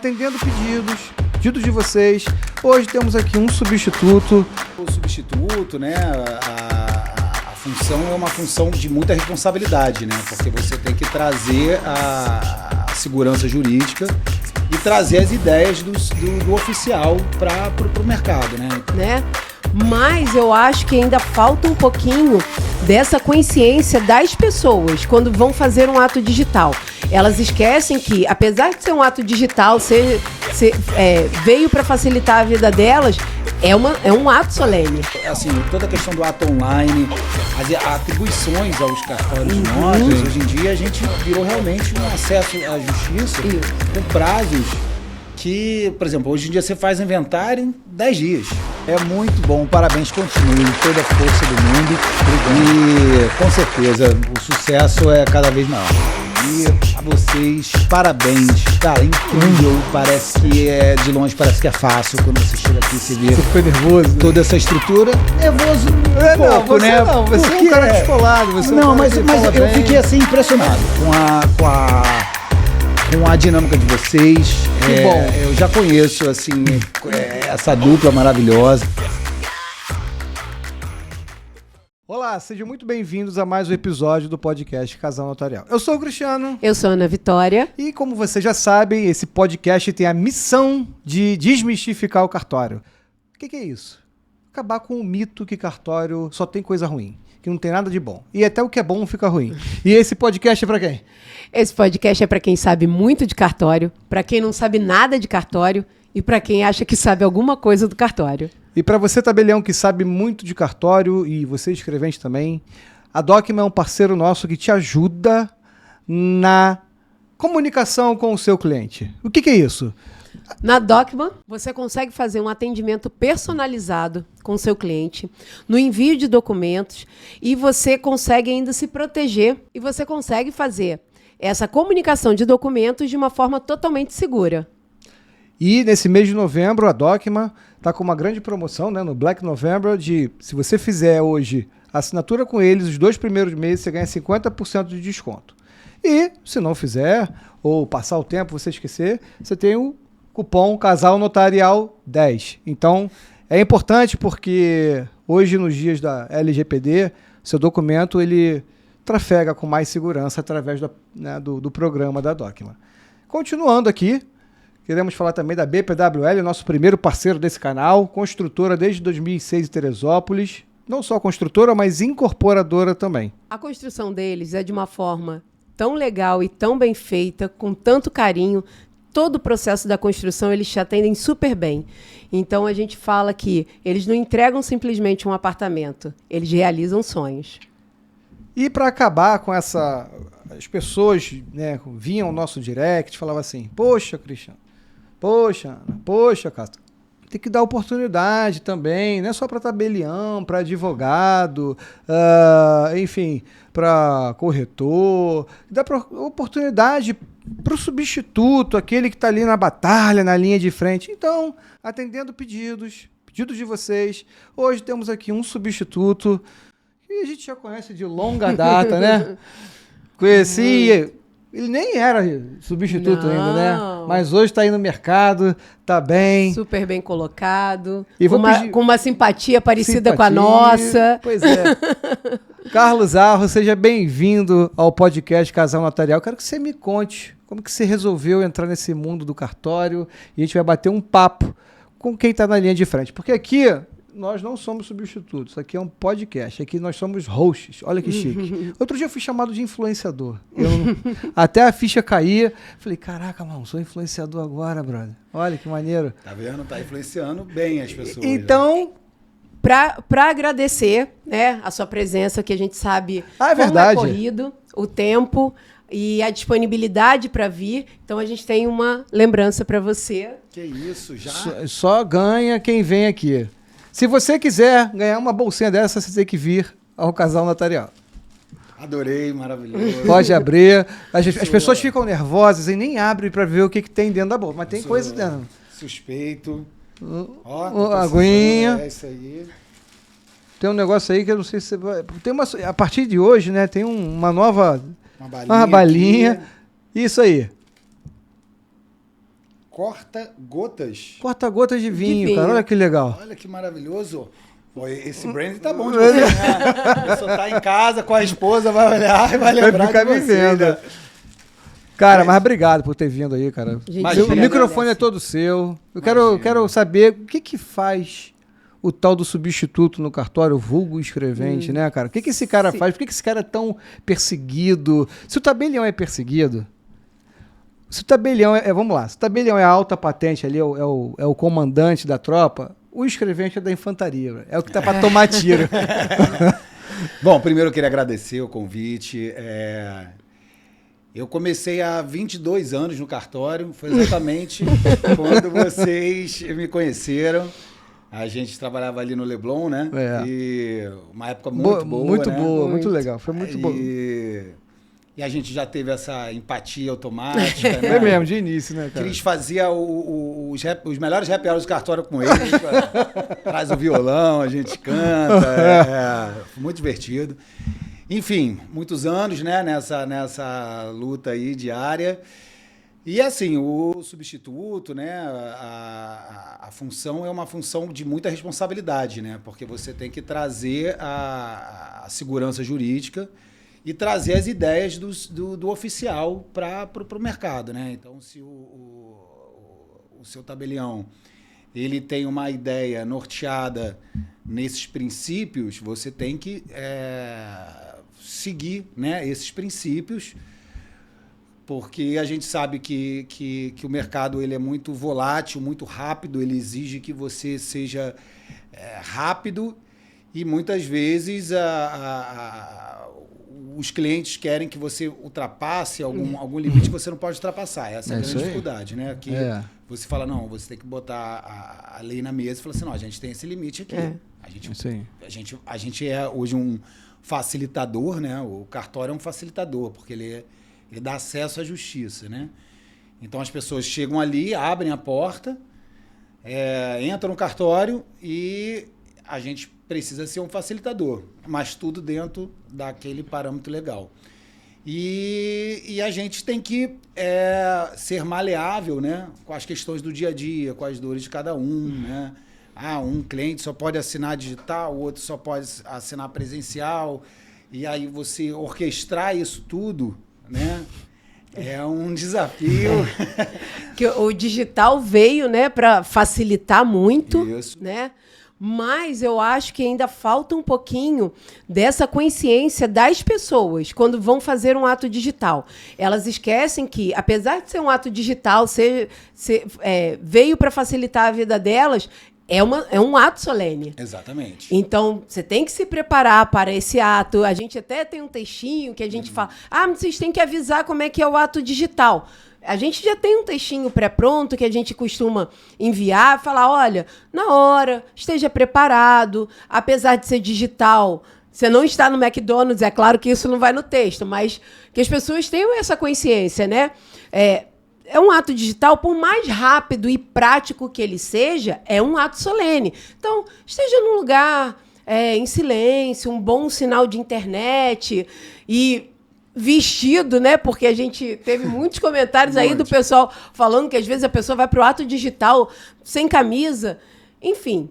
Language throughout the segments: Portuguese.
atendendo pedidos de vocês. Hoje temos aqui um substituto. O substituto, né, a função é uma função de muita responsabilidade, né, porque você tem que trazer a segurança jurídica e trazer as ideias do oficial para o mercado, né? Mas eu acho que ainda falta um pouquinho dessa consciência das pessoas quando vão fazer um ato digital. Elas esquecem que, apesar de ser um ato digital, veio para facilitar a vida delas, é um ato solene. Assim, toda a questão do ato online, as atribuições aos cartórios de notas, hoje em dia a gente virou realmente um acesso à justiça com prazos que, por exemplo, hoje em dia você faz inventário em 10 dias. É muito bom, parabéns, continue, toda a força do mundo. E com certeza o sucesso é cada vez maior. E a vocês, parabéns, cara, incrível, parece que de longe parece que é fácil quando você chega aqui e se vê. Você ficou nervoso? Toda essa estrutura, nervoso um pouco, né? Não, você é um cara descolado. Mas eu fiquei assim impressionado com a dinâmica de vocês. Que bom. Eu já conheço assim essa dupla maravilhosa. Olá, sejam muito bem-vindos a mais um episódio do podcast Casal Notarial. Eu sou o Cristiano. Eu sou a Ana Vitória. E como vocês já sabem, esse podcast tem a missão de desmistificar o cartório. O que é isso? Acabar com o mito que cartório só tem coisa ruim, que não tem nada de bom. E até o que é bom fica ruim. E esse podcast é pra quem? Esse podcast é para quem sabe muito de cartório, para quem não sabe nada de cartório e para quem acha que sabe alguma coisa do cartório. E para você, tabelião, que sabe muito de cartório, e você escrevente também, a Docma é um parceiro nosso que te ajuda na comunicação com o seu cliente. O que é isso? Na Docma, você consegue fazer um atendimento personalizado com o seu cliente, no envio de documentos, e você consegue ainda se proteger, e você consegue fazer essa comunicação de documentos de uma forma totalmente segura. E nesse mês de novembro, a Docma está com uma grande promoção, né, no Black November, se você fizer hoje a assinatura com eles, os 2 primeiros meses, você ganha 50% de desconto. E, se não fizer, ou passar o tempo, você esquecer, você tem o cupom Casal Notarial 10. Então, é importante porque hoje, nos dias da LGPD, seu documento ele trafega com mais segurança através do programa da Docma. Continuando aqui, queremos falar também da BPWL, nosso primeiro parceiro desse canal, construtora desde 2006 em Teresópolis. Não só construtora, mas incorporadora também. A construção deles é de uma forma tão legal e tão bem feita, com tanto carinho. Todo o processo da construção eles te atendem super bem. Então a gente fala que eles não entregam simplesmente um apartamento, eles realizam sonhos. E para acabar com as pessoas, né, vinham ao nosso direct, falavam assim, poxa, Cristiano, poxa, Ana, poxa, Castro, tem que dar oportunidade também, não é só para tabelião, para advogado, enfim, para corretor, dá oportunidade para o substituto, aquele que está ali na batalha, na linha de frente. Então, atendendo pedidos de vocês, hoje temos aqui um substituto que a gente já conhece de longa data, né? Conheci, ele nem era substituto ainda, né? Mas hoje está aí no mercado, tá bem. Super bem colocado, E com uma simpatia parecida com a nossa. Pois é. Carlos Arro, seja bem-vindo ao podcast Casal Notarial. Quero que você me conte como que você resolveu entrar nesse mundo do cartório e a gente vai bater um papo com quem está na linha de frente. Porque aqui nós não somos substitutos, aqui é um podcast, aqui nós somos hosts, olha que chique. Outro dia eu fui chamado de influenciador, até a ficha caía, falei, caraca, mano, sou influenciador agora, brother, olha que maneiro. Tá vendo? Tá influenciando bem as pessoas. Então, para agradecer, né, a sua presença, que a gente sabe é verdade. Como é corrido, o tempo e a disponibilidade para vir, então a gente tem uma lembrança para você. Que isso, já? Só ganha quem vem aqui. Se você quiser ganhar uma bolsinha dessa, você tem que vir ao Casal Notarial. Adorei, maravilhoso. Pode abrir. As pessoas ficam nervosas e nem abrem para ver o que tem dentro da bolsa. Mas tem coisa dentro. Suspeito. Aguinha. É isso aí. Tem um negócio aí que eu não sei se você vai... A partir de hoje, né, tem uma nova... Uma balinha. Isso aí. corta-gotas. Corta-gotas de vinho, vinho. cara. Olha que legal. Olha que maravilhoso. Pô, esse brand tá bom de você, né? A pessoa tá em casa com a esposa, vai olhar e vai lembrar ficar de me você, vendo. né? Cara, mas obrigado por ter vindo aí, cara. Gente, Imagina, O microfone agradece. é todo seu. Eu Imagina. quero saber o que faz o tal do substituto no cartório, vulgo escrevente, né, cara? O que esse cara Sim. faz? Por que esse cara é tão perseguido? Se o tabelião é perseguido, se o tabelião vamos lá, se o tabelião é a alta patente ali, é o comandante da tropa, o escrevente é da infantaria, velho. É o que tá pra tomar tiro. Bom, primeiro eu queria agradecer o convite. Eu comecei há 22 anos no cartório, foi exatamente quando vocês me conheceram. A gente trabalhava ali no Leblon, né? É. E uma época muito boa, né? muito legal, foi muito bom. E a gente já teve essa empatia automática, né? Foi mesmo, de início, né, cara? Cris fazia os melhores happy hours do cartório com ele. Traz o violão, a gente canta. Foi muito divertido. Enfim, muitos anos, né, nessa luta aí diária. E assim, o substituto, né, a função é uma função de muita responsabilidade, né? Porque você tem que trazer a segurança jurídica e trazer as ideias do oficial para o mercado, né? Então, se o seu tabelião ele tem uma ideia norteada nesses princípios, você tem que seguir, né, esses princípios, porque a gente sabe que o mercado ele é muito volátil, muito rápido, ele exige que você seja rápido e muitas vezes os clientes querem que você ultrapasse algum limite que você não pode ultrapassar. Essa é a isso grande aí. dificuldade, né? Que você fala, não, você tem que botar a lei na mesa e falar assim, não, a gente tem esse limite aqui. Isso aí. A gente é hoje um facilitador, né? O cartório é um facilitador, porque ele dá acesso à justiça, né? Então as pessoas chegam ali, abrem a porta, entram no cartório e a gente precisa ser um facilitador, mas tudo dentro daquele parâmetro legal. E a gente tem que ser maleável, né, com as questões do dia a dia, com as dores de cada um, né? Um cliente só pode assinar digital, o outro só pode assinar presencial, e aí você orquestrar isso tudo, né? É um desafio. Que o digital veio, né, para facilitar muito, Isso. né? Mas eu acho que ainda falta um pouquinho dessa consciência das pessoas quando vão fazer um ato digital. Elas esquecem que, apesar de ser um ato digital, veio para facilitar a vida delas, é um ato solene. Exatamente. Então, você tem que se preparar para esse ato. A gente até tem um textinho que a gente fala, mas vocês têm que avisar como é que é o ato digital. A gente já tem um textinho pré-pronto que a gente costuma enviar, falar, olha, na hora, esteja preparado, apesar de ser digital, você não está no McDonald's, é claro que isso não vai no texto, mas que as pessoas tenham essa consciência, né? É um ato digital, por mais rápido e prático que ele seja, é um ato solene. Então, esteja num lugar em silêncio, um bom sinal de internet e vestido, né? Porque a gente teve muitos comentários aí do pessoal falando que às vezes a pessoa vai para o ato digital sem camisa. Enfim,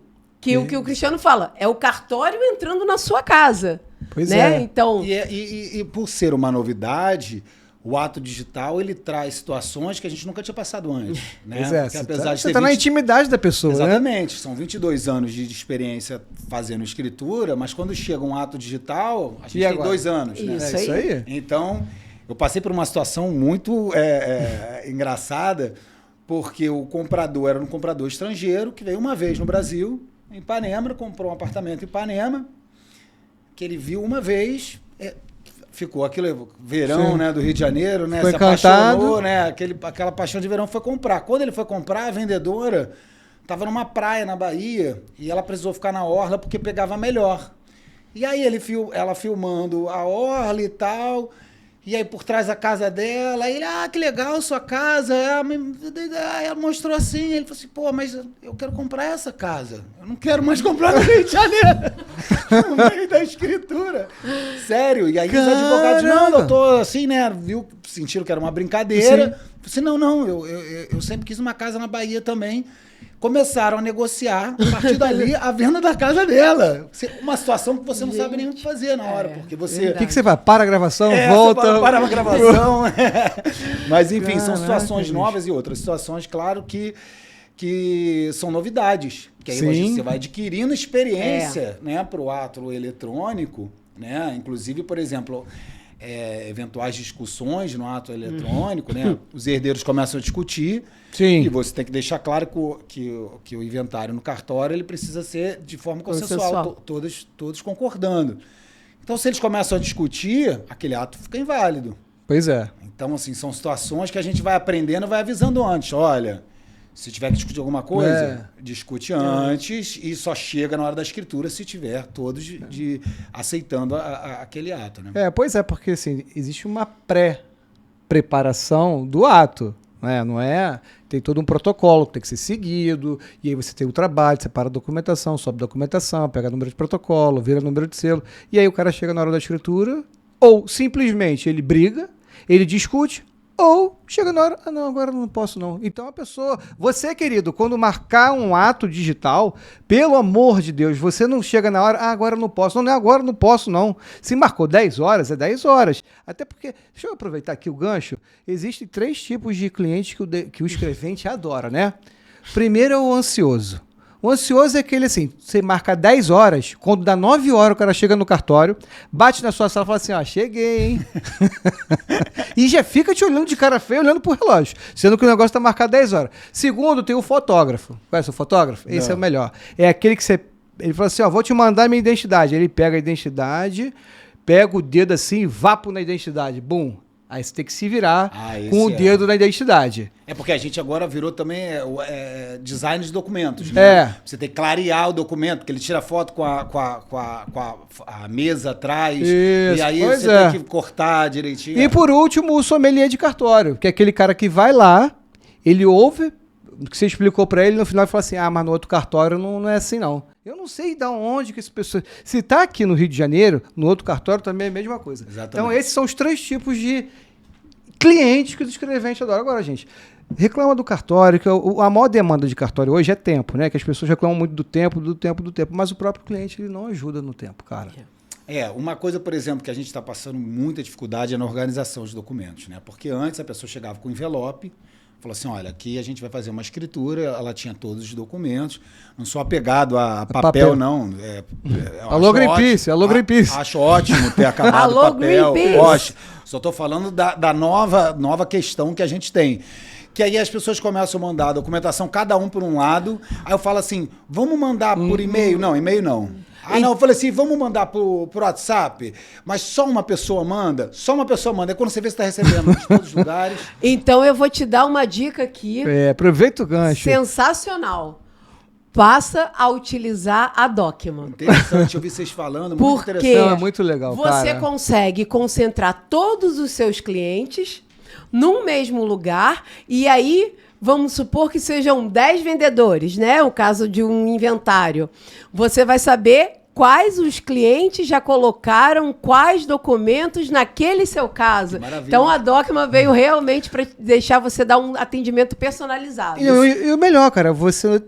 o que o Cristiano fala, é o cartório entrando na sua casa. Pois né? é. Então, E por ser uma novidade, o ato digital ele traz situações que a gente nunca tinha passado antes. Né? Pois é, Porque apesar de você ter tá na intimidade da pessoa, né? Exatamente. São 22 anos de experiência fazendo escritura, mas quando chega um ato digital, a gente tem agora? 2 anos. Né? Isso É isso aí. Então, eu passei por uma situação muito engraçada, porque o comprador era um comprador estrangeiro que veio uma vez no Brasil, em Ipanema, comprou um apartamento em Ipanema, que ele viu uma vez, ficou aquele verão, né, do Rio de Janeiro, né, Ficou se encantado. apaixonou, né, aquela paixão de verão, foi comprar. Quando ele foi comprar, a vendedora estava numa praia na Bahia e ela precisou ficar na orla porque pegava melhor. E aí ela filmando a orla e tal, e aí por trás da casa dela, ele, que legal sua casa, ela mostrou assim, ele falou assim, pô, mas eu quero comprar essa casa, eu não quero mais comprar no Rio de Janeiro, no meio da escritura, sério, e aí os advogados, não, doutor, assim, né, sentiram que era uma brincadeira, Falei assim, não, eu sempre quis uma casa na Bahia também. Começaram a negociar, a partir dali, a venda da casa dela. Uma situação que você não sabe nem o que fazer na hora, porque você... O que você faz? Para a gravação, volta... Para a gravação. Mas, enfim, são situações novas e outras situações, claro, que são novidades. Que aí hoje você vai adquirindo experiência, né, para o ato eletrônico, né? Inclusive, por exemplo... eventuais discussões no ato eletrônico, né? Os herdeiros começam a discutir. Sim. E você tem que deixar claro que o inventário no cartório ele precisa ser de forma consensual, todos concordando. Então, se eles começam a discutir, aquele ato fica inválido. Pois é. Então, assim, são situações que a gente vai aprendendo e vai avisando antes. Olha, se tiver que discutir alguma coisa, discute antes e só chega na hora da escritura se tiver todos aceitando aquele ato, né? Pois é, porque assim, existe uma pré-preparação do ato, né? Não é? Tem todo um protocolo que tem que ser seguido, e aí você tem o trabalho, separa a documentação, sobe a documentação, pega número de protocolo, vira número de selo, e aí o cara chega na hora da escritura, ou simplesmente ele briga, ele discute, ou chega na hora, não, agora não posso não. Então a pessoa, você querido, quando marcar um ato digital, pelo amor de Deus, você não chega na hora, agora não posso. Não é agora não posso não. Se marcou 10 horas, é 10 horas. Até porque, deixa eu aproveitar aqui o gancho, existem 3 tipos de clientes que o escrevente adora, né? Primeiro é o ansioso. O ansioso é aquele assim, você marca 10 horas, quando dá 9 horas o cara chega no cartório, bate na sua sala e fala assim, cheguei, hein? E já fica te olhando de cara feia, olhando pro relógio, sendo que o negócio tá marcado 10 horas. Segundo, tem o fotógrafo. Conhece o fotógrafo? Esse Não. é o melhor. É aquele que ele fala assim, vou te mandar minha identidade. Ele pega a identidade, pega o dedo assim, vapo na identidade, bum. Aí você tem que se virar com o dedo na identidade. É porque a gente agora virou também design de documentos, né? Você tem que clarear o documento, porque ele tira foto com a mesa atrás. Isso, e aí você tem que cortar direitinho. E por último, o sommelier de cartório, que é aquele cara que vai lá, ele ouve o que você explicou pra ele, no final ele fala assim, mas no outro cartório não é assim não. Eu não sei de onde que esse pessoa... Se tá aqui no Rio de Janeiro, no outro cartório também é a mesma coisa. Exatamente. Então esses são os 3 tipos de clientes que os escreventes adoram. Agora, gente, reclama do cartório, que a maior demanda de cartório hoje é tempo, né? Que as pessoas reclamam muito do tempo, mas o próprio cliente ele não ajuda no tempo, cara. Uma coisa, por exemplo, que a gente está passando muita dificuldade é na organização de documentos, né? Porque antes a pessoa chegava com envelope, falou assim, olha, aqui a gente vai fazer uma escritura, ela tinha todos os documentos, não sou apegado a papel, não. Alô, Greenpeace, alô, Greenpeace. Acho ótimo ter acabado o papel. Só estou falando da nova questão que a gente tem. Que aí as pessoas começam a mandar a documentação, cada um por um lado, aí eu falo assim, vamos mandar por e-mail? Não, e-mail não. Não, eu falei assim, vamos mandar pro WhatsApp, mas só uma pessoa manda? Só uma pessoa manda. É quando você vê se está recebendo de todos os lugares. Então eu vou te dar uma dica aqui. Aproveita o gancho. Sensacional. Passa a utilizar a Document. Interessante, eu vi vocês falando, muito interessante. Não, é muito legal, você consegue concentrar todos os seus clientes num mesmo lugar e aí... Vamos supor que sejam 10 vendedores, né? O caso de um inventário. Você vai saber quais os clientes já colocaram quais documentos naquele seu caso. Maravilha. Então, a Docma veio realmente para deixar você dar um atendimento personalizado. E o melhor, cara, você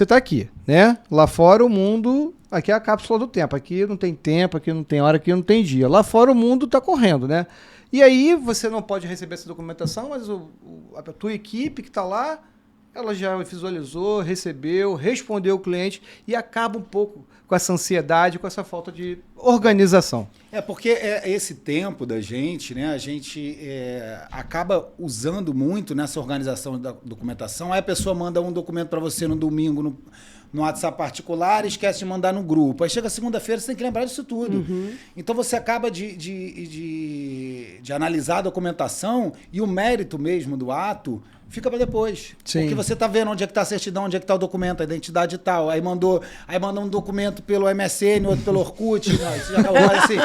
tá aqui, né? Lá fora o mundo... Aqui é a cápsula do tempo. Aqui não tem tempo, aqui não tem hora, aqui não tem dia. Lá fora o mundo tá correndo, né? E aí você não pode receber essa documentação, mas a tua equipe que está lá, ela já visualizou, recebeu, respondeu o cliente e acaba um pouco com essa ansiedade, com essa falta de organização. Porque esse tempo da gente, né? A gente acaba usando muito nessa organização da documentação. Aí a pessoa manda um documento para você no domingo no WhatsApp particular e esquece de mandar no grupo. Aí chega segunda-feira, você tem que lembrar disso tudo. Uhum. Então você acaba de analisar a documentação e o mérito mesmo do ato fica para depois. Sim. Porque você tá vendo onde é que tá a certidão, onde é que tá o documento, a identidade e tal. Aí manda um documento pelo MSN, outro pelo Orkut. Não, isso já acabou, assim.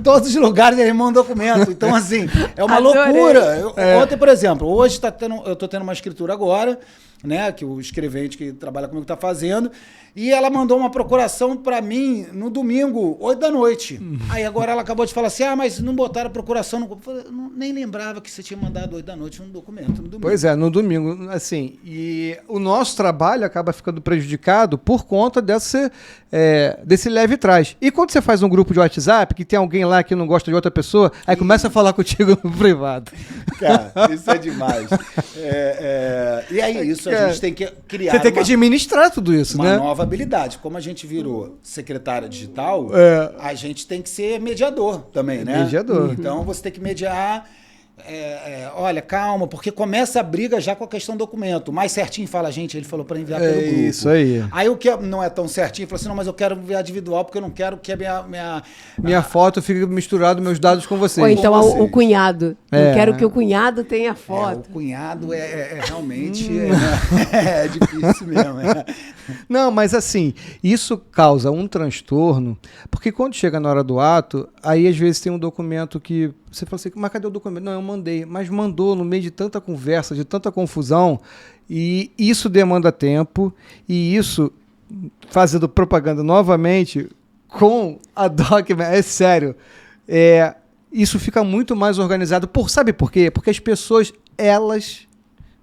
Todos os lugares ele manda um documento. Então, assim, é uma loucura. Ontem, por exemplo, hoje eu tô tendo uma escritura agora, né, que o escrevente que trabalha comigo tá fazendo, e ela mandou uma procuração para mim no domingo, 8 da noite. Aí agora ela acabou de falar assim, mas não botaram a procuração. Eu falei, nem lembrava que você tinha mandado 8 da noite um documento no domingo. Pois é, no domingo, assim, e o nosso trabalho acaba ficando prejudicado por conta desse leve trás. E quando você faz um grupo de WhatsApp, que tem alguém lá que não gosta de outra pessoa, aí começa a falar contigo no privado. Cara, isso é demais. E aí, isso a gente tem que criar Você tem que administrar tudo isso, uma né? nova habilidade. Como a gente virou secretária digital, a gente tem que ser mediador também, né? Mediador. Então, você tem que mediar... olha, calma, porque começa a briga já com a questão do documento. O mais certinho fala, gente, ele falou para enviar pelo grupo. Isso aí. Aí o que não é tão certinho, fala assim, não, mas eu quero enviar individual porque eu não quero que a minha foto fique misturado meus dados com vocês. Ou então vocês. o cunhado. Eu quero que o cunhado tenha foto. o cunhado realmente é difícil mesmo. Não, mas assim, isso causa um transtorno, porque quando chega na hora do ato, aí às vezes tem um documento que você fala assim, mas cadê o documento? Não, eu mandei, mas mandou no meio de tanta conversa, de tanta confusão, e isso demanda tempo, e isso, fazendo propaganda novamente, com a Document, é sério, isso fica muito mais organizado. Sabe por quê? Porque as pessoas, elas,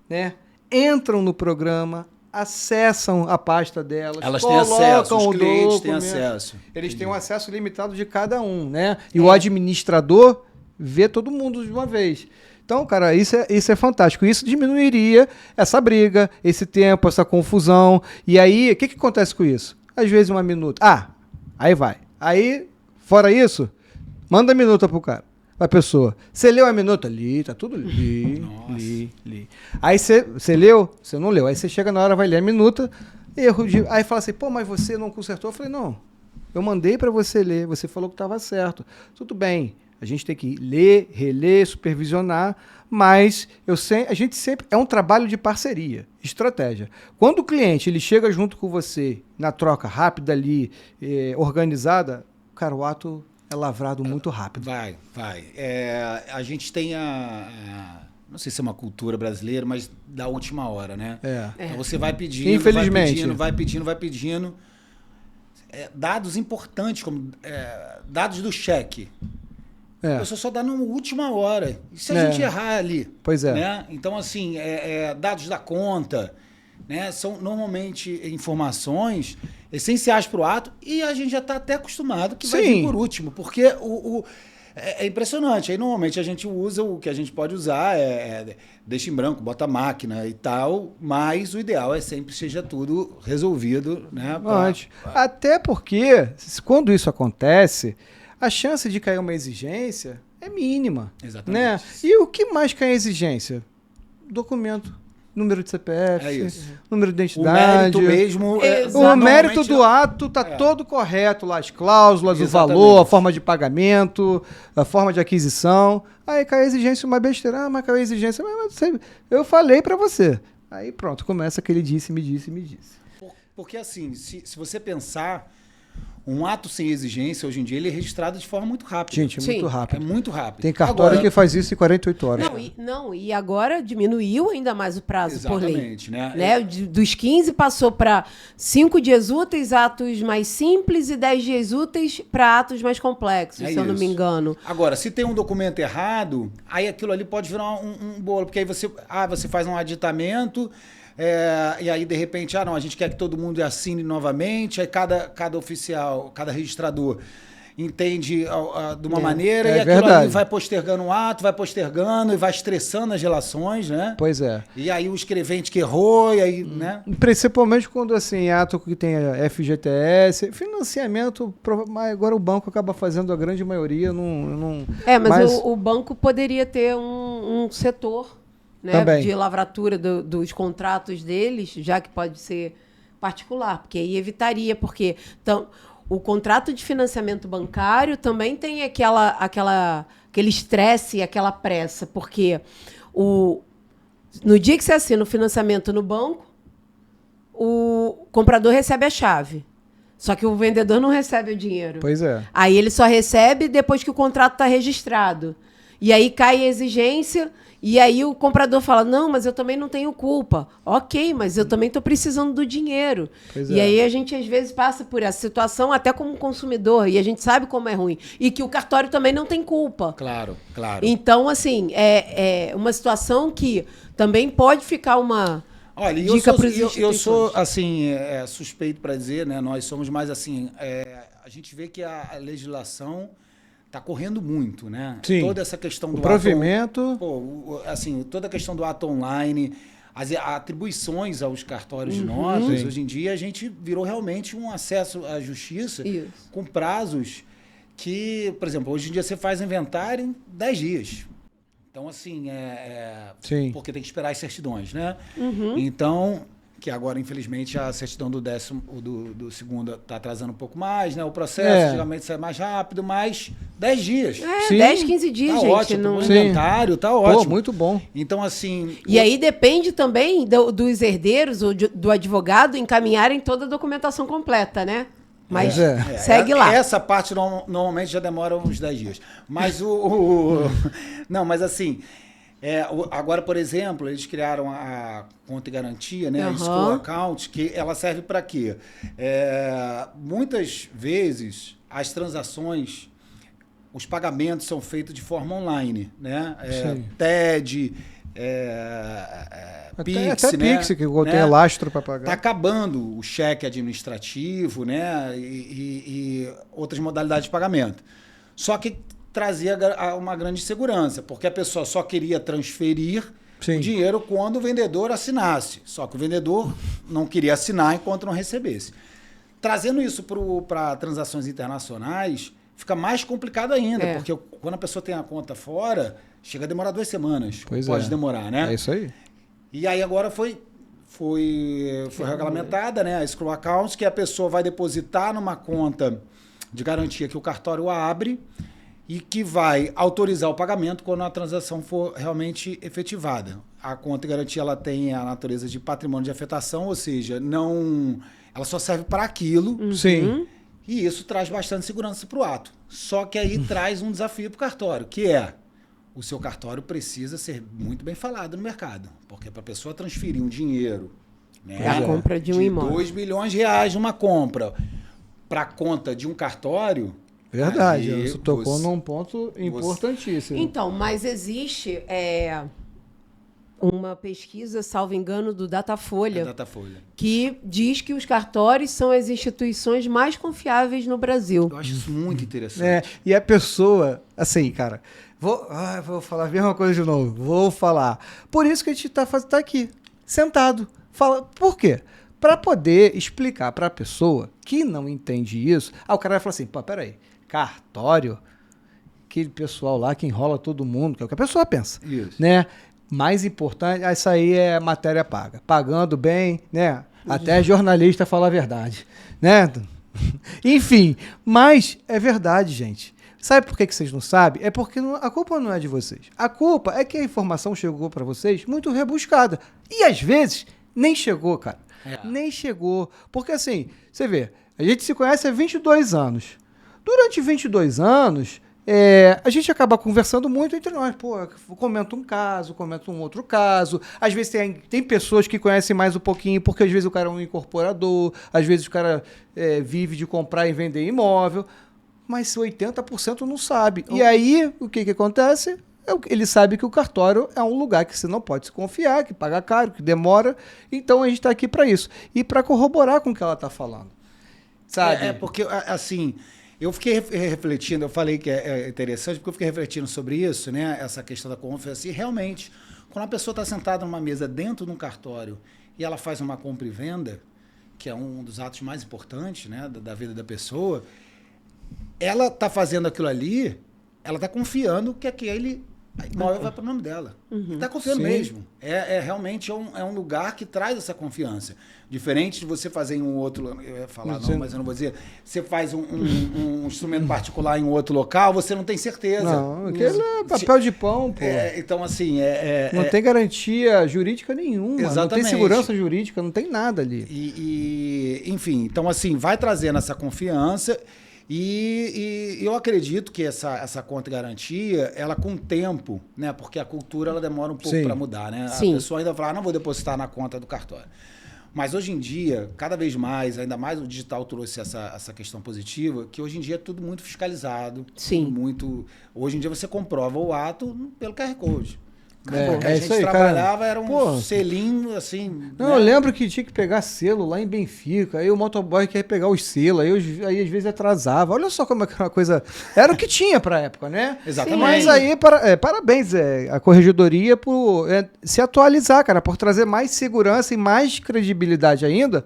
né, entram no programa, acessam a pasta delas. Elas têm acesso, os clientes têm documento. acesso. Eles têm um acesso limitado de cada um, né? E o administrador vê todo mundo de uma vez. Então, cara, isso é fantástico. Isso diminuiria essa briga, esse tempo, essa confusão. E aí, o que acontece com isso? Às vezes uma minuta. Aí vai. Aí, fora isso, manda a minuta pro cara. Pra pessoa. Você leu a minuta? Li, tá tudo li. Aí você leu? Você não leu. Aí você chega na hora, vai ler a minuta, aí fala assim, mas você não consertou? Eu falei, não, eu mandei pra você ler, você falou que tava certo. Tudo bem, a gente tem que ler, reler, supervisionar, mas a gente sempre, é um trabalho de parceria, estratégia. Quando o cliente ele chega junto com você, na troca rápida ali, organizada, cara, o ato é lavrado muito rápido. Vai. A gente tem não sei se é uma cultura brasileira, mas da última hora, né? Então você vai pedindo, infelizmente, vai pedindo. Dados importantes, como dados do cheque. A pessoa só dá na última hora. E se a gente errar ali? Pois é. Né? Então, assim, dados da conta, né? São normalmente informações essenciais para o ato e a gente já está até acostumado que vai vir por último, porque é impressionante. Aí normalmente a gente usa o que a gente pode usar, deixa em branco, bota a máquina e tal, mas o ideal é sempre que seja tudo resolvido, né? Até porque, quando isso acontece, a chance de cair uma exigência é mínima. Exatamente. Né? E o que mais cai em exigência? Documento. Número de CPF, número de identidade. O mérito mesmo. O mérito do ato está todo correto lá, as cláusulas, o valor, a forma de pagamento, a forma de aquisição. Aí cai a exigência, uma besteira. Mas caiu a exigência. Eu falei para você. Aí pronto, começa aquele me disse. Porque assim, se você pensar, um ato sem exigência, hoje em dia, ele é registrado de forma muito rápida. Gente, muito rápido. É muito rápido. Tem cartório que faz isso em 48 horas. E agora diminuiu ainda mais o prazo por lei. Exatamente, né? Dos 15 passou para 5 dias úteis, atos mais simples, e 10 dias úteis para atos mais complexos, se eu não me engano. Agora, se tem um documento errado, aí aquilo ali pode virar um bolo, porque aí você faz um aditamento, e aí, de repente, a gente quer que todo mundo assine novamente, aí cada oficial, cada registrador entende de uma maneira, e aquilo ali vai postergando o ato, vai postergando e vai estressando as relações, né? Pois é. E aí o escrevente que errou, e aí, né? Principalmente quando, assim, ato que tem FGTS, financiamento, agora o banco acaba fazendo a grande maioria, mas o banco poderia ter um setor, né, de lavratura dos contratos deles, já que pode ser particular, porque aí evitaria, porque o contrato de financiamento bancário também tem aquele estresse, aquela pressa, porque No dia que você assina o financiamento no banco, o comprador recebe a chave. Só que o vendedor não recebe o dinheiro. Pois é. Aí ele só recebe depois que o contrato está registrado. E aí cai a exigência, e aí o comprador fala, não, mas eu também não tenho culpa. Ok, mas eu também estou precisando do dinheiro. Pois E é. aí a gente, às vezes, passa por essa situação até como consumidor, e a gente sabe como é ruim. E que o cartório também não tem culpa. Claro, claro. Então, assim, é uma situação que também pode ficar uma... Olha, dica pras eu sou, instituições. assim, suspeito para dizer, né? Nós somos mais assim, a gente vê que a legislação está correndo muito, né? Sim. Toda essa questão do provimento. assim, toda a questão do ato online, as atribuições aos cartórios de notas, Sim. hoje em dia a gente virou realmente um acesso à justiça Isso. com prazos que, por exemplo, hoje em dia você faz inventário em 10 dias. Então, assim, Sim. porque tem que esperar as certidões, né? Então, que agora, infelizmente, a certidão do segundo está atrasando um pouco mais, né? O processo geralmente sai mais rápido, mas 10 dias. Sim. 10, 15 dias, Tá gente. ótimo, não... o Sim. inventário tá ótimo. Pô, muito bom. Então, assim... E aí depende também dos herdeiros ou do advogado encaminharem toda a documentação completa, né? Mas segue lá. Essa parte normalmente já demora uns 10 dias. Mas não, mas assim... agora, por exemplo, eles criaram a conta e garantia, né? A Escrow Account, que ela serve para quê? Muitas vezes as transações, os pagamentos são feitos de forma online, né? TED, Pix, até né? Pix, que eu tenho lastro para pagar. Está acabando o cheque administrativo, né? E outras modalidades de pagamento. Só que trazia uma grande segurança, porque a pessoa só queria transferir o dinheiro quando o vendedor assinasse. Só que o vendedor não queria assinar enquanto não recebesse. Trazendo isso para transações internacionais, fica mais complicado ainda, porque quando a pessoa tem a conta fora, chega a demorar 2 semanas. Pode demorar, né? É isso aí. E aí agora foi regulamentada, né, a Escrow Account, que a pessoa vai depositar numa conta de garantia que o cartório abre e que vai autorizar o pagamento quando a transação for realmente efetivada. A conta de garantia ela tem a natureza de patrimônio de afetação, ou seja, ela só serve para aquilo. Sim. E isso traz bastante segurança para o ato. Só que aí traz um desafio para o cartório, que o seu cartório precisa ser muito bem falado no mercado. Porque para a pessoa transferir um dinheiro, né, a compra de um imóvel, 2 milhões de reais numa compra para a conta de um cartório... Verdade, você tocou num ponto importantíssimo. Então, mas existe uma pesquisa, salvo engano, do Datafolha, que diz que os cartórios são as instituições mais confiáveis no Brasil. Eu acho isso muito interessante. E a pessoa, assim, cara, vou falar a mesma coisa de novo, vou falar. Por isso que a gente tá aqui, sentado. Por quê? Para poder explicar para a pessoa que não entende isso, o cara vai falar assim, pô, peraí, cartório, aquele pessoal lá que enrola todo mundo, que é o que a pessoa pensa. Isso. Né? Mais importante, isso aí é matéria paga. Pagando bem, né? Até jornalista fala a verdade, né? Enfim, mas é verdade, gente. Sabe por que vocês não sabem? É porque a culpa não é de vocês. A culpa é que a informação chegou para vocês muito rebuscada. E às vezes nem chegou, cara. Nem chegou. Porque assim, você vê, a gente se conhece há 22 anos. Durante 22 anos, a gente acaba conversando muito entre nós. Pô, comenta um caso, comenta um outro caso. Às vezes tem pessoas que conhecem mais um pouquinho, porque às vezes o cara é um incorporador, às vezes o cara vive de comprar e vender imóvel, mas 80% não sabe. E aí, o que acontece? Ele sabe que o cartório é um lugar que você não pode se confiar, que paga caro, que demora. Então, a gente está aqui para isso. E para corroborar com o que ela está falando. Sabe? Porque, assim... Eu fiquei refletindo, eu falei que é interessante, porque eu fiquei refletindo sobre isso, né? Essa questão da confiança. E realmente, quando a pessoa está sentada numa mesa dentro de um cartório e ela faz uma compra e venda, que é um dos atos mais importantes, né, da vida da pessoa, ela está fazendo aquilo ali, ela está confiando que aquele A imóvel vai para o nome dela. Está confiando Sim. mesmo. Realmente um lugar que traz essa confiança. Diferente de você fazer em um outro... Eu ia falar não, mas eu não vou dizer. Você faz um instrumento particular em um outro local, você não tem certeza. Não, aquele é papel de pão, pô. Então, assim... não tem garantia jurídica nenhuma. Não Exatamente. tem segurança jurídica, não tem nada ali. Enfim, então, assim, vai trazendo essa confiança... E eu acredito que essa conta garantia, ela com o tempo, né? Porque a cultura ela demora um pouco para mudar, né? Sim. A pessoa ainda fala, não vou depositar na conta do cartório. Mas hoje em dia, cada vez mais, ainda mais o digital trouxe essa questão positiva, que hoje em dia é tudo muito fiscalizado. Sim. Hoje em dia você comprova o ato pelo QR Code. É, O que a é gente isso aí, trabalhava cara. era um Pô. selinho, assim... Não, né? eu lembro que tinha que pegar selo lá em Benfica, aí o motoboy queria pegar os selos, aí às vezes atrasava. Olha só como é que era uma coisa... Era o que tinha pra época, né? Exatamente. Mas aí, parabéns a corregedoria por se atualizar, cara, por trazer mais segurança e mais credibilidade ainda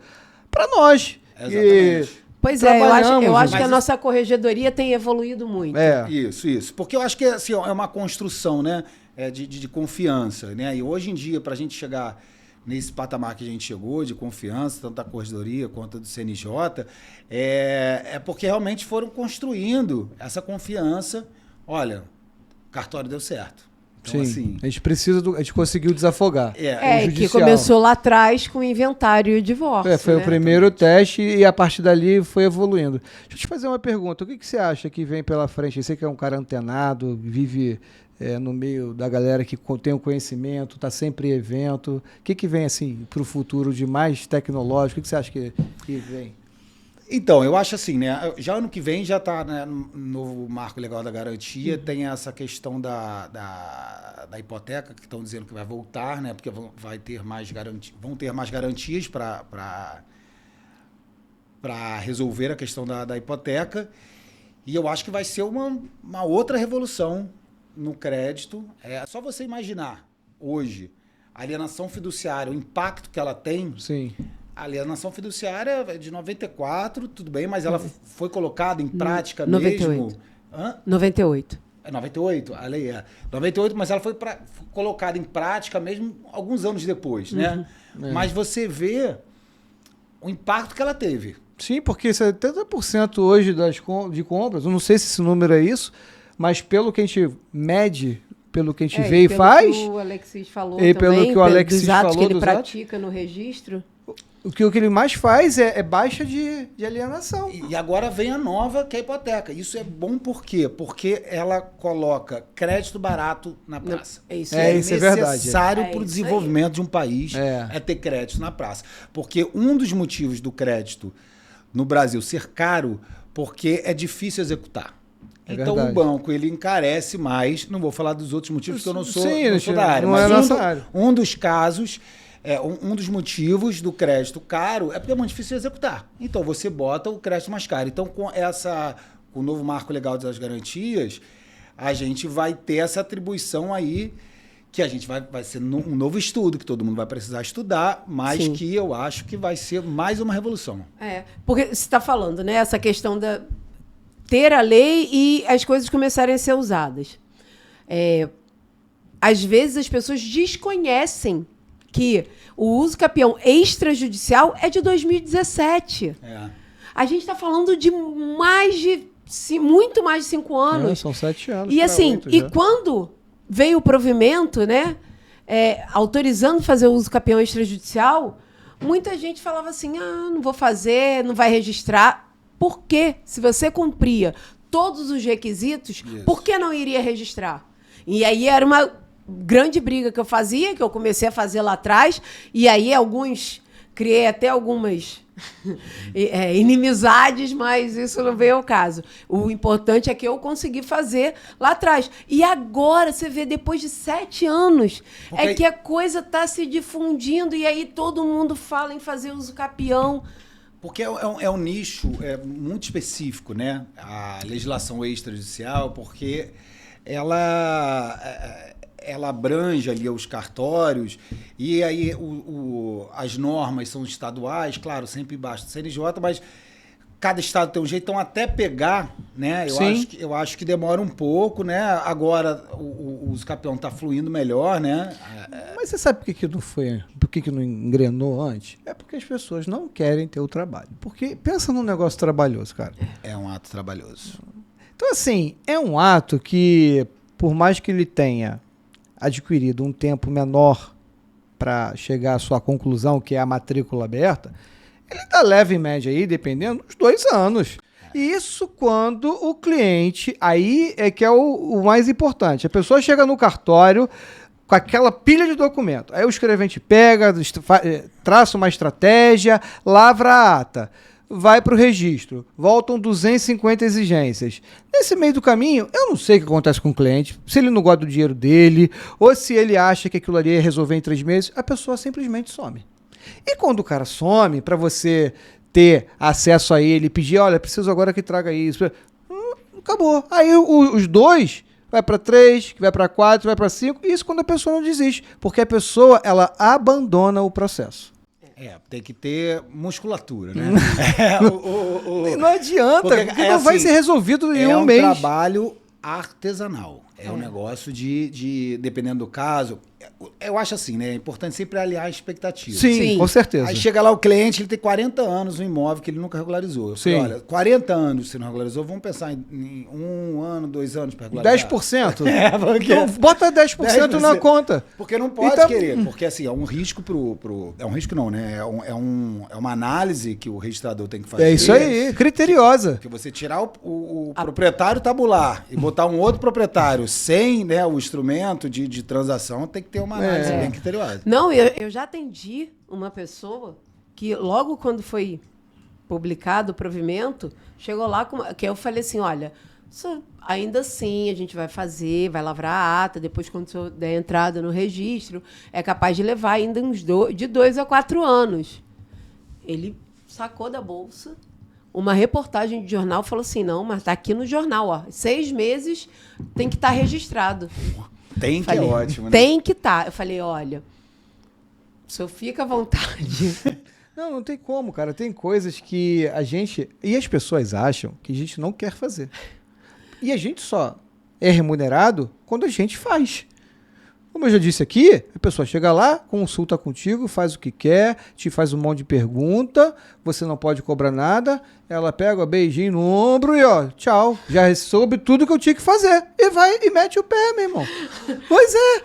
pra nós. Exatamente. Pois é, eu acho mas que a isso- nossa corregedoria tem evoluído muito. Isso. Porque eu acho que assim, ó, é uma construção, né, de confiança, né? E hoje em dia, para a gente chegar nesse patamar que a gente chegou, de confiança, tanto da corregedoria quanto do CNJ, é porque realmente foram construindo essa confiança. Olha, o cartório deu certo. Então, Sim, assim, a gente precisa a gente conseguiu desafogar. O Que judicial. começou lá atrás com o inventário e o divórcio. Foi né? o primeiro teste e a partir dali foi evoluindo. Deixa eu te fazer uma pergunta. O que você acha que vem pela frente? Você que é um cara antenado, vive no meio da galera que tem o conhecimento, está sempre em evento. O que vem assim para o futuro de mais tecnológico? O que você acha que vem? Então, eu acho assim, né? Já ano que vem já está, né, no novo marco legal da garantia, tem essa questão da hipoteca, que estão dizendo que vai voltar, né? Porque vão ter mais garantias para resolver a questão da hipoteca. E eu acho que vai ser uma outra revolução no crédito. É só você imaginar hoje a alienação fiduciária, o impacto que ela tem. Sim. A alienação fiduciária é de 94, tudo bem, mas ela foi colocada em prática 98. mesmo... Hã? 98. É 98, a lei é. 98, mas ela foi colocada em prática mesmo alguns anos depois, né? Mas você vê o impacto que ela teve. Sim, porque 70% hoje de compras, eu não sei se esse número é isso, mas pelo que a gente mede, pelo que a gente vê e faz, Pelo que o Alexis falou E também, pelo que o Alexis dos atos falou, que ele dos atos. pratica no registro. o que ele mais faz é baixa de alienação. E agora vem a nova, que é a hipoteca. Isso é bom por quê? Porque ela coloca crédito barato na praça. Isso isso é verdade. necessário É para o isso desenvolvimento de um país É. ter crédito na praça. Porque um dos motivos do crédito no Brasil ser caro, porque é difícil executar. É Então verdade. o banco ele encarece mais. Não vou falar dos outros motivos, porque eu não sou, Sim, não sou da área. não é mas nossa área. um dos casos, um dos motivos do crédito caro é porque é muito difícil executar. Então você bota o crédito mais caro. Então com o novo marco legal das garantias, a gente vai ter essa atribuição aí, que a gente vai ser um novo estudo, que todo mundo vai precisar estudar, mas Sim. que eu acho que vai ser mais uma revolução. Porque você está falando, né? Essa questão da ter a lei e as coisas começarem a ser usadas. Às vezes as pessoas desconhecem que o uso capião extrajudicial é de 2017. A gente está falando de muito mais de 5 anos. São 7 anos. E pra assim, 8 e já. quando veio o provimento, né, autorizando fazer o uso capião extrajudicial, muita gente falava assim, não vou fazer, não vai registrar. Por quê? Se você cumpria todos os requisitos, Isso. por que não iria registrar? E aí era uma grande briga que eu fazia, que eu comecei a fazer lá atrás, e aí criei até algumas inimizades, mas isso não veio ao caso. O importante é que eu consegui fazer lá atrás. E agora, você vê, depois de 7 anos, Porque que a coisa está se difundindo e aí todo mundo fala em fazer uso capião. Porque é um nicho muito específico, né? A legislação extrajudicial, porque ela abrange ali os cartórios e aí as normas são estaduais, claro, sempre embaixo do CNJ, mas cada estado tem um jeito, então até pegar, né? Sim. Eu acho que demora um pouco, né? Agora o uso capião tá fluindo melhor, né? Mas você sabe por que não foi, por que não engrenou antes? É porque as pessoas não querem ter o trabalho. Porque pensa num negócio trabalhoso, cara. É um ato trabalhoso. Então, assim, é um ato que, por mais que ele tenha adquirido um tempo menor para chegar à sua conclusão, que é a matrícula aberta, ele ainda leva em média aí, dependendo, uns 2 anos. E isso quando o cliente, aí é que é o mais importante. A pessoa chega no cartório com aquela pilha de documento. Aí o escrevente pega, traça uma estratégia, lavra a ata, vai para o registro, voltam 250 exigências. Nesse meio do caminho, eu não sei o que acontece com o cliente, se ele não gosta do dinheiro dele, ou se ele acha que aquilo ali ia resolver em 3 meses, a pessoa simplesmente some. E quando o cara some, para você ter acesso a ele, pedir, olha, preciso agora que traga isso, acabou. Aí os 2 vai para 3, que vai para 4, vai para 5, isso quando a pessoa não desiste, porque a pessoa ela abandona o processo. Tem que ter musculatura, né? Não adianta, porque não vai ser resolvido em um mês. É um trabalho artesanal. É um negócio dependendo do caso. Eu acho assim, né? É importante sempre aliar a expectativa. Sim, com certeza. Aí chega lá o cliente, ele tem 40 anos no imóvel que ele nunca regularizou. Eu falei, olha, 40 anos você não regularizou, vamos pensar em 1 ano, 2 anos para regularizar. 10%? Porque... Então, bota 10% na conta. Porque não pode então... querer. Porque assim, é um risco é um risco não, né? É uma análise que o registrador tem que fazer. É isso aí, criteriosa. Porque você tirar o proprietário tabular e botar um outro proprietário sem, né, o instrumento de transação, tem que ter uma análise bem criteriosa. Não, eu já atendi uma pessoa que logo quando foi publicado o provimento, chegou lá, que eu falei assim, olha, ainda assim a gente vai fazer, vai lavrar a ata, depois quando o senhor der entrada no registro, é capaz de levar ainda de 2 a 4 anos. Ele sacou da bolsa uma reportagem de jornal, falou assim, não, mas tá aqui no jornal, ó, 6 meses tem que estar registrado. Tem que é ótimo, né? Tem que estar. Eu falei, olha, o senhor fica à vontade. Não tem como, cara. Tem coisas que a gente... E as pessoas acham que a gente não quer fazer. E a gente só é remunerado quando a gente faz. Como eu já disse aqui, a pessoa chega lá, consulta contigo, faz o que quer, te faz um monte de pergunta, você não pode cobrar nada, ela pega o beijinho no ombro e ó, tchau, já soube tudo que eu tinha que fazer. E vai e mete o pé, meu irmão. Pois é.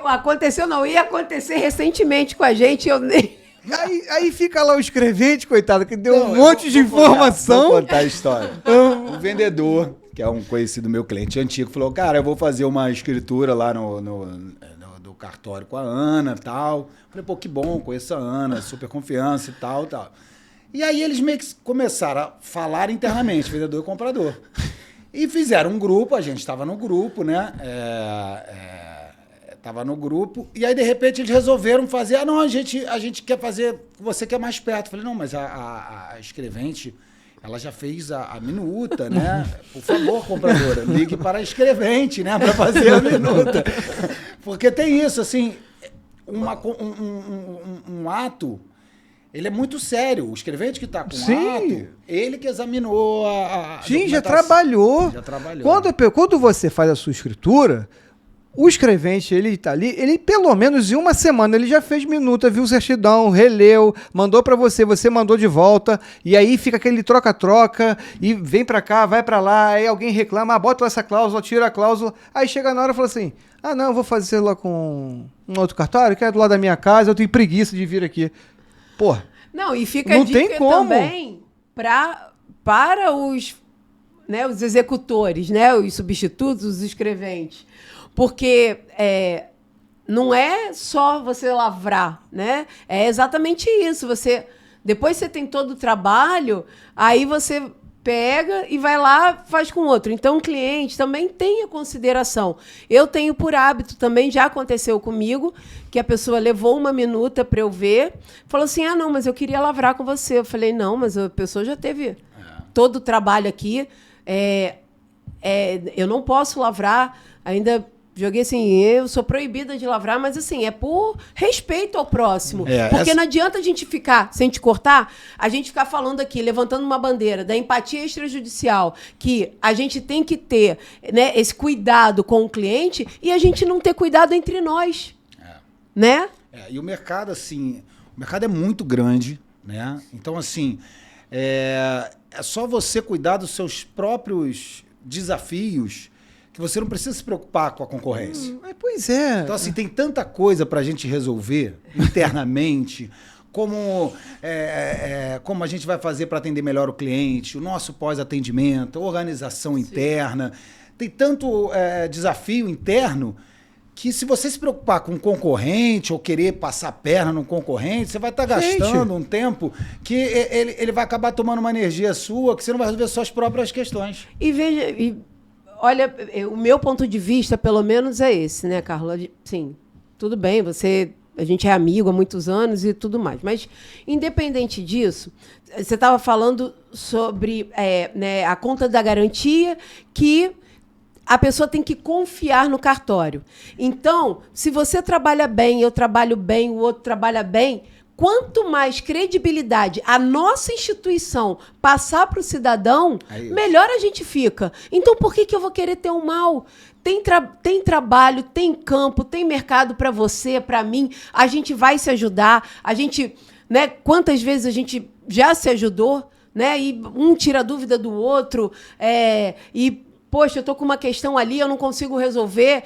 Aconteceu não, ia acontecer recentemente com a gente, eu nem... Aí fica lá o escrevente, coitado, que deu um monte de informação. Vou contar a história. O vendedor, que é um conhecido meu cliente antigo, falou, cara, eu vou fazer uma escritura lá no cartório com a Ana e tal. Falei, pô, que bom, conheço a Ana, super confiança e tal. E aí eles meio que começaram a falar internamente, vendedor e comprador. E fizeram um grupo, a gente estava no grupo, né? Tava no grupo, e aí de repente eles resolveram fazer, não, a gente quer fazer, você quer mais perto. Eu falei, não, mas a escrevente, ela já fez a minuta, né? Por favor, compradora, ligue para a escrevente, né? Para fazer a minuta. Porque tem isso, assim, um ato, ele é muito sério. O escrevente que está com o ato, ele que examinou a Sim, já trabalhou. Quando você faz a sua escritura, o escrevente, ele tá ali, ele pelo menos em 1 semana, ele já fez minuta, viu certidão, releu, mandou pra você, você mandou de volta, e aí fica aquele troca-troca, e vem pra cá, vai pra lá, aí alguém reclama, bota essa cláusula, tira a cláusula, aí chega na hora e fala assim, não, eu vou fazer lá com um outro cartório, que é do lado da minha casa, eu tenho preguiça de vir aqui. Pô, não, e fica a dica também para os, né, os executores, né, os substitutos, os escreventes. Porque não é só você lavrar, né? É exatamente isso. Depois você tem todo o trabalho, aí você pega e vai lá, faz com outro. Então, o cliente também tem a consideração. Eu tenho por hábito, também já aconteceu comigo, que a pessoa levou uma minuta para eu ver, falou assim, não, mas eu queria lavrar com você. Eu falei, não, mas a pessoa já teve todo o trabalho aqui, eu não posso lavrar, ainda... joguei assim, eu sou proibida de lavrar, mas assim, é por respeito ao próximo. Porque não adianta a gente ficar, sem te cortar, a gente ficar falando aqui, levantando uma bandeira da empatia extrajudicial, que a gente tem que ter, né, esse cuidado com o cliente e a gente não ter cuidado entre nós. Né? E o mercado, assim, o mercado é muito grande, né? Então, assim, é só você cuidar dos seus próprios desafios que você não precisa se preocupar com a concorrência. Pois é. Então, assim, tem tanta coisa para a gente resolver internamente, como a gente vai fazer para atender melhor o cliente, o nosso pós-atendimento, a organização interna. Tem tanto desafio interno que se você se preocupar com um concorrente ou querer passar a perna no concorrente, você vai estar gastando um tempo que ele vai acabar tomando uma energia sua que você não vai resolver suas próprias questões. E veja... Olha, o meu ponto de vista, pelo menos, é esse, né, Carla? Sim, tudo bem, a gente é amigo há muitos anos e tudo mais. Mas, independente disso, você estava falando sobre né, a conta da garantia que a pessoa tem que confiar no cartório. Então, se você trabalha bem, eu trabalho bem, o outro trabalha bem... Quanto mais credibilidade a nossa instituição passar para o cidadão, melhor a gente fica. Então, por que eu vou querer ter um mal? Tem trabalho, tem campo, tem mercado para você, para mim. A gente vai se ajudar. A gente, né? Quantas vezes a gente já se ajudou, né? E um tira a dúvida do outro. Poxa, eu estou com uma questão ali, eu não consigo resolver.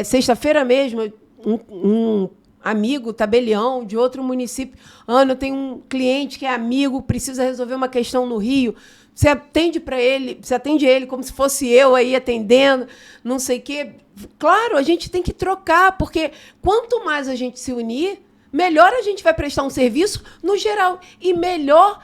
Sexta-feira mesmo, um amigo, tabelião, de outro município. Ana, eu tenho um cliente que é amigo, precisa resolver uma questão no Rio. Você atende ele como se fosse eu aí atendendo, não sei o quê. Claro, a gente tem que trocar, porque quanto mais a gente se unir, melhor a gente vai prestar um serviço no geral. E melhor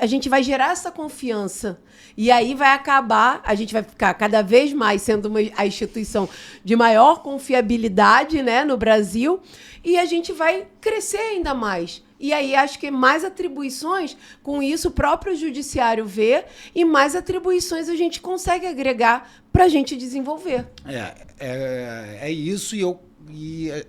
a gente vai gerar essa confiança. E aí vai acabar, a gente vai ficar cada vez mais sendo a instituição de maior confiabilidade, né, no Brasil, e a gente vai crescer ainda mais. E aí acho que mais atribuições, com isso o próprio judiciário vê, e mais atribuições a gente consegue agregar para a gente desenvolver. É isso, e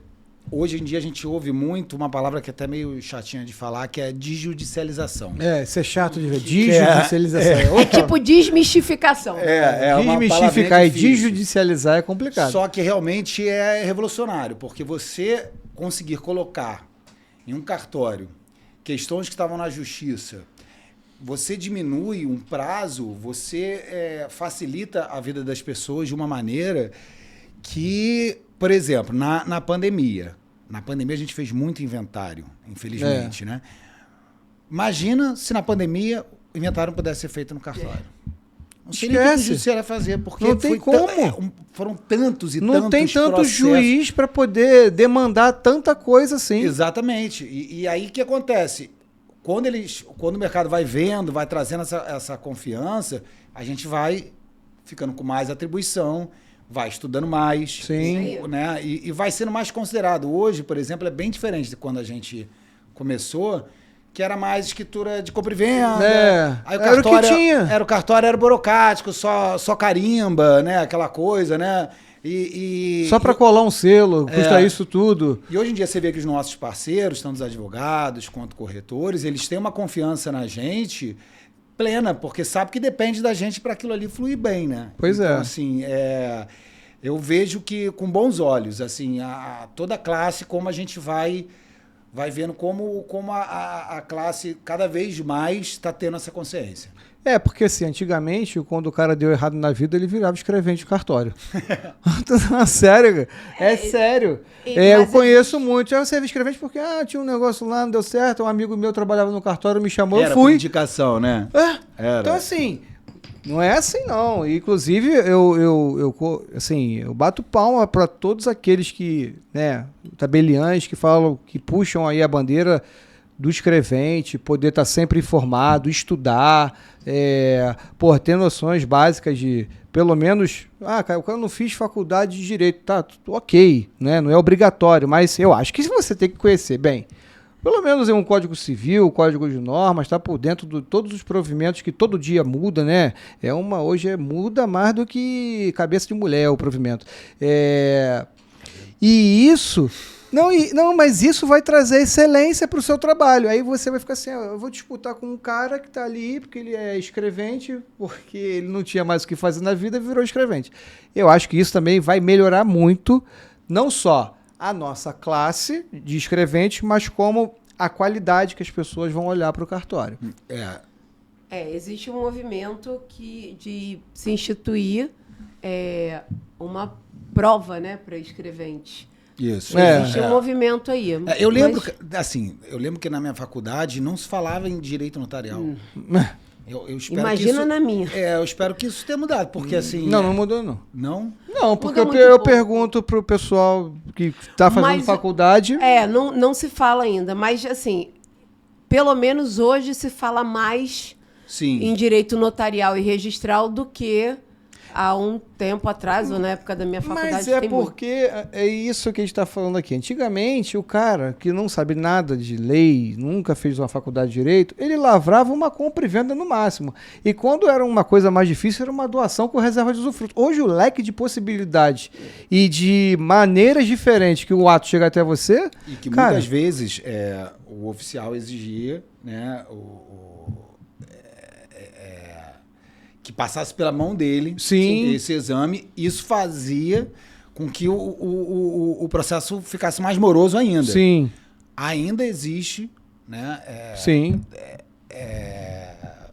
hoje em dia a gente ouve muito uma palavra que é até meio chatinha de falar, que é desjudicialização. Isso é chato de ver. Desjudicialização. É tipo desmistificação. Desmistificar e desjudicializar é complicado. Só que realmente é revolucionário, porque você conseguir colocar em um cartório questões que estavam na justiça, você diminui um prazo, você facilita a vida das pessoas de uma maneira que, por exemplo, na pandemia. Na pandemia a gente fez muito inventário, infelizmente, né? Imagina se na pandemia o inventário não pudesse ser feito no cartório. Não sei nem o que o judiciário ia fazer, porque não tem como. Foram tantos e não tantos tem tanto processos. Juiz para poder demandar tanta coisa assim. Exatamente. E aí o que acontece? Quando o mercado vai vendo, vai trazendo essa confiança, a gente vai ficando com mais atribuição, vai estudando mais. Sim. Né? E vai sendo mais considerado. Hoje, por exemplo, é bem diferente de quando a gente começou, que era mais escritura de compra e venda. Aí era o que tinha. O cartório era burocrático, só carimba, né? Aquela coisa, né? Só para colar um selo, custa isso tudo. E hoje em dia você vê que os nossos parceiros, tanto os advogados quanto corretores, eles têm uma confiança na gente plena, porque sabe que depende da gente para aquilo ali fluir bem, né? Pois então, assim, eu vejo que com bons olhos, assim, toda a classe, como a gente vai vendo como a classe cada vez mais está tendo essa consciência. Porque assim, antigamente, quando o cara deu errado na vida, ele virava escrevente de cartório. Sério, sério. Eu conheço muito. Aí você é escrevente porque tinha um negócio lá, não deu certo, um amigo meu trabalhava no cartório, me chamou, eu fui. Era indicação, né? Era. Então assim, não é assim não. Inclusive, eu bato palma para todos aqueles que, né, tabeliães que falam, que puxam aí a bandeira do escrevente, poder estar sempre informado, estudar, ter noções básicas de, pelo menos, cara, eu não fiz faculdade de Direito, tá, ok, né? Não é obrigatório, mas eu acho que você tem que conhecer bem pelo menos em um Código Civil, Código de Normas, está por dentro de todos os provimentos que todo dia muda, né? Hoje muda mais do que cabeça de mulher o provimento. E isso... mas isso vai trazer excelência para o seu trabalho. Aí você vai ficar assim, eu vou disputar com um cara que está ali porque ele é escrevente, porque ele não tinha mais o que fazer na vida e virou escrevente. Eu acho que isso também vai melhorar muito, não só a nossa classe de escrevente, mas como a qualidade que as pessoas vão olhar para o cartório. Existe um movimento de se instituir uma prova, né, para escrevente. Isso. Existe um movimento aí. Eu lembro que na minha faculdade não se falava em direito notarial. Eu espero Imagina na minha. Eu espero que isso tenha mudado, porque assim... Não mudou, não. Não? Não, porque eu pergunto pro pessoal que está fazendo faculdade... Não se fala ainda, mas assim, pelo menos hoje se fala mais em direito notarial e registral do que há um tempo atrás, ou na época da minha faculdade. Mas porque é isso que a gente está falando aqui. Antigamente, o cara que não sabe nada de lei, nunca fez uma faculdade de direito, ele lavrava uma compra e venda no máximo. E quando era uma coisa mais difícil, era uma doação com reserva de usufruto. Hoje, o leque de possibilidades e de maneiras diferentes que o ato chega até você... E que muitas vezes o oficial exigia, né, que passasse pela mão dele esse exame. Isso fazia com que o processo ficasse mais moroso ainda. Sim. Ainda existe, né,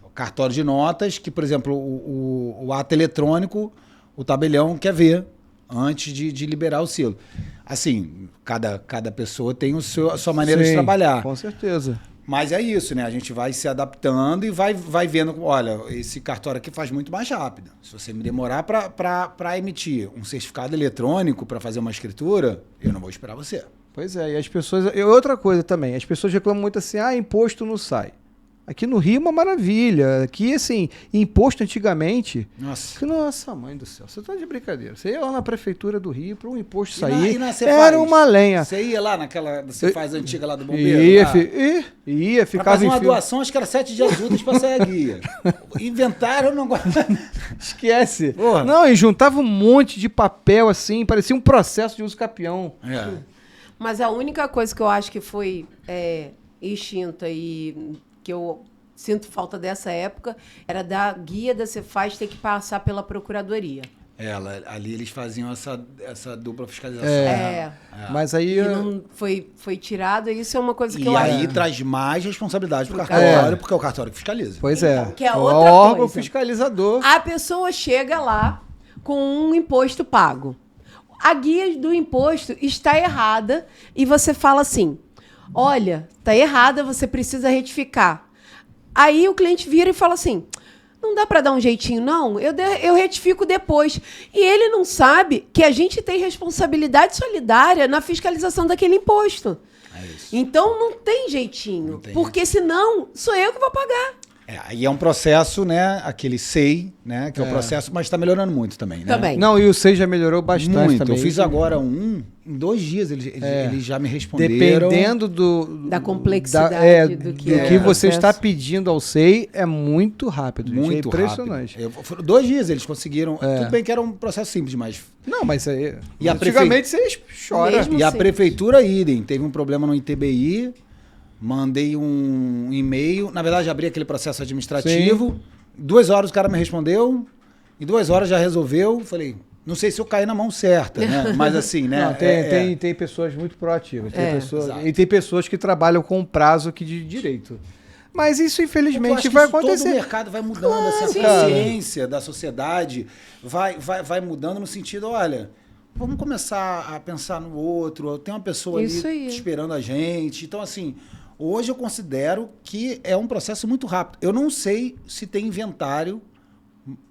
o cartório de notas, que, por exemplo, o ato eletrônico, o tabelião quer ver antes de liberar o selo. Assim, cada pessoa tem a sua maneira de trabalhar. Com certeza. Mas é isso, né? A gente vai se adaptando e vai vendo, olha, esse cartório aqui faz muito mais rápido. Se você me demorar para emitir um certificado eletrônico para fazer uma escritura, eu não vou esperar você. Pois é, e as pessoas... E outra coisa também, as pessoas reclamam muito assim, imposto não sai. Aqui no Rio é uma maravilha. Aqui, assim, imposto antigamente... Nossa, mãe do céu, você tá de brincadeira. Você ia lá na prefeitura do Rio para um imposto sair, era uma lenha. Você ia lá naquela Cefaz antiga lá do bombeiro? Ia, ficava... Pra fazer uma doação, acho que era 7 dias úteis para sair a guia. Inventaram, não... Esquece. Porra. Não, e juntava um monte de papel, assim, parecia um processo de uso capião. Mas a única coisa que eu acho que foi extinta e... que eu sinto falta dessa época, era da guia da Cefaz ter que passar pela procuradoria. Ali eles faziam essa dupla fiscalização. Mas aí... não foi tirado, e isso é uma coisa que eu acho. E aí traz mais responsabilidade pro cartório, porque é o cartório que fiscaliza. Pois então, que é o outra órgão coisa. Fiscalizador. A pessoa chega lá com um imposto pago. A guia do imposto está errada e você fala assim... Olha, tá errada, você precisa retificar. Aí o cliente vira e fala assim, não dá para dar um jeitinho, não? Eu retifico depois. E ele não sabe que a gente tem responsabilidade solidária na fiscalização daquele imposto. Então não tem jeitinho, porque senão sou eu que vou pagar. Aí é um processo, né? Aquele SEI, né? Que é o processo, mas está melhorando muito também, né? Também. Não, e o SEI já melhorou bastante muito. também. Eu fiz agora em 2 dias eles já me responderam. Dependendo da complexidade do que você está pedindo ao SEI, é muito rápido. Muito impressionante. Foram 2 dias eles conseguiram. Tudo bem que era um processo simples, mas... Não, mas aí... E antigamente você chora. E a prefeitura, idem. Teve um problema no ITBI... Mandei um e-mail, na verdade abri aquele processo administrativo, 2 horas o cara me respondeu, em 2 horas já resolveu, falei, não sei se eu caí na mão certa, né? Mas assim, né? Não, tem pessoas muito proativas, e tem pessoas que trabalham com um prazo aqui de direito. Mas isso, infelizmente, vai acontecer. Todo o mercado vai mudando, essa consciência da sociedade vai mudando no sentido, olha... Vamos começar a pensar no outro, tem uma pessoa ali esperando a gente, então assim... Hoje eu considero que é um processo muito rápido. Eu não sei se tem inventário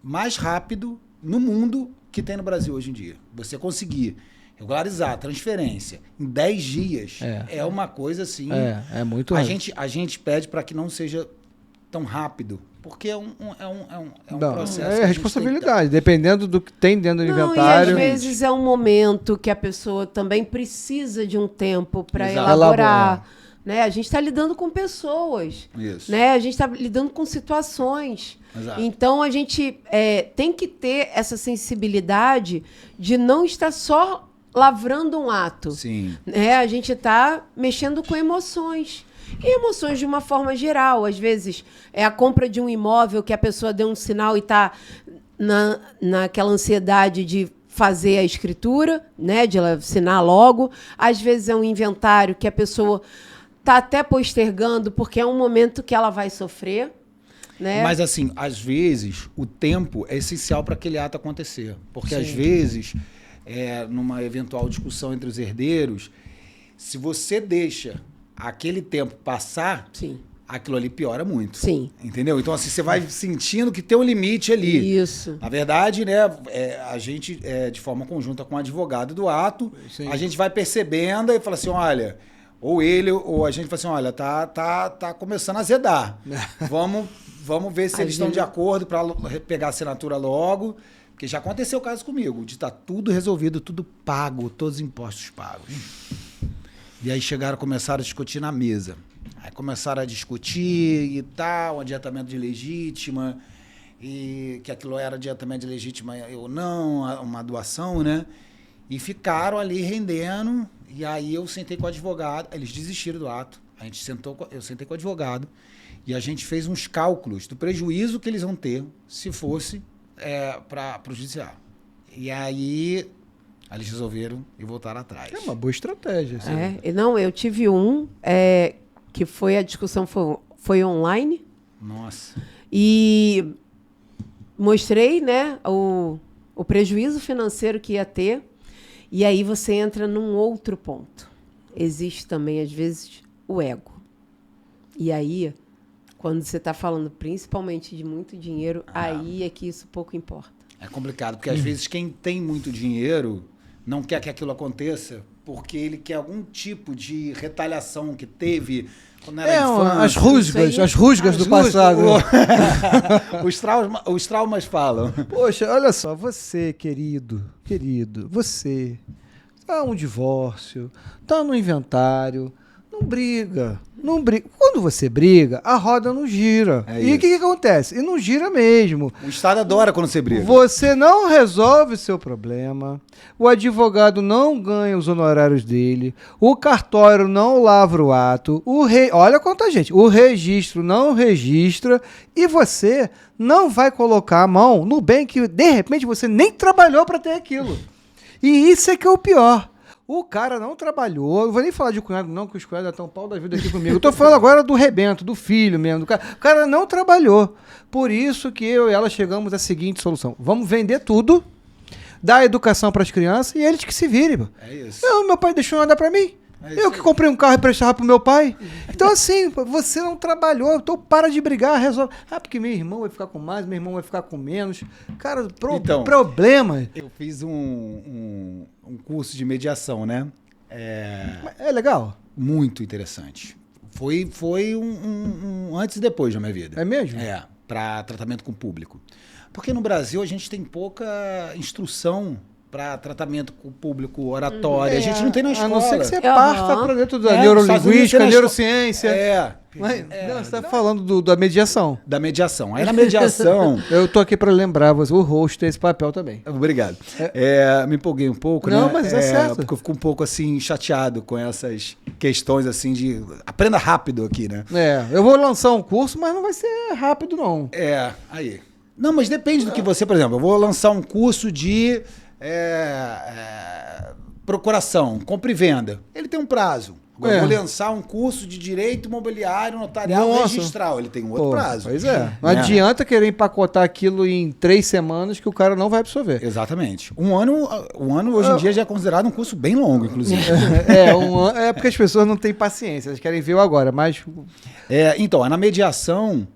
mais rápido no mundo que tem no Brasil hoje em dia. Você conseguir regularizar a transferência em 10 dias é uma coisa assim... É muito rápido. A gente pede para que não seja tão rápido, porque é um processo... É responsabilidade, dependendo do que tem dentro do inventário. E às vezes é um momento que a pessoa também precisa de um tempo para elaborar... né? A gente está lidando com pessoas, Isso. né? A gente está lidando com situações. Exato. Então, a gente tem que ter essa sensibilidade de não estar só lavrando um ato. Sim. Né? A gente está mexendo com emoções. E emoções de uma forma geral. Às vezes, é a compra de um imóvel que a pessoa deu um sinal e está naquela ansiedade de fazer a escritura, né? De ela assinar logo. Às vezes, é um inventário que a pessoa está até postergando porque é um momento que ela vai sofrer. Né? Mas, assim, às vezes, o tempo é essencial para aquele ato acontecer. Porque, às vezes, numa eventual discussão entre os herdeiros, se você deixa aquele tempo passar, Sim. aquilo ali piora muito. Sim. Entendeu? Então, assim, você vai sentindo que tem um limite ali. Isso. Na verdade, né, a gente, de forma conjunta com o advogado do ato, Sim. a gente vai percebendo e fala assim, olha, ou ele, ou a gente fala assim, olha, tá começando a azedar. Vamos ver se eles estão de acordo para pegar a assinatura logo, porque já aconteceu o caso comigo, de estar tudo resolvido, tudo pago, todos os impostos pagos. E aí começaram a discutir na mesa. Aí começaram a discutir e tal, um adiantamento de legítima, e que aquilo era adiantamento de legítima ou não, uma doação, né? E ficaram ali rendendo, e aí eu sentei com o advogado, eles desistiram do ato, eu sentei com o advogado, e a gente fez uns cálculos do prejuízo que eles vão ter se fosse para o judiciário. E aí eles resolveram e voltaram atrás. É uma boa estratégia. Assim. Não, eu tive que foi a discussão foi online. Nossa. E mostrei, né, o prejuízo financeiro que ia ter. E aí você entra num outro ponto. Existe também, às vezes, o ego. E aí, quando você está falando principalmente de muito dinheiro, aí é que isso pouco importa. É complicado, porque às vezes quem tem muito dinheiro não quer que aquilo aconteça porque ele quer algum tipo de retaliação que teve quando era infância. As rusgas do passado. Os traumas falam. Poxa, olha só, você, querido, você tá um divórcio, tá no inventário, não briga. Quando você briga, a roda não gira. E o que acontece? E não gira mesmo. O Estado adora quando você briga. Você não resolve o seu problema, o advogado não ganha os honorários dele, o cartório não lavra o ato, olha quanta gente, o registro não registra e você não vai colocar a mão no bem que, de repente, você nem trabalhou para ter aquilo. E isso é que é o pior. O cara não trabalhou, não vou nem falar de cunhado não, que os cunhados estão pau da vida aqui comigo. Eu tô falando agora do rebento, do filho mesmo. O cara não trabalhou. Por isso que eu e ela chegamos à seguinte solução. Vamos vender tudo, dar educação para as crianças e eles que se virem. É isso. Meu pai deixou nada para mim. Eu que comprei um carro e prestava pro meu pai. Então, assim, você não trabalhou, então para de brigar, resolve. Porque meu irmão vai ficar com mais, meu irmão vai ficar com menos. Cara, problema. Eu fiz um curso de mediação, né? É legal? Muito interessante. Foi um antes e depois da minha vida. É mesmo? Para tratamento com o público. Porque no Brasil a gente tem pouca instrução para tratamento com o público, oratória. A gente não tem na escola. A não ser que você parta para dentro da neurolinguística, neurociência. Mas, não, você está falando da mediação. Da mediação. Aí na mediação... Eu tô aqui para lembrar você, o host tem esse papel também. Obrigado. Me empolguei um pouco, né? Não, mas é certo. Porque eu fico um pouco, assim, chateado com essas questões, assim, de... Aprenda rápido aqui, né? Eu vou lançar um curso, mas não vai ser rápido, não. Aí. Não, mas depende do que você... Por exemplo, eu vou lançar um curso de... procuração, compra e venda. Ele tem um prazo. Agora, eu vou lançar um curso de direito imobiliário, notarial, registral. Ele tem um outro prazo. Pois é. Não adianta querer empacotar aquilo em 3 semanas que o cara não vai absorver. Exatamente. Um ano hoje em dia já é considerado um curso bem longo, inclusive. É porque as pessoas não têm paciência, elas querem ver o agora, mas... Então, na mediação,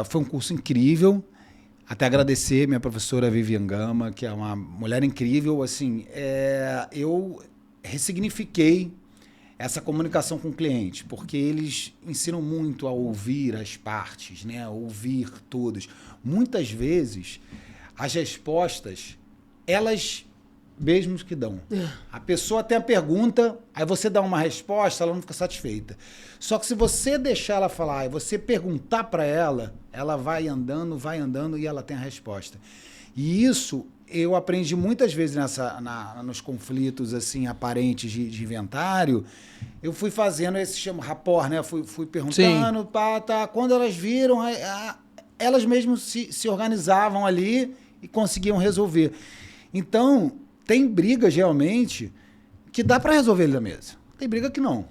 foi um curso incrível. Até agradecer minha professora Vivian Gama, que é uma mulher incrível. Assim, eu ressignifiquei essa comunicação com o cliente, porque eles ensinam muito a ouvir as partes, né? A ouvir todos. Muitas vezes, as respostas, elas mesmos que dão. A pessoa tem a pergunta, aí você dá uma resposta, ela não fica satisfeita. Só que se você deixar ela falar e você perguntar para ela, ela vai andando e ela tem a resposta. E isso eu aprendi muitas vezes nos conflitos assim aparentes de inventário. Eu fui fazendo esse chama rapport, né? Fui perguntando, tá. Quando elas viram, elas mesmas se organizavam ali e conseguiam resolver. Então, tem brigas realmente que dá para resolver ali na mesa. Tem briga que não.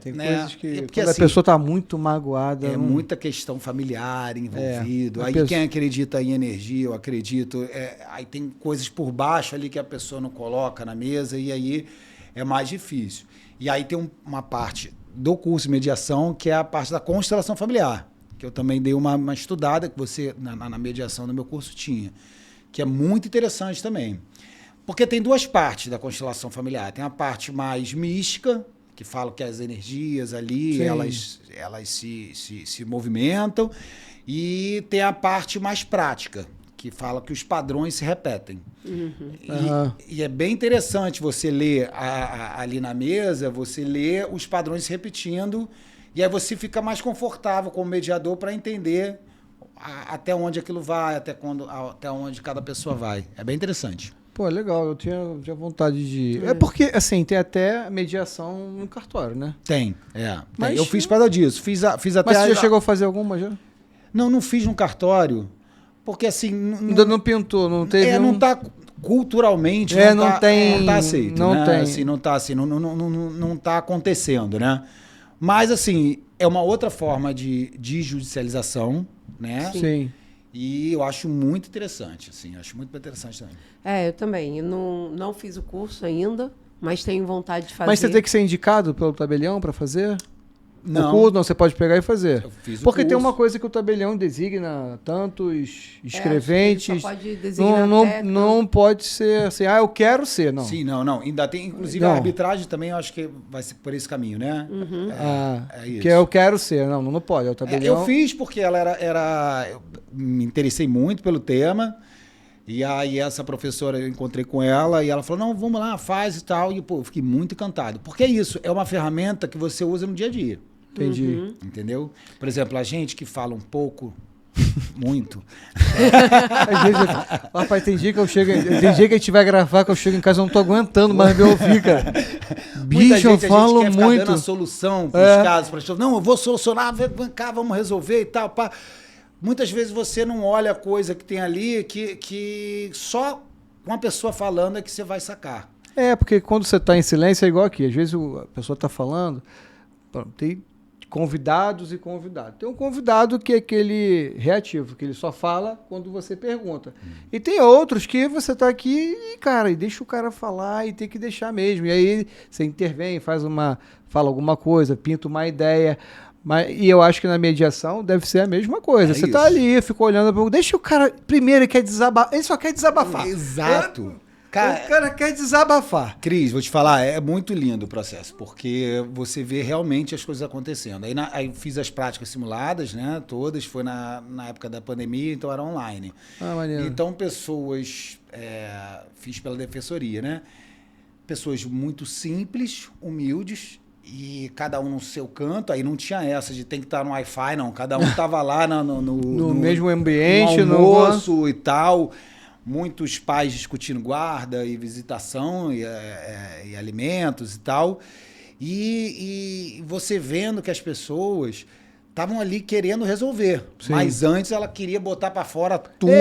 Tem coisas que porque, quando assim, a pessoa tá muito magoada... muita questão familiar envolvido. Aí quem acredita em energia, eu acredito... aí tem coisas por baixo ali que a pessoa não coloca na mesa e aí é mais difícil. E aí tem uma parte do curso de mediação que é a parte da constelação familiar, que eu também dei uma estudada, que você, na mediação do meu curso, tinha, que é muito interessante também. Porque tem duas partes da constelação familiar. Tem a parte mais mística, que fala que as energias ali, elas se movimentam, e tem a parte mais prática, que fala que os padrões se repetem. E é bem interessante você ler ali na mesa, você ler os padrões se repetindo, e aí você fica mais confortável como mediador para entender até onde aquilo vai, até onde cada pessoa vai. É bem interessante. Pô, legal, eu tinha vontade de... É porque, assim, tem até mediação no cartório, né? Tem. Eu fiz por causa disso. Fiz até... Mas você já chegou a fazer alguma já? Não fiz no cartório, porque assim... Ainda não pintou, não teve não tá culturalmente, não tá aceito. Não né? tem. Assim, não tá acontecendo, né? Mas, assim, é uma outra forma de judicialização, né? Sim. E eu acho muito interessante, assim, também. Eu também. Eu não fiz o curso ainda, mas tenho vontade de fazer. Mas você tem que ser indicado pelo tabelião para fazer? Não. O curso, não, você pode pegar e fazer. Eu fiz o Porque curso. tem uma coisa que o tabelião designa tantos escreventes. Só pode designar não pode ser assim, eu quero ser, não. Sim, não. Ainda tem, inclusive, a arbitragem também, eu acho que vai ser por esse caminho, né? É isso. Que eu quero ser. Não pode. É o tabelião. Eu fiz porque ela eu me interessei muito pelo tema. E aí essa professora, eu encontrei com ela e ela falou, não, vamos lá, faz e tal. E, pô, eu fiquei muito encantado. Porque é isso, é uma ferramenta que você usa no dia a dia. Entendi. Entendeu? Por exemplo, a gente que fala um pouco, muito. Às vezes, rapaz, tem dia que eu chego, tem dia que a gente vai gravar, que eu chego em casa e não tô aguentando mais me ouvir, cara. Bicho, eu falo a gente quer muito. ficar dando a solução para os casos, para as pessoas. Não, eu vou solucionar, vem cá, vamos resolver e tal, pá. Muitas vezes você não olha a coisa que tem ali, que só uma pessoa falando é que você vai sacar. Porque quando você tá em silêncio é igual aqui. Às vezes a pessoa tá falando, tem convidados e convidados. Tem um convidado que é aquele reativo, que ele só fala quando você pergunta. E tem outros que você tá aqui e, cara, e deixa o cara falar e tem que deixar mesmo. E aí você intervém, fala alguma coisa, pinta uma ideia. E eu acho que na mediação deve ser a mesma coisa. Você tá ali, fica olhando, deixa o cara... Primeiro ele quer desabafar. Ele só quer desabafar. Exato. O cara quer desabafar. Cris, vou te falar, é muito lindo o processo, porque você vê realmente as coisas acontecendo. Aí fiz as práticas simuladas, né? Todas, foi na época da pandemia, então era online. Maneiro. Então, pessoas... fiz pela defensoria, né? Pessoas muito simples, humildes, e cada um no seu canto. Aí não tinha essa de tem que estar no Wi-Fi, não. Cada um estava lá no mesmo ambiente, no almoço e tal. Muitos pais discutindo guarda e visitação e alimentos e tal. E você vendo que as pessoas estavam ali querendo resolver. Sim. Mas antes ela queria botar para fora tudo.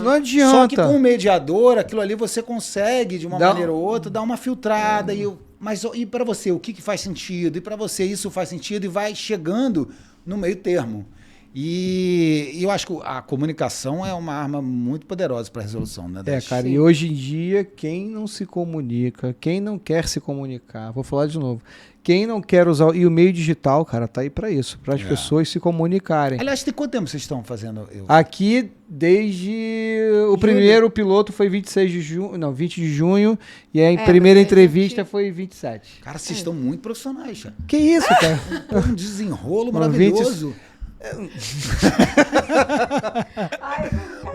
Não adianta. Só que com o mediador, aquilo ali você consegue, de uma maneira ou outra, dar uma filtrada. Mas e para você, o que faz sentido? E para você, isso faz sentido? E vai chegando no meio termo. E eu acho que a comunicação é uma arma muito poderosa para a resolução, né? Cara, e hoje em dia, quem não se comunica, quem não quer se comunicar, vou falar de novo, quem não quer usar... E o meio digital, cara, tá aí para isso, para as pessoas se comunicarem. Aliás, tem quanto tempo vocês estão fazendo? Aqui, desde... O primeiro piloto foi 26 de junho, não, 20 de junho, e a primeira entrevista foi 27. Cara, vocês estão muito profissionais, cara. Que isso, cara? Um desenrolo maravilhoso.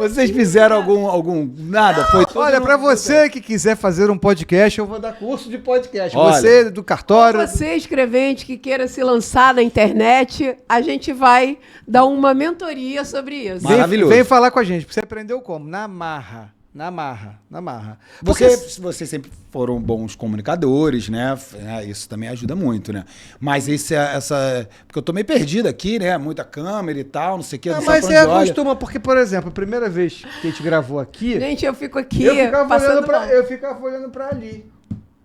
Vocês fizeram algum nada? Foi tudo Olha, no- pra você que quiser fazer um podcast, eu vou dar curso de podcast. Olha. Você do cartório. Você, escrevente, que queira se lançar na internet, a gente vai dar uma mentoria sobre isso. Maravilhoso. Vem falar com a gente. Você aprendeu como? Na marra. Porque Vocês sempre foram bons comunicadores, né? Isso também ajuda muito, né? Mas porque eu tô meio perdido aqui, né? Muita câmera e tal, não sei o que. não mas sabe você pra onde olha. acostuma, porque, por exemplo, a primeira vez que a gente gravou aqui, Gente, eu fico aqui eu passando mal. eu ficava olhando pra ali.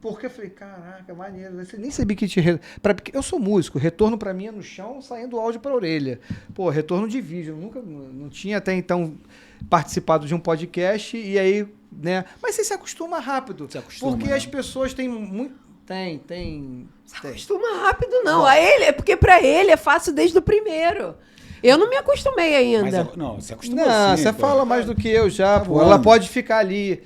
Porque eu falei, caraca, maneiro. Você nem sabia que tinha. Porque eu sou músico, retorno pra mim é no chão, saindo o áudio pra orelha. Pô, retorno de vídeo. Eu nunca não tinha até então participado de um podcast e aí, né? Mas você se acostuma rápido. Se acostuma, porque né? as pessoas têm muito. Tem. Acostuma rápido, não. A ele, é porque pra ele é fácil desde o primeiro. Eu não me acostumei Mas ainda. não, você acostumou Não, sim, você pô. fala mais do que eu já, Tá pô. bom. Ela pode ficar ali,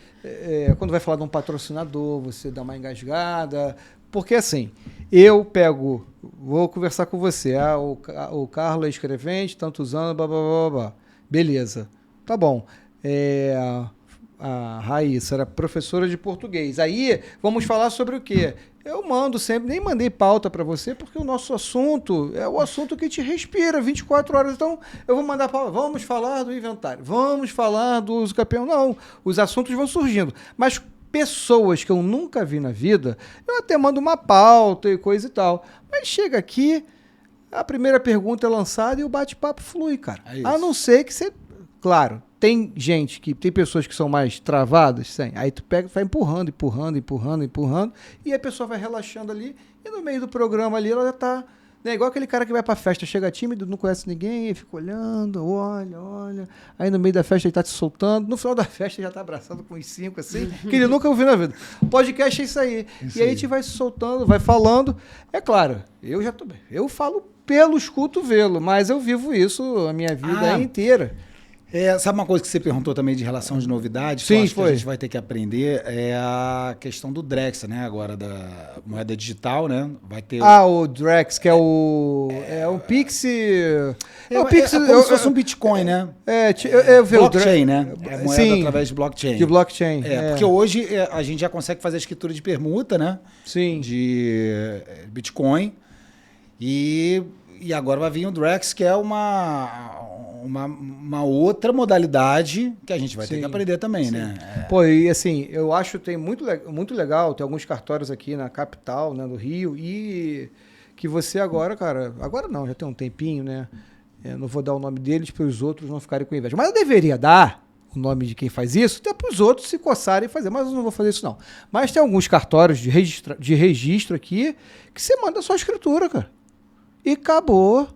quando vai falar de um patrocinador, você dá uma engasgada. Porque assim, vou conversar com você. O Carlos é escrevente, tantos anos, blá, blá, blá, blá. Beleza, tá bom. A Raíssa era professora de português. Aí, vamos falar sobre o quê? Eu mando sempre, nem mandei pauta para você, porque o nosso assunto é o assunto que te respira 24 horas. Então, eu vou mandar pauta. Vamos falar do inventário, vamos falar do uso campeão. Não, os assuntos vão surgindo. Mas pessoas que eu nunca vi na vida, eu até mando uma pauta e coisa e tal. Mas chega aqui, a primeira pergunta é lançada e o bate-papo flui, cara. É isso. A não ser que você... Claro, tem pessoas que são mais travadas, sim. Aí tu pega, vai empurrando, e a pessoa vai relaxando ali, e no meio do programa ali ela já tá, né, igual aquele cara que vai pra festa, chega tímido, não conhece ninguém, e fica olhando, olha, aí no meio da festa ele tá te soltando, no final da festa ele já tá abraçado com os 5, assim, que ele nunca ouviu na vida. Podcast é isso aí. E aí a gente vai se soltando, vai falando. É claro, eu já tô bem. Eu falo pelos cotovelos, mas eu vivo isso a minha vida inteira. Sabe uma coisa que você perguntou também de relação de novidades? Sim, que eu acho foi. que a gente vai ter que aprender é a questão do Drex, né? Agora da moeda digital, né? Vai ter O Drex, que é o Pix. o Pix é como se fosse um Bitcoin, né? Eu vi o Blockchain, né? É moeda Sim, através de blockchain. de blockchain. Porque hoje a gente já consegue fazer a escritura de permuta, né? Sim. De Bitcoin. E agora vai vir o Drex, que é uma outra modalidade que a gente vai ter que aprender também, né? Pô, e assim, eu acho que tem muito legal, tem alguns cartórios aqui na capital, né, do Rio, e que você agora, cara, agora não, já tem um tempinho, né? Eu não vou dar o nome deles para os outros não ficarem com inveja. Mas eu deveria dar o nome de quem faz isso, até para os outros se coçarem e fazer, mas eu não vou fazer isso não. Mas tem alguns cartórios de registro aqui que você manda só a escritura, cara. E acabou.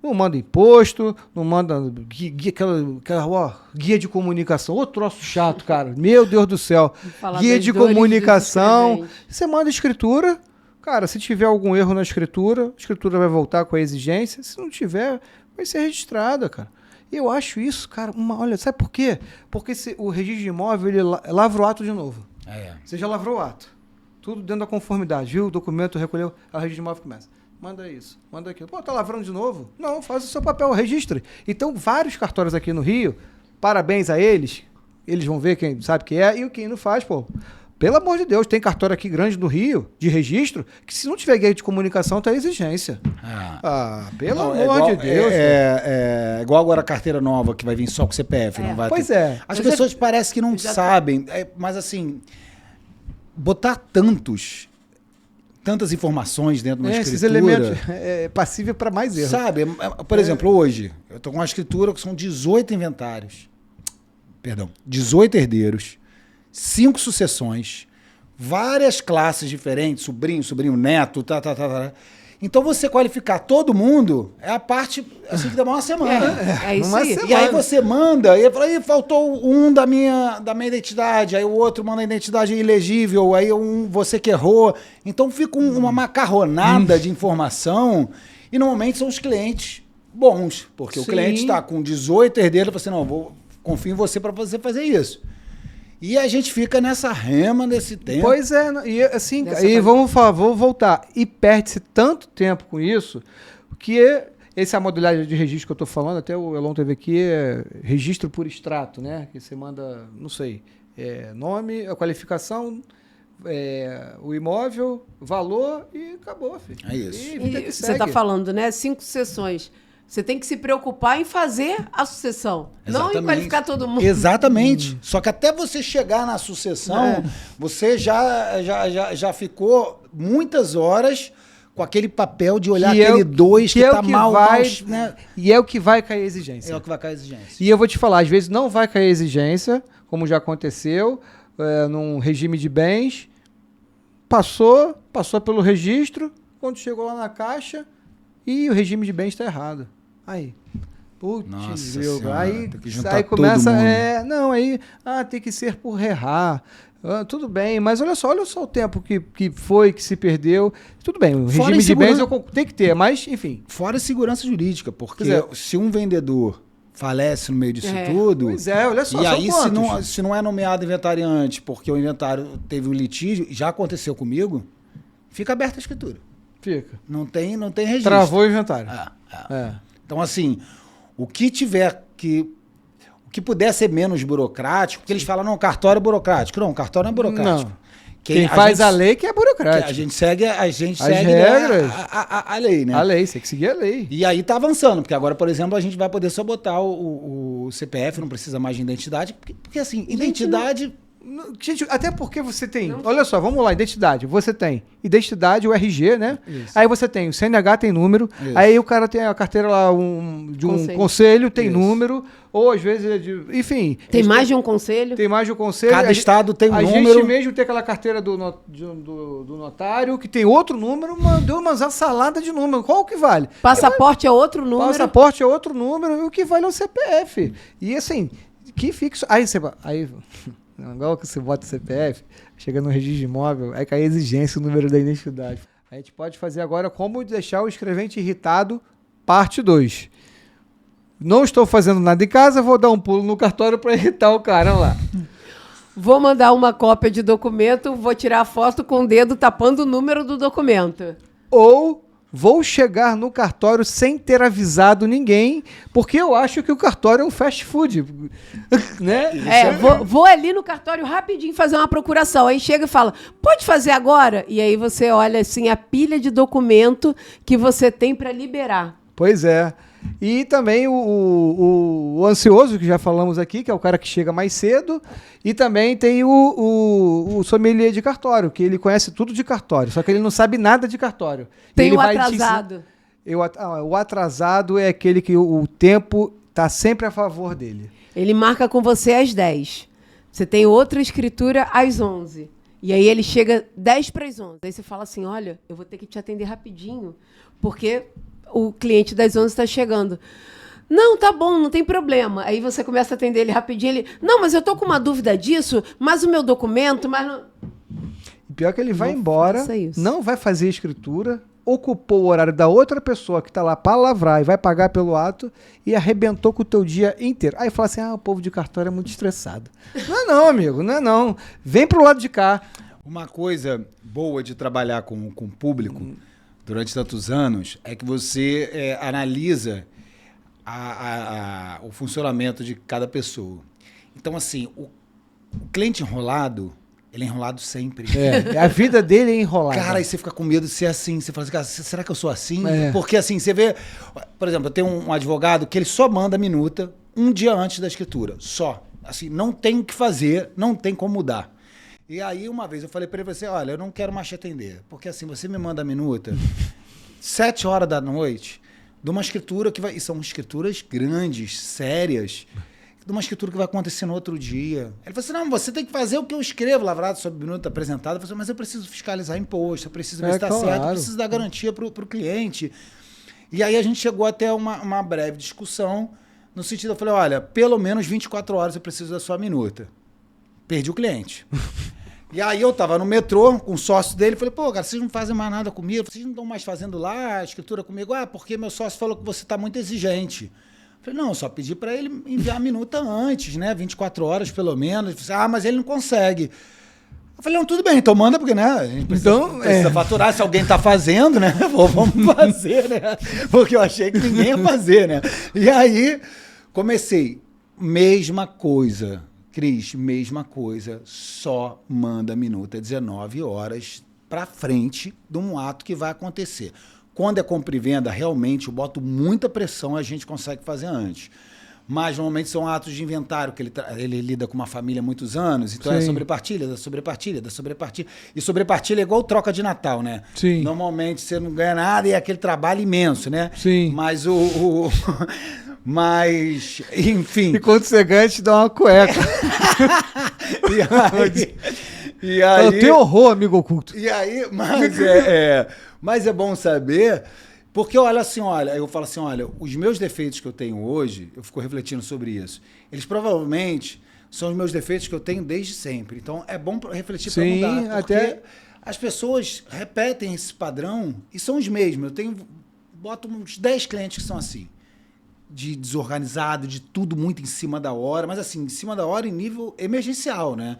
Não manda imposto, não manda guia de comunicação. Ô troço chato, cara. Meu Deus do céu. Falar Guia das de dores comunicação. dos escreventes. Você manda escritura. Cara, se tiver algum erro na escritura, a escritura vai voltar com a exigência. Se não tiver, vai ser registrada, cara. Eu acho isso, cara, olha, sabe por quê? Porque o registro de imóvel, ele lavra o ato de novo. Você já lavrou o ato. Tudo dentro da conformidade, viu? O documento recolheu, o registro de imóvel começa. Manda isso, manda aquilo. Pô, tá lavrando de novo? Não, faz o seu papel, registre. Então, vários cartórios aqui no Rio, parabéns a eles vão ver quem sabe que é, e quem não faz, pô. Pelo amor de Deus, tem cartório aqui grande no Rio, de registro, que se não tiver guia de comunicação, tá exigência. Pelo amor de Deus. É igual agora a carteira nova, que vai vir só com CPF. Não vai Pois ter. é. As pessoas parecem que não já sabem, mas assim, botar tantas informações dentro de uma Esses escritura... elementos é passível para mais erros. Sabe, por exemplo, hoje, eu estou com uma escritura que são 18 inventários. 18 herdeiros, 5 sucessões, várias classes diferentes, sobrinho, neto, Então você qualificar todo mundo é a parte assim que demora uma semana. É isso Uma aí. semana. E aí você manda, e fala, "Ih, faltou um da minha identidade", aí o outro manda a identidade ilegível, aí você que errou. Então fica uma macarronada de informação, e normalmente são os clientes bons, porque o Sim. cliente está com 18 herdeiros, você não, confio em você para você fazer isso. E a gente fica nessa rema nesse tempo. Pois é, e assim, Dessa vamos voltar. E perde-se tanto tempo com isso que essa é a modalidade de registro que eu estou falando, até o Elon teve aqui, é registro por extrato, né? Que você manda, não sei, nome, a qualificação, o imóvel, valor e acabou, filho. É isso. E vida que E você segue. está falando, né? 5 sessões. Você tem que se preocupar em fazer a sucessão, não em Exatamente. qualificar todo mundo. Exatamente. Só que até você chegar na sucessão, você já ficou muitas horas com aquele papel de olhar aquele 2 que tá mal, né? E é o que vai cair a exigência. É o que vai cair a exigência. E eu vou te falar, às vezes não vai cair a exigência, como já aconteceu, num regime de bens, passou pelo registro, quando chegou lá na caixa, e o regime de bens está errado. Aí, putz, Nossa senhora, aí, tem que juntar aí todo começa, mundo. tem que ser por errar. Tudo bem, mas olha só o tempo que foi, que se perdeu. Tudo bem, o Fora regime de bens insegurança. tem que ter, mas enfim. Fora a segurança jurídica, porque Pois se um vendedor falece no meio disso É. tudo, Pois é, olha só, e são aí quantos? se não é nomeado inventariante porque o inventário teve um litígio, já aconteceu comigo, fica aberta a escritura. Fica. Não tem registro. Travou o inventário. É. Então, assim, o que puder ser menos burocrático, porque eles falam, não, cartório é burocrático. Não, cartório não é burocrático. Não. Quem faz a lei que é burocrático. A gente segue, As né, regras. a lei, né? A lei, você tem que seguir a lei. E aí tá avançando, porque agora, por exemplo, a gente vai poder só botar o CPF, não precisa mais de identidade, porque assim, identidade... Gente, até porque você tem. Olha só, vamos lá, identidade. Você tem identidade, o RG, né? Isso. Aí você tem o CNH, tem número. Isso. Aí o cara tem a carteira lá de um conselho, tem Isso. número. Ou às vezes, enfim. Tem mais de um conselho? Tem mais de um conselho. Cada estado tem um a número. gente mesmo tem aquela carteira do notário, que tem outro número, mandou uma salada de número. Qual que vale? Passaporte é outro número. Passaporte é outro número, e o que vale é o CPF. E assim, que fixo. Aí igual que você bota o CPF, chega no registro de imóvel, aí cai a exigência, o número da identidade. A gente pode fazer agora como deixar o escrevente irritado, parte 2. Não estou fazendo nada em casa, vou dar um pulo no cartório para irritar o cara lá. Vou mandar uma cópia de documento, vou tirar a foto com o dedo tapando o número do documento. Ou vou chegar no cartório sem ter avisado ninguém, porque eu acho que o cartório é um fast food, né? Vou ali no cartório rapidinho fazer uma procuração. Aí chega e fala, pode fazer agora? E aí você olha assim a pilha de documento que você tem para liberar. Pois é. E também o ansioso, que já falamos aqui, que é o cara que chega mais cedo. E também tem o sommelier de cartório, que ele conhece tudo de cartório, só que ele não sabe nada de cartório. Tem ele o vai te atrasado. O atrasado é aquele que o tempo está sempre a favor dele. Ele marca com você às 10. Você tem outra escritura às 11. E aí ele chega 10 para as 11. Aí você fala assim, olha, eu vou ter que te atender rapidinho, porque o cliente das 11 está chegando. Não, tá bom, não tem problema. Aí você começa a atender ele rapidinho. Ele, não, mas eu tô com uma dúvida disso, mas o meu documento, mas não... E pior que ele vai Não embora, faça isso. não vai fazer escritura, ocupou o horário da outra pessoa que está lá para lavrar e vai pagar pelo ato e arrebentou com o teu dia inteiro. Aí fala assim, o povo de cartório é muito estressado. Não, amigo, não é não. Vem pro lado de cá. Uma coisa boa de trabalhar com o público durante tantos anos é que você analisa o funcionamento de cada pessoa. Então, assim, o cliente enrolado, ele é enrolado sempre. A vida dele é enrolada. Cara, aí você fica com medo de ser assim. Você fala assim, cara, será que eu sou assim? É. Porque assim, você vê... Por exemplo, eu tenho um advogado que ele só manda a minuta um dia antes da escritura. Só. Assim, não tem o que fazer, não tem como mudar. E aí, uma vez, eu falei para ele, olha, eu não quero mais te atender. Porque assim, você me manda a minuta 7 horas da noite de uma escritura que vai... E são escrituras grandes, sérias... de uma escritura que vai acontecer no outro dia. Ele falou assim, não, você tem que fazer o que eu escrevo, lavrado sobre minuta apresentada. Eu falei assim, mas eu preciso fiscalizar imposto, eu preciso ver se está certo, eu preciso dar garantia para o cliente. E aí a gente chegou até uma breve discussão, no sentido, eu falei, olha, pelo menos 24 horas eu preciso da sua minuta. Perdi o cliente. E aí eu tava no metrô com o sócio dele, falei, pô, cara, vocês não fazem mais nada comigo, vocês não estão mais fazendo lá a escritura comigo? Porque meu sócio falou que você está muito exigente. Falei, não, só pedi para ele enviar a minuta antes, né? 24 horas pelo menos. Falei, mas ele não consegue. Eu falei, não, tudo bem, então manda, porque, né, a gente precisa faturar, se alguém tá fazendo, né, vamos fazer, né, porque eu achei que ninguém ia fazer, né. E aí, comecei, mesma coisa, Cris, mesma coisa, só manda minuta 19 horas pra frente de um ato que vai acontecer. Quando é compra e venda, realmente, eu boto muita pressão, a gente consegue fazer antes. Mas normalmente são atos de inventário, que ele lida com uma família há muitos anos, então é sobrepartilha, da sobrepartilha, da sobrepartilha. E sobrepartilha é igual troca de Natal, né? Sim. Normalmente você não ganha nada e é aquele trabalho imenso, né? Sim. Mas mas, enfim. E quando você ganha, te dá uma cueca. E aí, eu tenho horror, amigo oculto. E aí, mas é bom saber, porque olha, eu falo assim, olha, os meus defeitos que eu tenho hoje, eu fico refletindo sobre isso, eles provavelmente são os meus defeitos que eu tenho desde sempre. Então é bom refletir para mudar, porque até as pessoas repetem esse padrão e são os mesmos. Boto uns 10 clientes que são assim, de desorganizado, de tudo muito em cima da hora, mas assim, em cima da hora em nível emergencial, né?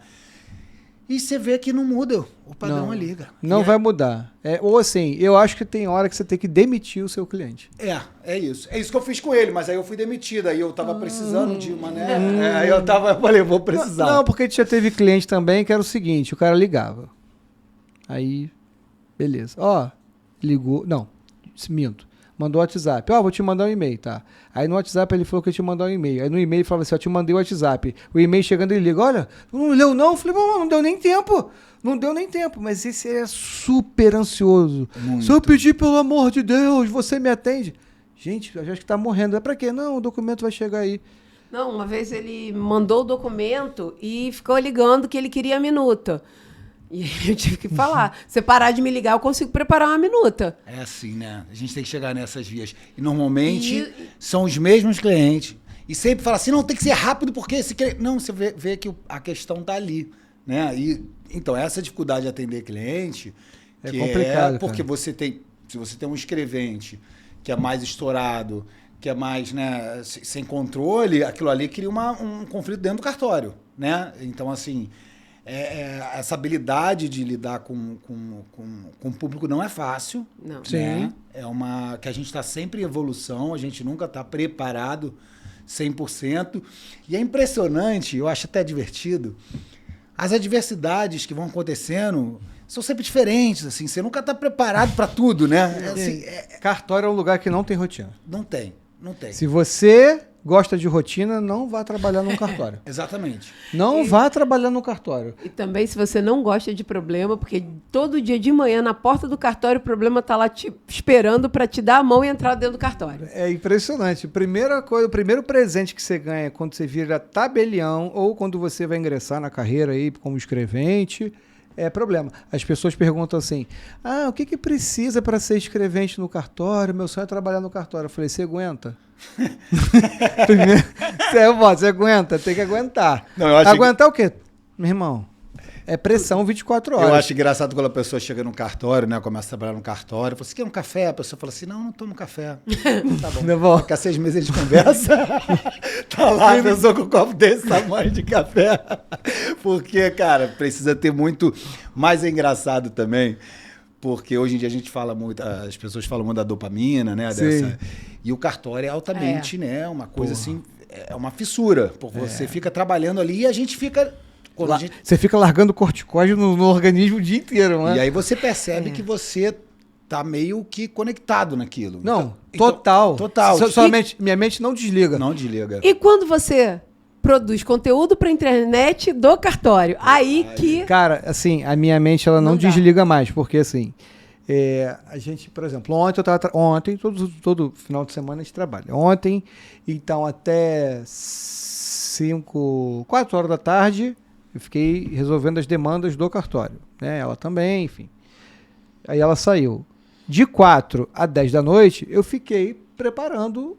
E você vê que não muda, o padrão liga. Não vai mudar. Ou assim, eu acho que tem hora que você tem que demitir o seu cliente. É isso. É isso que eu fiz com ele, mas aí eu fui demitido, aí eu tava precisando de uma, né? Aí eu falei, vou precisar. Não, porque a gente já teve cliente também que era o seguinte, o cara ligava. Aí, beleza. Ligou, não, minto. Mandou o WhatsApp. Vou te mandar um e-mail, tá? Aí no WhatsApp ele falou que ia te mandar um e-mail. Aí no e-mail ele falava assim, te mandei o WhatsApp. O e-mail chegando ele liga, olha, não leu não? Eu falei, não deu nem tempo. Não deu nem tempo. Mas esse é super ansioso. Muito. Se eu pedir, pelo amor de Deus, você me atende? Gente, eu acho que tá morrendo. É pra quê? Não, o documento vai chegar aí. Não, uma vez ele mandou o documento e ficou ligando que ele queria a minuta. E eu tive que falar, se parar de me ligar, eu consigo preparar uma minuta. É assim, né? A gente tem que chegar nessas vias. E normalmente são os mesmos clientes. E sempre fala assim, não, tem que ser rápido, porque esse cliente... Não, você vê que a questão tá ali, né? Então, essa dificuldade de atender cliente... É complicado, porque se você tem um escrevente que é mais estourado, que é mais, né, sem controle, aquilo ali cria um conflito dentro do cartório, né? Então, assim... essa habilidade de lidar com o público não é fácil. Não. Né? Sim. Que a gente está sempre em evolução, a gente nunca está preparado 100%. E é impressionante, eu acho até divertido, as adversidades que vão acontecendo são sempre diferentes, assim, você nunca está preparado para tudo, né? Cartório é um lugar que não tem rotina. Não tem. Se você gosta de rotina, não vá trabalhar num cartório. Exatamente. Não vá trabalhar no cartório. E também se você não gosta de problema, porque todo dia de manhã, na porta do cartório, o problema tá lá te esperando para te dar a mão e entrar dentro do cartório. É impressionante. O primeiro presente que você ganha quando você vira tabelião ou quando você vai ingressar na carreira aí como escrevente, é problema. As pessoas perguntam assim, o que precisa para ser escrevente no cartório? Meu sonho é trabalhar no cartório. Eu falei, você aguenta? Primeiro, você aguenta, tem que aguentar. Não, aguentar o quê? Meu irmão, é pressão 24 horas. Eu acho engraçado quando a pessoa chega no cartório, né? Começa a trabalhar no cartório. Você quer um café? A pessoa fala assim, não tomo café. Tá bom. Daqui a 6 meses a gente conversa. Tá lá a pessoa com um copo desse tamanho de café. Porque, cara, precisa ter muito... Mas é engraçado também, porque hoje em dia a gente fala muito, as pessoas falam muito da dopamina, né? E o cartório é altamente, né? Uma coisa assim, é uma fissura. Porque você fica trabalhando ali e a gente fica... Você fica largando corticóide no organismo o dia inteiro, né? E aí você percebe que você tá meio que conectado naquilo. Não, total. Somente minha mente não desliga. Não desliga. E quando você produz conteúdo para internet do cartório, Cara, assim, a minha mente ela não desliga mais, porque assim... a gente, por exemplo, ontem todo final de semana a gente trabalha. Ontem, então até 4 horas da tarde, eu fiquei resolvendo as demandas do cartório. Né? Ela também, enfim. Aí ela saiu. De 4 a 10 da noite, eu fiquei preparando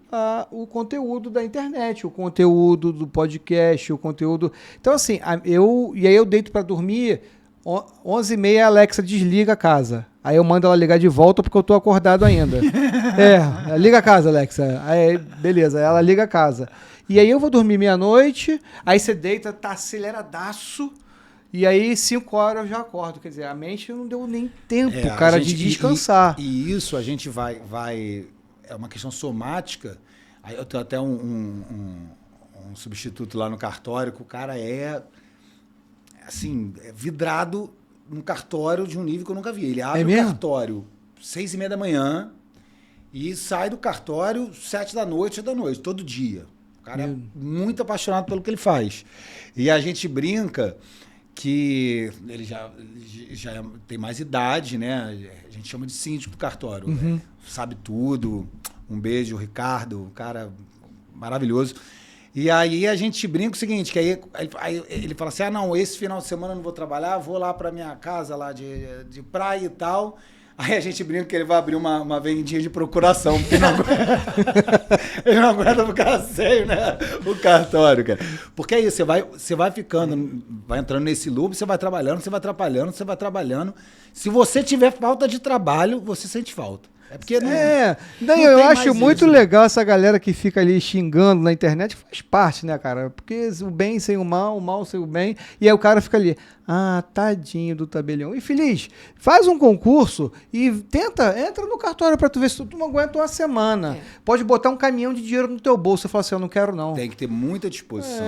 o conteúdo da internet, o conteúdo do podcast, o conteúdo... Então, assim, e aí eu deito para dormir, 11h30 a Alexa desliga a casa. Aí eu mando ela ligar de volta porque eu tô acordado ainda. Liga a casa, Alexa. Aí, beleza, ela liga a casa. E aí eu vou dormir meia-noite, aí você deita, tá aceleradaço, E aí, 5 horas eu já acordo. Quer dizer, a mente não deu nem tempo, É, cara, a gente- de descansar. E isso a gente vai... É uma questão somática. Aí eu tenho até um substituto lá no cartório, que o cara assim, vidrado num cartório de um nível que eu nunca vi. Ele abre o mesmo? cartório 6:30 da manhã e sai do cartório 7 da noite, 8 da noite, todo dia. O cara é muito apaixonado pelo que ele faz. E a gente brinca que ele já tem mais idade, né? A gente chama de síndico do cartório. Né? Sabe tudo. Um beijo, Ricardo, um cara maravilhoso. E aí a gente brinca o seguinte, que aí ele fala assim, não, esse final de semana eu não vou trabalhar, vou lá pra minha casa lá de praia e tal. Aí a gente brinca que ele vai abrir uma vendinha de procuração, porque ele não aguenta ficar sem, né? O cartório, cara. Porque é isso, você vai ficando, vai entrando nesse loop, você vai trabalhando, você vai atrapalhando, você vai trabalhando. Se você tiver falta de trabalho, você sente falta. É porque não. Daí não eu tem acho mais muito isso, né? legal essa galera que fica ali xingando na internet, faz parte, né, cara? Porque o bem sem o mal sem o bem. E aí o cara fica ali, tadinho do tabelião. Infeliz, faz um concurso e entra no cartório pra tu ver se tu não aguenta uma semana. Pode botar um caminhão de dinheiro no teu bolso e falar assim, eu não quero não. Tem que ter muita disposição.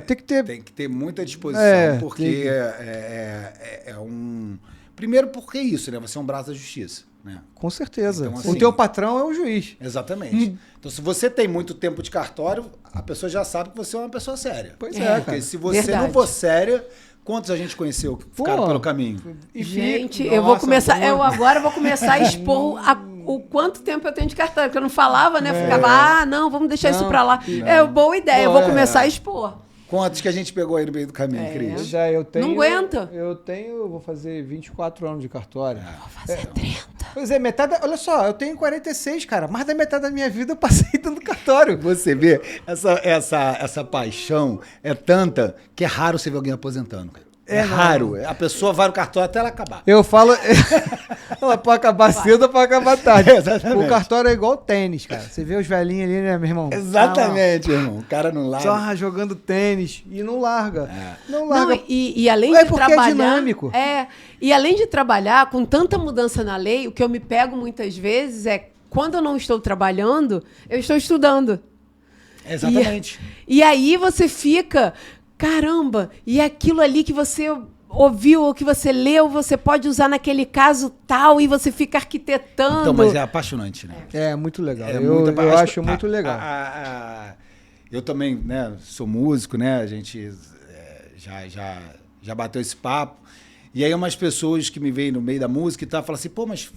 Tem que ter... Tem que ter muita disposição, porque é um... Primeiro porque é isso, né? Você é um braço da justiça, né? Com certeza. Então, O assim, teu patrão é o juiz. Exatamente. Então, se você tem muito tempo de cartório, a pessoa já sabe que você é uma pessoa séria. Pois Porque cara. se você Verdade. não for séria, quantos a gente conheceu que ficaram pelo caminho? Gente, eu vou começar. Eu agora vou começar a expor o quanto tempo eu tenho de cartório, porque eu não falava, né? Ficava, não, vamos deixar isso pra lá. Boa ideia, eu vou começar a expor. Quantos que a gente pegou aí no meio do caminho, Cris? Eu tenho, Não aguenta. Vou fazer 24 anos de cartório. Vou fazer 30. Pois é, olha só, eu tenho 46, cara. Mais da metade da minha vida eu passei dentro do cartório. Você vê, essa paixão é tanta que é raro você ver alguém aposentando, cara. É raro. A pessoa vai no cartório até ela acabar. Eu falo, ela pode acabar cedo ou pode acabar tarde. Exatamente. O cartório é igual tênis, cara. Você vê os velhinhos ali, né, meu irmão? Exatamente, irmão. O cara não larga. Só jogando tênis e não larga. Não Não, larga. e além É de porque é trabalhar. dinâmico. E além de trabalhar com tanta mudança na lei, o que eu me pego muitas vezes é quando eu não estou trabalhando, eu estou estudando. Exatamente. E aí você fica, caramba, e aquilo ali que você ouviu ou que você leu, você pode usar naquele caso tal, e você fica arquitetando. Então, mas é apaixonante, né? É muito legal. É Eu muito acho muito legal. Eu também, né, sou músico, né? A gente já bateu esse papo. E aí umas pessoas que me veem no meio da música e tal, falam assim, pô, mas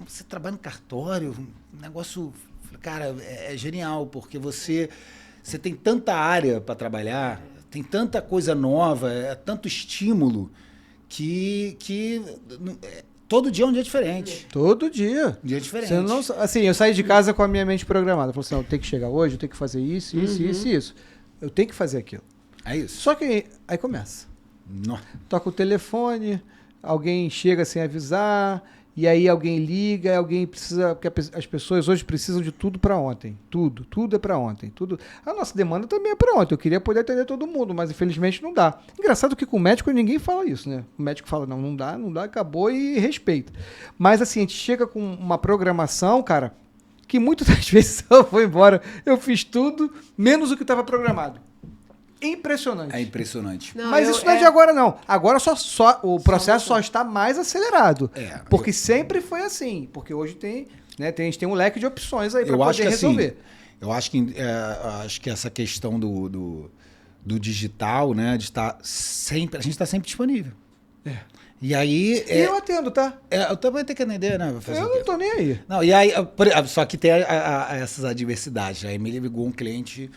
você trabalha no cartório, um negócio... Cara, é genial, porque você tem tanta área para trabalhar, tem tanta coisa nova, é tanto estímulo que todo dia é um dia diferente. Todo dia. Um dia diferente. Você não, assim, eu saí de casa com a minha mente programada. Falei assim, eu tenho que chegar hoje, eu tenho que fazer isso, isso. Eu tenho que fazer aquilo. É isso. Só que aí começa. Não. Toca o telefone, alguém chega sem avisar, e aí alguém liga, alguém precisa... Porque as pessoas hoje precisam de tudo para ontem. Tudo é para ontem. A nossa demanda também é para ontem. Eu queria poder atender todo mundo, mas infelizmente não dá. Engraçado que com o médico ninguém fala isso, né? O médico fala, não dá, acabou e respeita. Mas assim, a gente chega com uma programação, cara, que muitas das vezes eu vou embora, eu fiz tudo, menos o que estava programado. Impressionante. É impressionante. Não, Mas isso não é de agora, não. Agora o processo só está mais acelerado. Porque sempre foi assim. Porque hoje tem, né, a gente tem um leque de opções aí para poder resolver. Eu acho que essa questão do digital, né, de estar sempre... A gente está sempre disponível. E aí... E eu atendo, tá? Eu também tenho que atender, né? Eu não tô nem aí. Não, e aí... Só que tem essas adversidades. Aí me ligou um cliente...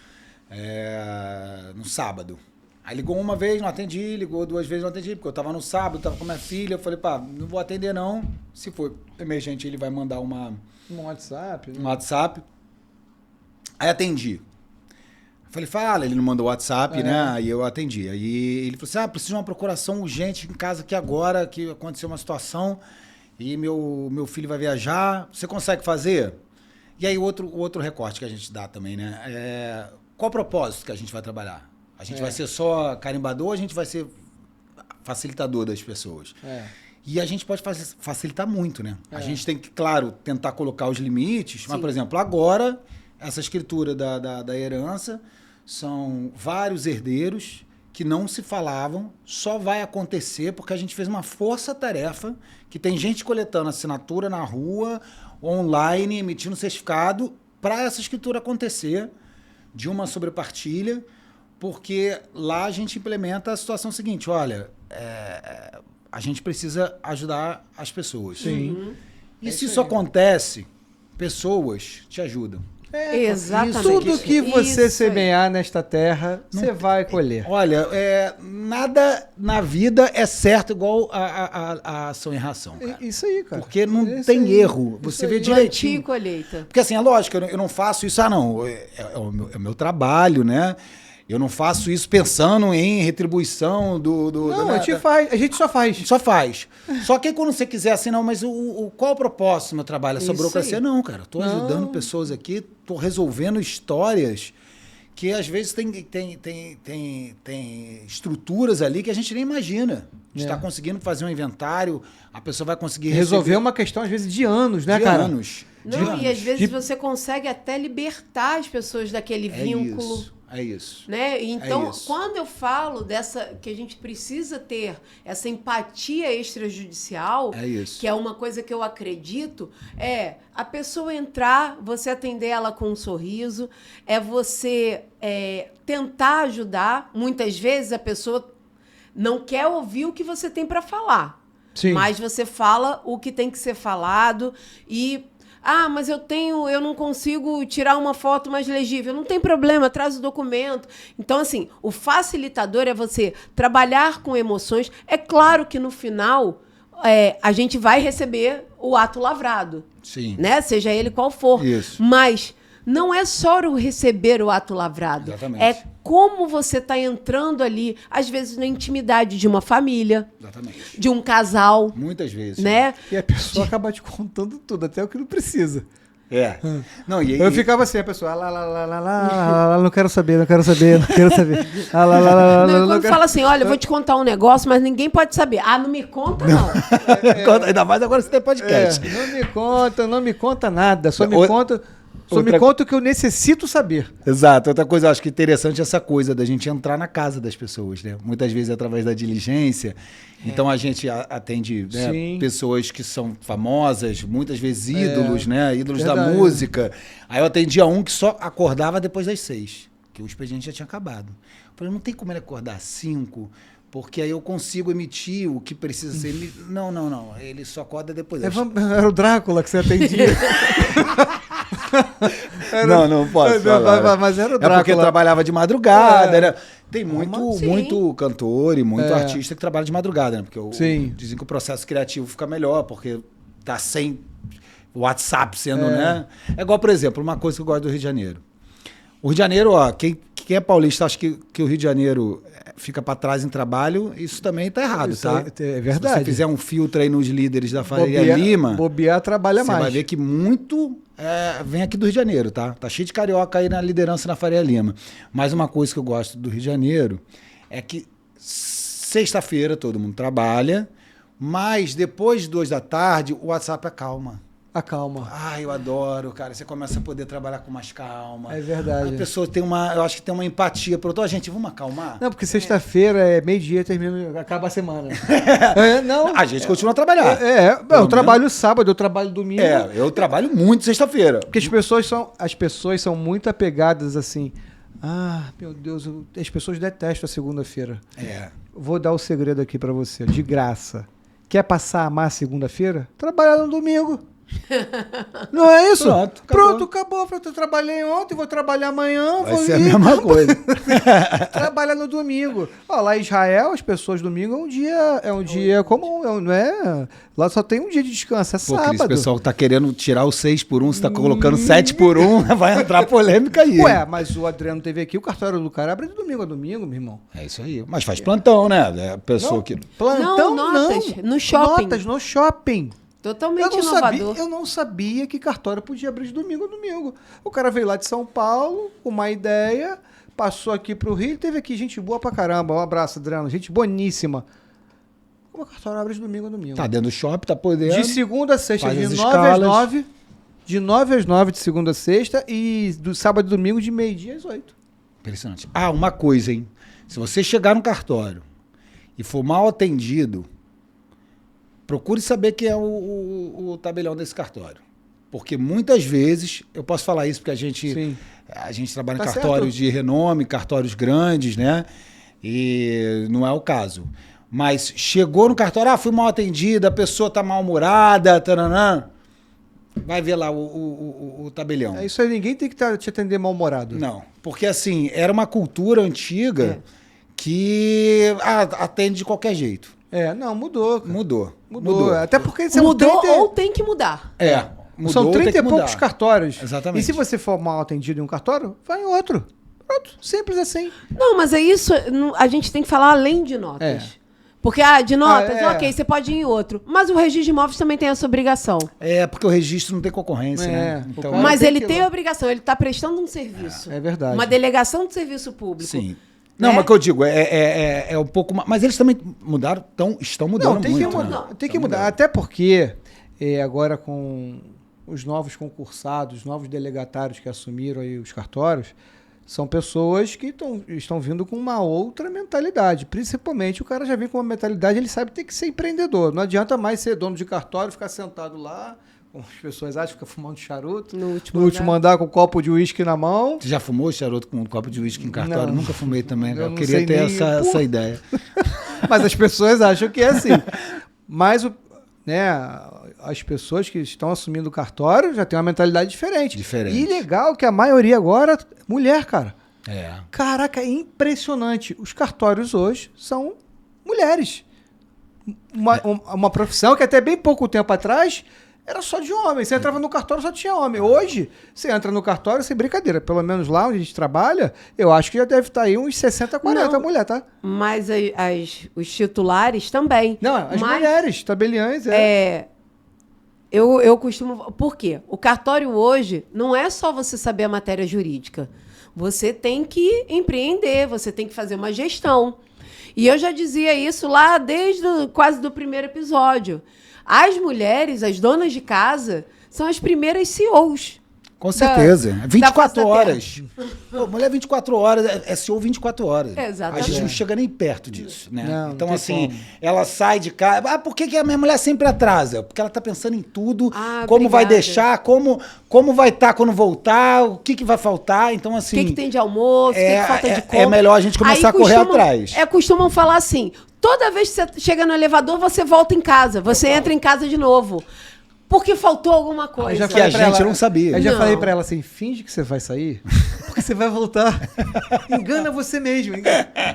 no sábado. Aí ligou uma vez, não atendi, ligou 2 vezes, não atendi, porque eu tava no sábado, tava com minha filha, eu falei, não vou atender não, se for emergente ele vai mandar um WhatsApp. um WhatsApp. Aí atendi. Falei, fala, ele não mandou WhatsApp, né? Aí eu atendi. Aí ele falou assim, preciso de uma procuração urgente em casa aqui agora, que aconteceu uma situação e meu filho vai viajar, você consegue fazer? E aí outro recorte que a gente dá também, né? Qual o propósito que a gente vai trabalhar? A gente vai ser só carimbador ou a gente vai ser facilitador das pessoas. É. E a gente pode facilitar muito, né? A gente tem que, claro, tentar colocar os limites, mas, por exemplo, agora, essa escritura da herança são vários herdeiros que não se falavam, só vai acontecer porque a gente fez uma força-tarefa, que tem gente coletando assinatura na rua, online, emitindo certificado, para essa escritura acontecer de uma sobrepartilha, porque lá a gente implementa a situação seguinte, olha, a gente precisa ajudar as pessoas. Sim. E se isso acontece, pessoas te ajudam. Exatamente. Tudo que você Isso aí. semear nesta terra, você vai colher. Olha, nada na vida é certo igual a ação e reação, cara. Isso aí, cara. Porque não Isso tem aí. erro. Você vê Plantio e direitinho. colheita. Porque assim, é lógico, eu não faço isso, não. É o meu trabalho, né? Eu não faço isso pensando em retribuição Não, da- a gente só faz. Só faz. Só que aí quando você quiser assim, não, mas qual o propósito do meu trabalho? Essa Isso burocracia? aí. Não, cara. Tô ajudando pessoas aqui, tô resolvendo histórias que às vezes tem estruturas ali que a gente nem imagina. A gente está conseguindo fazer um inventário, a pessoa vai conseguir Resolver receber uma questão, às vezes, de anos, né, de cara? anos. Não, de e às anos. vezes você consegue até libertar as pessoas daquele vínculo. É isso. Né? Então, isso. quando eu falo dessa que a gente precisa ter essa empatia extrajudicial, É isso. que é uma coisa que eu acredito, é a pessoa entrar, você atender ela com um sorriso, é você tentar ajudar. Muitas vezes a pessoa não quer ouvir o que você tem para falar, Sim. mas você fala o que tem que ser falado e mas eu não consigo tirar uma foto mais legível. Não tem problema, traz o documento. Então, assim, o facilitador é você trabalhar com emoções. É claro que no final a gente vai receber o ato lavrado, Sim. né? Seja ele qual for. Isso. Mas não é só o receber o ato lavrado. Exatamente. É como você está entrando ali, às vezes na intimidade de uma família, Exatamente. de um casal, Muitas vezes. né? E a pessoa acaba te contando tudo, até o que não precisa. É. Não, Eu ficava assim, a pessoa, não quero saber, não quero saber, não quero saber. Não, e quando fala assim, olha, eu vou te contar um negócio, mas ninguém pode saber. Não me conta, não. Ainda mais agora você tem podcast. Não me conta nada, só me Outra- conta o que eu necessito saber. Exato. Outra coisa, eu acho que interessante é essa coisa da gente entrar na casa das pessoas, né? Muitas vezes através da diligência. Então a gente atende, né, Sim. pessoas que são famosas, muitas vezes ídolos, né? Ídolos da Verdade. música. Aí eu atendia um que só acordava depois das 6, que o expediente já tinha acabado. Eu falei, não tem como ele acordar às 5, porque aí eu consigo emitir o que precisa ser. Não. Ele só acorda depois das Era o Drácula que você atendia. Não pode falar. Mas era o É porque Drácula. trabalhava de madrugada, É. né? Tem muito cantor e muito É. artista que trabalha de madrugada, né? Porque Sim. dizem que o processo criativo fica melhor, porque tá sem o WhatsApp sendo, né? É igual, por exemplo, uma coisa que eu gosto do Rio de Janeiro. O Rio de Janeiro, ó, quem é paulista acha que o Rio de Janeiro fica para trás em trabalho, isso também tá errado, Isso tá? é verdade. Se você fizer um filtro aí nos líderes da Faria Lima, Bobear trabalha você mais. vai ver que muito vem aqui do Rio de Janeiro, tá? Tá cheio de carioca aí na liderança na Faria Lima. Mas uma coisa que eu gosto do Rio de Janeiro é que sexta-feira todo mundo trabalha, mas depois de 2 da tarde o WhatsApp acalma. Acalma. Eu adoro, cara. Você começa a poder trabalhar com mais calma. É verdade. A pessoa eu acho que tem uma empatia pro outro. Gente, vamos acalmar? Não, porque sexta-feira é meio-dia, acaba a semana. Não. A gente continua a trabalhar. Eu trabalho sábado, eu trabalho domingo. Eu trabalho muito sexta-feira. Porque as pessoas são muito apegadas assim. Meu Deus, as pessoas detestam a segunda-feira. Vou dar o segredo aqui pra você, de graça. Quer passar a amar a segunda-feira? Trabalhar no domingo. Não é isso? Pronto, acabou. Eu trabalhei ontem, vou trabalhar amanhã. Vai ser a mesma coisa. Trabalha no domingo. Lá em Israel, as pessoas domingo é um dia comum, não é? Lá só tem um dia de descanso, é Pô, sábado. Cris, o pessoal tá querendo tirar o 6 por 1, você tá colocando 7 por 1, vai entrar polêmica aí. Ué, mas o Adriano teve aqui, o cartório do cara abre de domingo a domingo, meu irmão. É isso aí. Mas faz plantão, né? A pessoa que... Plantão Não, notas, no shopping. Notas no shopping. Totalmente inovador. Eu não sabia que cartório podia abrir de domingo a domingo. O cara veio lá de São Paulo com uma ideia, passou aqui pro Rio, teve aqui gente boa pra caramba. Um abraço, Adriano. Gente boníssima. O cartório abre de domingo a domingo. Tá dentro do shopping, tá podendo. De segunda a sexta, faz de as 9 às escalas. 9. De 9 às 9 de segunda a sexta e do sábado e domingo de meio-dia às 8. Impressionante. Ah, uma coisa, hein? Se você chegar no cartório e for mal atendido, procure saber quem é o tabelião desse cartório. Porque muitas vezes, eu posso falar isso porque a gente trabalha em Tá cartórios certo. de renome, cartórios grandes, né? E não é o caso. Mas chegou no cartório, fui mal atendida, a pessoa tá mal-humorada, taranã. Vai ver lá o tabelião. É isso aí, ninguém tem que te atender mal-humorado. Não, porque assim, era uma cultura antiga que atende de qualquer jeito. Não, mudou. Cara. Mudou. Até porque você Mudou ou tem que mudar. Mudou, são 30 tem que e poucos mudar. cartórios. Exatamente. E se você for mal atendido em um cartório, vai em outro. Pronto, simples assim. Não, mas é isso, a gente tem que falar além de notas. É. Porque, de notas, é. ok, você pode ir em outro. Mas o registro de imóveis também tem essa obrigação. Porque o registro não tem concorrência, né? o Então, cara Mas tem ele que ir tem lá. a obrigação, ele está prestando um serviço. É verdade. Uma delegação de serviço público. sim. Não, Né? mas o que eu digo, é um pouco mais. Mas eles também mudaram, estão mudando Não, tem muito. que mudar. né? Tem que Estão mudar. mudando. Até porque agora com os novos concursados, os novos delegatários que assumiram aí os cartórios, são pessoas que estão vindo com uma outra mentalidade. Principalmente o cara já vem com uma mentalidade, ele sabe que tem que ser empreendedor. Não adianta mais ser dono de cartório, ficar sentado lá, como as pessoas acham, fica fumando charuto. No último último andar com um copo de uísque na mão. Você já fumou charuto com um copo de uísque em cartório? Não. Nunca fumei também. Eu Eu não queria sei ter nem- essa ideia. Mas as pessoas acham que é assim. Mas as pessoas que estão assumindo o cartório já têm uma mentalidade diferente. E legal que a maioria agora é mulher, cara. Caraca, é impressionante. Os cartórios hoje são mulheres. Uma profissão que até bem pouco tempo atrás era só de homem. Você entrava no cartório, só tinha homem. Hoje, você entra no cartório sem brincadeira. Pelo menos lá onde a gente trabalha, eu acho que já deve estar aí uns 60, 40 Não. mulher, tá? Mas os titulares também. Não, as Mas, mulheres, tabeliães, Eu costumo... Por quê? O cartório hoje não é só você saber a matéria jurídica. Você tem que empreender, você tem que fazer uma gestão. E eu já dizia isso lá desde quase do primeiro episódio. As mulheres, as donas de casa, são as primeiras CEOs. Com certeza. da 24 face horas. Pô, mulher 24 horas, é CEO 24 horas. Exatamente. A gente não chega nem perto disso, né? Não Então, tem assim, como. ela sai de casa. Por que a minha mulher sempre atrasa? Porque ela tá pensando em tudo, Ah, como vai obrigada. deixar, como vai estar quando voltar, o que vai faltar. Então, O assim. que tem de almoço, o que falta de compra. É melhor a gente começar a correr atrás. Costumam falar assim, toda vez que você chega no elevador, você volta em casa, você entra em casa de novo. Porque faltou alguma coisa. já Que falei a pra gente ela- não sabia. Eu já Não. falei pra ela assim, finge que você vai sair, porque você vai voltar. Engana você mesmo,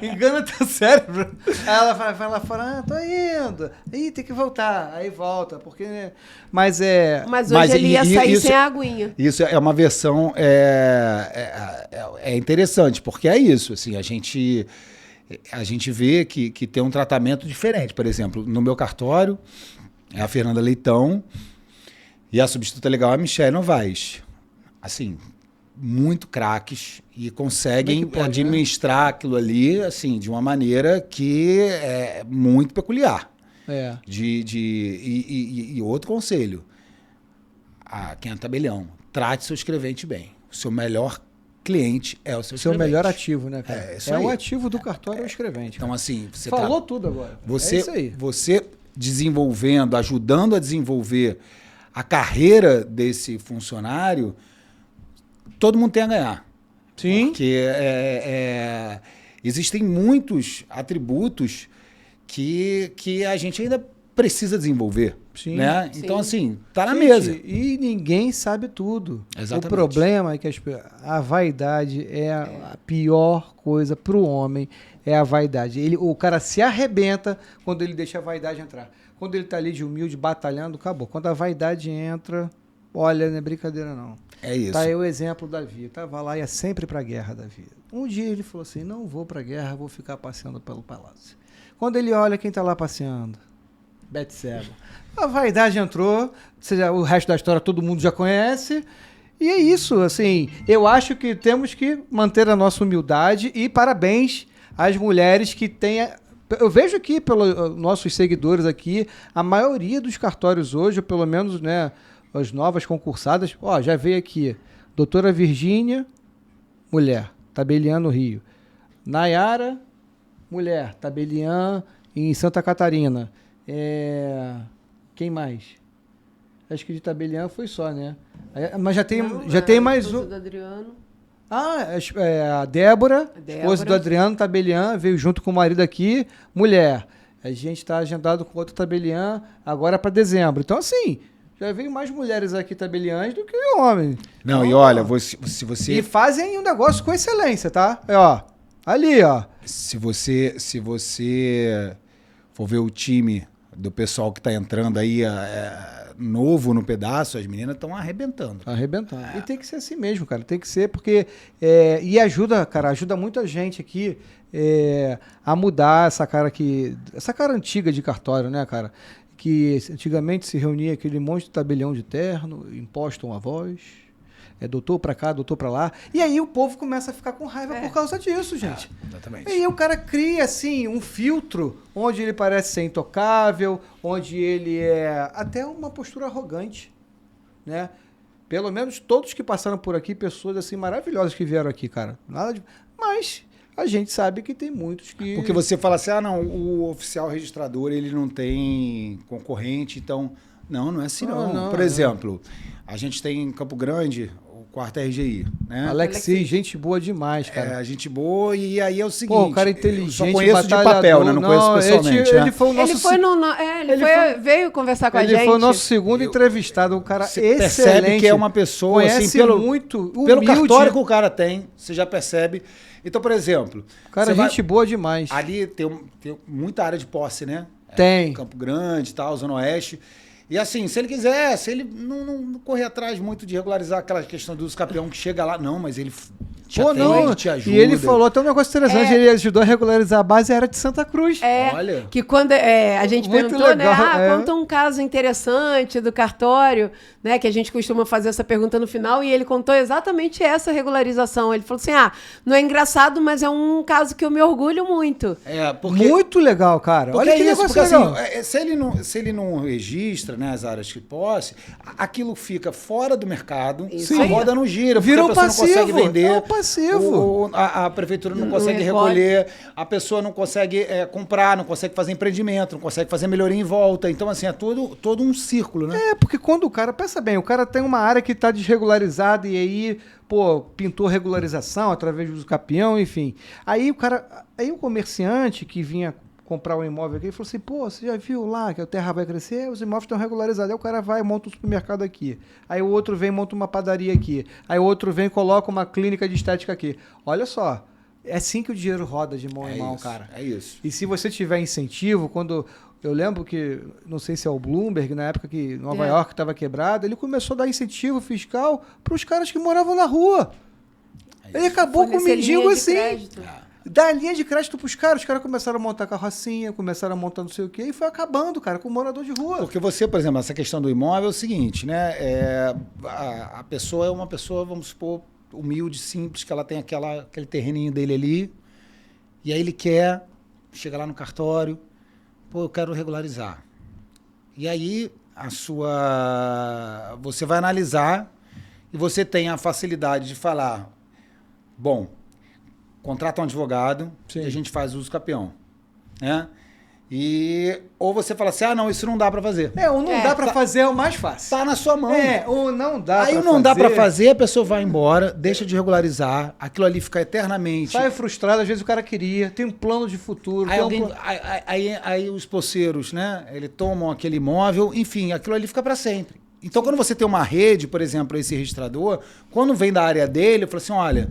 engana teu cérebro. Aí ela vai lá fora, tô indo. Ih, tem que voltar. Aí volta, porque... Mas Mas hoje ele ia sair sem a aguinha. Isso é uma versão interessante, porque é isso, assim, a gente vê que tem um tratamento diferente. Por exemplo, no meu cartório, é a Fernanda Leitão e a substituta legal é a Michelle Novaes. Assim, muito craques e conseguem Como é que pode, administrar aquilo ali, assim, de uma maneira que é muito peculiar. E outro conselho, quem é tabelião, trate seu escrevente bem. O seu melhor cliente é o seu seu escrevente. melhor ativo, né, cara? É isso aí. o ativo do cartório, é o escrevente. Então, cara. assim, você Falou tudo agora. Você, é isso aí. você desenvolvendo, ajudando a desenvolver a carreira desse funcionário, todo mundo tem a ganhar. Sim. Porque existem muitos atributos que a gente ainda precisa desenvolver. Sim. Né? Sim. Então, assim, tá na Gente, mesa. E ninguém sabe tudo. Exatamente. O problema é que a vaidade é a pior coisa pro homem, é a vaidade. O cara se arrebenta quando ele deixa a vaidade entrar. Quando ele tá ali de humilde, batalhando, acabou. Quando a vaidade entra, olha, não é brincadeira não. É isso. Tá aí o exemplo da Davi. Tava lá, ia sempre pra guerra, Davi. Um dia ele falou assim, não vou pra guerra, vou ficar passeando pelo palácio. Quando ele olha quem tá lá passeando, Betseba. A vaidade entrou, o resto da história todo mundo já conhece. E é isso, assim, eu acho que temos que manter a nossa humildade e parabéns às mulheres que têm Eu vejo aqui, pelos nossos seguidores aqui, a maioria dos cartórios hoje, ou pelo menos, né, as novas concursadas, ó, já veio aqui, doutora Virgínia, mulher, tabeliã no Rio. Nayara, mulher, tabeliã em Santa Catarina. Quem mais? Acho que de tabeliã foi só, né? Mas já tem mais um. Do Adriano. A Débora, esposa do Adriano, tabeliã, veio junto com o marido aqui, mulher. A gente está agendado com outro tabeliã agora para dezembro. Então, assim, já veio mais mulheres aqui tabeliãs do que homens. Não, então, e olha, se você... E fazem um negócio com excelência, tá? Ó, ali, ó. Se você for ver o time do pessoal que tá entrando aí novo no pedaço, as meninas estão arrebentando. Arrebentando. E tem que ser assim mesmo, cara. Tem que ser porque... e ajuda, cara, ajuda muita gente aqui a mudar essa cara antiga de cartório, né, cara? Que antigamente se reunia aquele monte de tabelião de terno, impostam a voz, doutor pra cá, doutor pra lá. E aí o povo começa a ficar com raiva por causa disso, gente. Exatamente. E aí o cara cria, assim, um filtro onde ele parece ser intocável, onde ele é até uma postura arrogante, né? Pelo menos todos que passaram por aqui, pessoas assim maravilhosas que vieram aqui, cara. Mas a gente sabe que tem muitos que... Porque você fala assim, não, o oficial registrador, ele não tem concorrente, então... Não é assim não. Por exemplo, a gente tem em Campo Grande o quarto RGI, né? Alexei, gente boa demais, cara. Gente boa, e aí é o seguinte... Pô, o cara inteligente, eu só conheço de papel, né? Não conheço pessoalmente. Ele foi o nosso... veio conversar com a gente. Ele foi o nosso segundo entrevistado, um cara excelente. Percebe que é uma pessoa, conhece assim, muito humilde. Pelo cartório que o cara tem, você já percebe. Então, por exemplo... Cara, gente boa demais. Ali tem muita área de posse, né? Tem. Campo Grande e tal, Zona Oeste. E assim, se ele quiser, se ele não correr atrás muito de regularizar aquela questão dos campeão que chega lá, não, mas ele te ajuda. E ele falou até um negócio interessante, ele ajudou a regularizar a base aérea de Santa Cruz. Olha. Que quando a gente muito perguntou, legal, né, conta um caso interessante do cartório, né, que a gente costuma fazer essa pergunta no final, e ele contou exatamente essa regularização. Ele falou assim, não é engraçado, mas é um caso que eu me orgulho muito. Muito legal, cara. Olha que negócio legal. Assim, se ele não registra, né, as áreas de posse, aquilo fica fora do mercado, a roda não gira, Vira porque a pessoa passivo, não consegue vender. É um passivo. A prefeitura não consegue recolher, a pessoa não consegue comprar, não consegue fazer empreendimento, não consegue fazer melhoria em volta. Então, assim, é todo um círculo, né? Porque quando o cara, pensa bem, o cara tem uma área que está desregularizada e aí, pintou regularização através do capião, enfim. Aí o comerciante que vinha comprar um imóvel aqui, ele falou assim, você já viu lá que a terra vai crescer? Os imóveis estão regularizados. Aí o cara vai e monta um supermercado aqui. Aí o outro vem e monta uma padaria aqui. Aí o outro vem e coloca uma clínica de estética aqui. Olha só, é assim que o dinheiro roda de mão em mão, cara. É isso. E se você tiver incentivo, quando... Eu lembro que, não sei se é o Bloomberg, na época que Nova York estava quebrada, ele começou a dar incentivo fiscal para os caras que moravam na rua. Ele acabou com o mendigo assim. Dá linha de crédito pros caras, os caras começaram a montar carrocinha, começaram a montar não sei o quê, e foi acabando, cara, com o morador de rua. Porque você, por exemplo, essa questão do imóvel é o seguinte, né? A pessoa é uma pessoa, vamos supor, humilde, simples, que ela tem aquele terreninho dele ali, e aí ele chega lá no cartório, eu quero regularizar. E aí você vai analisar e você tem a facilidade de falar, contrata um advogado e a gente faz uso capião, né? Ou você fala assim, não, isso não dá pra fazer. O não dá pra fazer é o mais fácil. Tá na sua mão. O não dá Aí pra o não dá pra fazer, a pessoa vai embora, deixa de regularizar, aquilo ali fica eternamente. Sai frustrado, às vezes o cara queria, tem um plano de futuro. Aí os poceiros, né, eles tomam aquele imóvel, enfim, aquilo ali fica pra sempre. Então quando você tem uma rede, por exemplo, esse registrador, quando vem da área dele, eu falo assim, olha...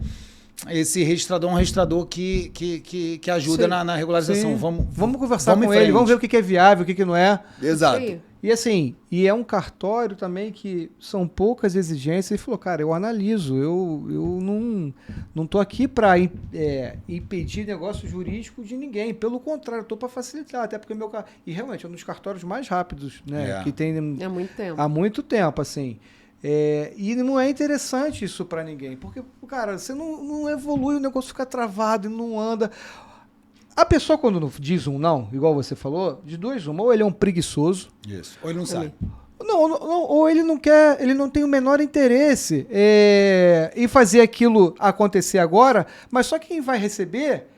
Esse registrador é um registrador que ajuda na regularização. Vamos conversar com ele, vamos ver o que é viável, o que não é. Exato. E assim, é um cartório também que são poucas exigências. Ele falou, cara, eu analiso, eu não tô aqui para impedir negócio jurídico de ninguém. Pelo contrário, eu tô para facilitar, até porque e realmente é um dos cartórios mais rápidos, né? Que tem há muito tempo, assim. E não é interessante isso pra ninguém, porque, cara, você não evolui, o negócio fica travado e não anda. A pessoa quando não diz um não, igual você falou, de duas uma, ou ele é um preguiçoso. Isso. Ou ele não sabe. Ou ele não quer, ele não tem o menor interesse em fazer aquilo acontecer agora, mas só quem vai receber